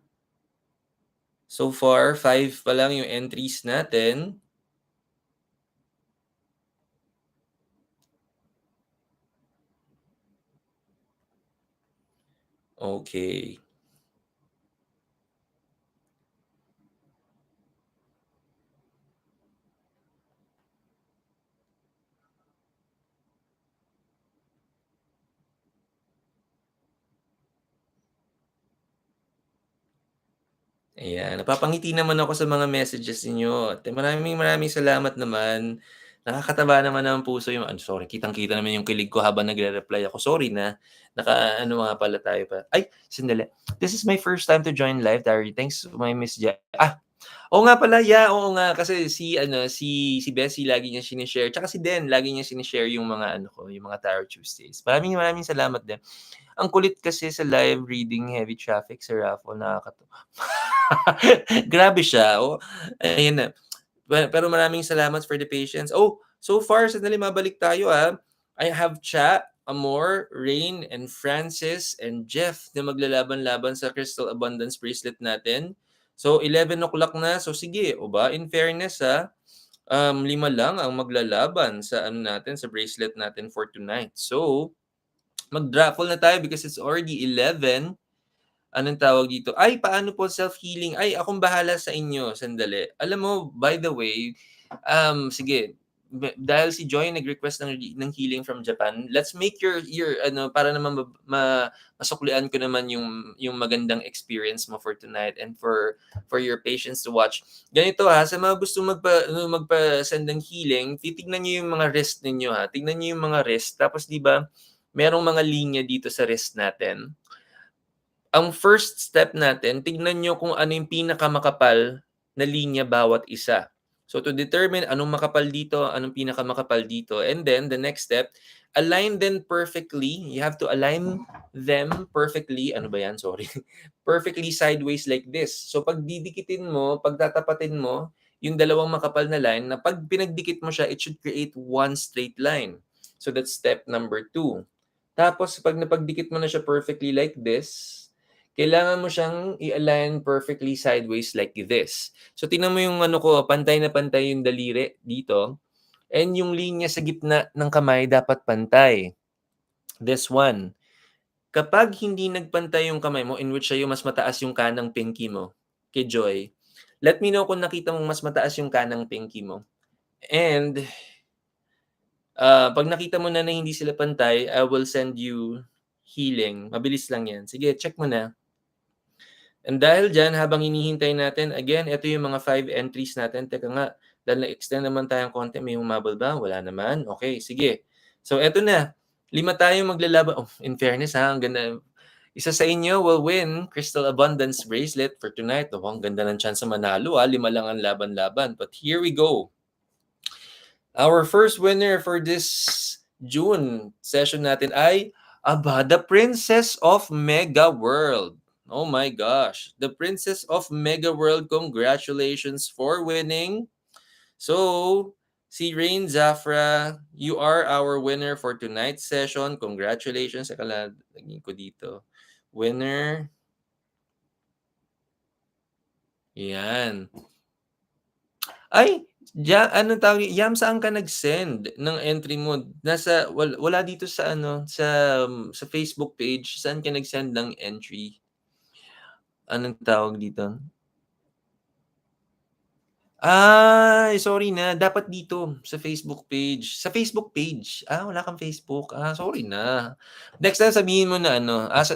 5 pa lang yung entries natin. Okay. Ayan, napapangiti naman ako sa mga messages ninyo at maraming salamat naman. Nakakataba naman ng puso yung sorry, kitang-kita naman yung kilig ko habang nagre-reply ako. Sorry na, naka-ano nga pala tayo pa. Ay, sandali. This is my first time to join live, Dari. Thanks, my Miss oo nga pala, oo nga kasi si Bessie lagi niya shine-share, tsaka si Den lagi niya shine-share yung mga yung mga Tarot Tuesdays. Maraming salamat din. Ang kulit kasi sa live reading, heavy traffic sa raffle, nakakatuwa. Grabe siya, ayun na. Pero maraming salamat for the patience. So far sandali mabalik tayo, I have Cha, Amor, Rain, and Francis, and Jeff na maglalaban-laban sa Crystal Abundance Bracelet natin. So 11 o'clock na. So sige, in fairness 5 lang ang maglalaban sa natin, sa bracelet natin for tonight. So mag-raffle na tayo because it's already 11. Anong tawag dito? Ay, paano po self-healing? Ay, akong bahala sa inyo. Sandali. Alam mo, by the way, sige, dahil si Joy nag-request ng healing from Japan, let's make your para naman masuklian ko naman yung magandang experience mo for tonight and for your patience to watch. Ganito sa mga gusto magpa-send ng healing, titignan niyo yung mga wrist ninyo Tignan niyo yung mga wrist. Tapos 'di ba, merong mga linya dito sa wrist natin. Ang first step natin, tignan nyo kung ano yung pinakamakapal na linya bawat isa. So to determine anong makapal dito, anong pinakamakapal dito. And then the next step, align them perfectly. You have to align them perfectly. Ano ba yan? Sorry. Perfectly sideways like this. So pag didikitin mo, pagtatapatin mo, yung dalawang makapal na line, na pag pinagdikit mo siya, it should create one straight line. So that's step number 2. Tapos pag napagdikit mo na siya perfectly like this, kailangan mo siyang i-align perfectly sideways like this. So tingnan mo yung pantay na pantay yung daliri dito. And yung linya sa gitna ng kamay dapat pantay. This one. Kapag hindi nagpantay yung kamay mo, in which sa'yo mas mataas yung kanang pinky mo, kay Joy, let me know kung nakita mong mas mataas yung kanang pinky mo. And pag nakita mo na hindi sila pantay, I will send you healing. Mabilis lang yan. Sige, check mo na. And dahil dyan, habang hinihintay natin, again, ito yung mga 5 entries natin. Teka nga, dahil na-extend naman tayong konti, may humabol ba? Wala naman. Okay, sige. So, eto na. 5 tayong maglalaban. In fairness, ang ganda. Isa sa inyo will win Crystal Abundance Bracelet for tonight. Ang ganda ng chance sa manalo. 5 lang ang laban-laban. But here we go. Our first winner for this June session natin ay the Princess of Mega World. Oh my gosh. The Princess of Mega World, congratulations for winning. So, si Rain Zafra, you are our winner for tonight's session. Congratulations. Lagyan ko dito. Winner. Yan. Ay, anong tawag, Yam, saan ka nag-send ng entry mo? Wala dito sa Facebook page. Saan ka nag-send ng entry? Anong tawag dito? Ay, sorry na. Dapat dito sa Facebook page. Sa Facebook page. Wala kang Facebook. Sorry na. Next time sabihin mo na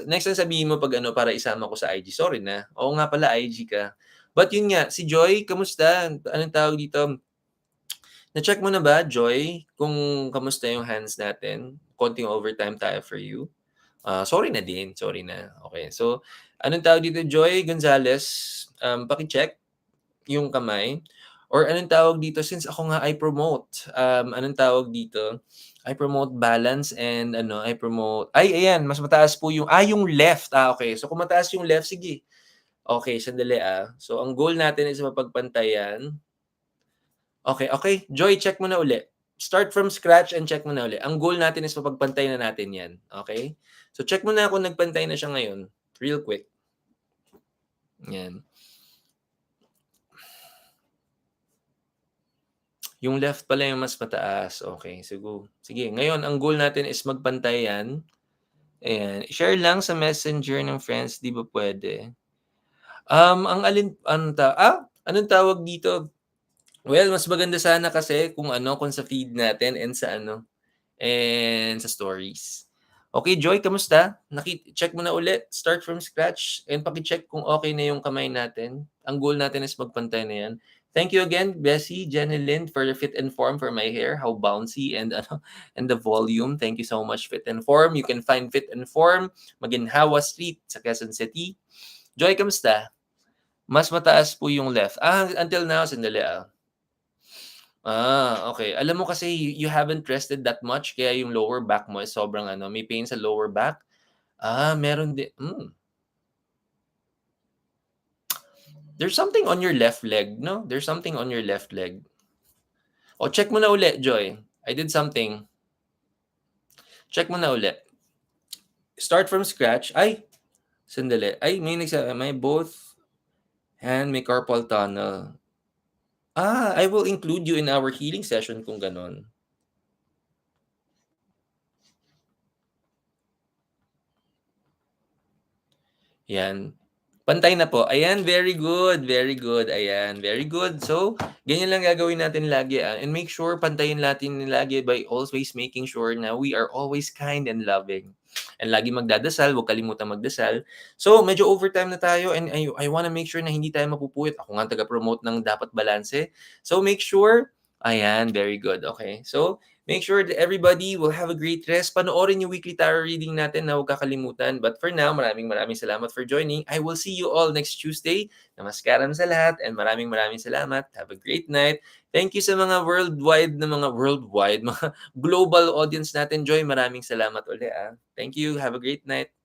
next time sabihin mo pag para isama ko sa IG. Sorry na. Oo nga pala, IG ka. But yun nga, si Joy, kamusta? Anong tawag dito? Na-check mo na ba, Joy, kung kamusta yung hands natin? Konting overtime tayo for you. Sorry na din. Sorry na. Okay. So, anong tawag dito, Joy Gonzalez? Paki-check yung kamay. Or anong tawag dito, since ako nga I promote, anong tawag dito? I promote balance and ano, I promote ayan, mas mataas po yung left. Okay. So, kung mataas yung left, sige. Okay, sandali, So, ang goal natin is mapagpantayan. Okay, okay. Joy, check mo na uli. Start from scratch and check mo na uli. Ang goal natin is mapagpantay na natin yan. Okay? So, check mo na kung nagpantay na siya ngayon. Real quick. Yan. Yung left pala yung mas mataas. Okay, sige. Ngayon, ang goal natin is magpantay yan. Ayan. Share lang sa messenger ng friends. Di ba pwede? Anong tawag dito? Well, mas maganda sana kasi kung sa feed natin and sa stories. Okay, Joy, kamusta? Check mo na ulit, start from scratch, and paki-check kung okay na yung kamay natin. Ang goal natin is magpantay na yan. Thank you again, Bessie, Jenny for the fit and form for my hair. How bouncy and and the volume. Thank you so much, Fit and Form. You can find Fit and Form, Maginhawa Street sa Quezon City. Joy, kamusta? Mas mataas po yung left. Until now, sandali. Okay. Alam mo kasi you haven't rested that much kaya yung lower back mo is sobrang may pain sa lower back. Meron din. There's something on your left leg, no? There's something on your left leg. O, check mo na uli, Joy. I did something. Check mo na uli. Start from scratch. Ay, sandali. Ay, may both hand, may carpal tunnel. I will include you in our healing session kung ganon. Yan. Pantay na po. Ayan, very good. Very good. Ayan, very good. So, ganyan lang gagawin natin lagi. And make sure pantayin natin lagi by always making sure na we are always kind and loving. And lagi magdadasal, huwag kalimutan magdasal. So, medyo overtime na tayo and I wanna make sure na hindi tayo mapupuwit. Ako nga taga-promote ng dapat balanse. So, make sure, ayan, very good. Okay. So, make sure that everybody will have a great rest. Panoorin yung weekly tarot reading natin na huwag kakalimutan. But for now, maraming salamat for joining. I will see you all next Tuesday. Namaskaram sa lahat and maraming salamat. Have a great night. Thank you sa mga mga global audience natin. Joy, maraming salamat ulit. Thank you. Have a great night.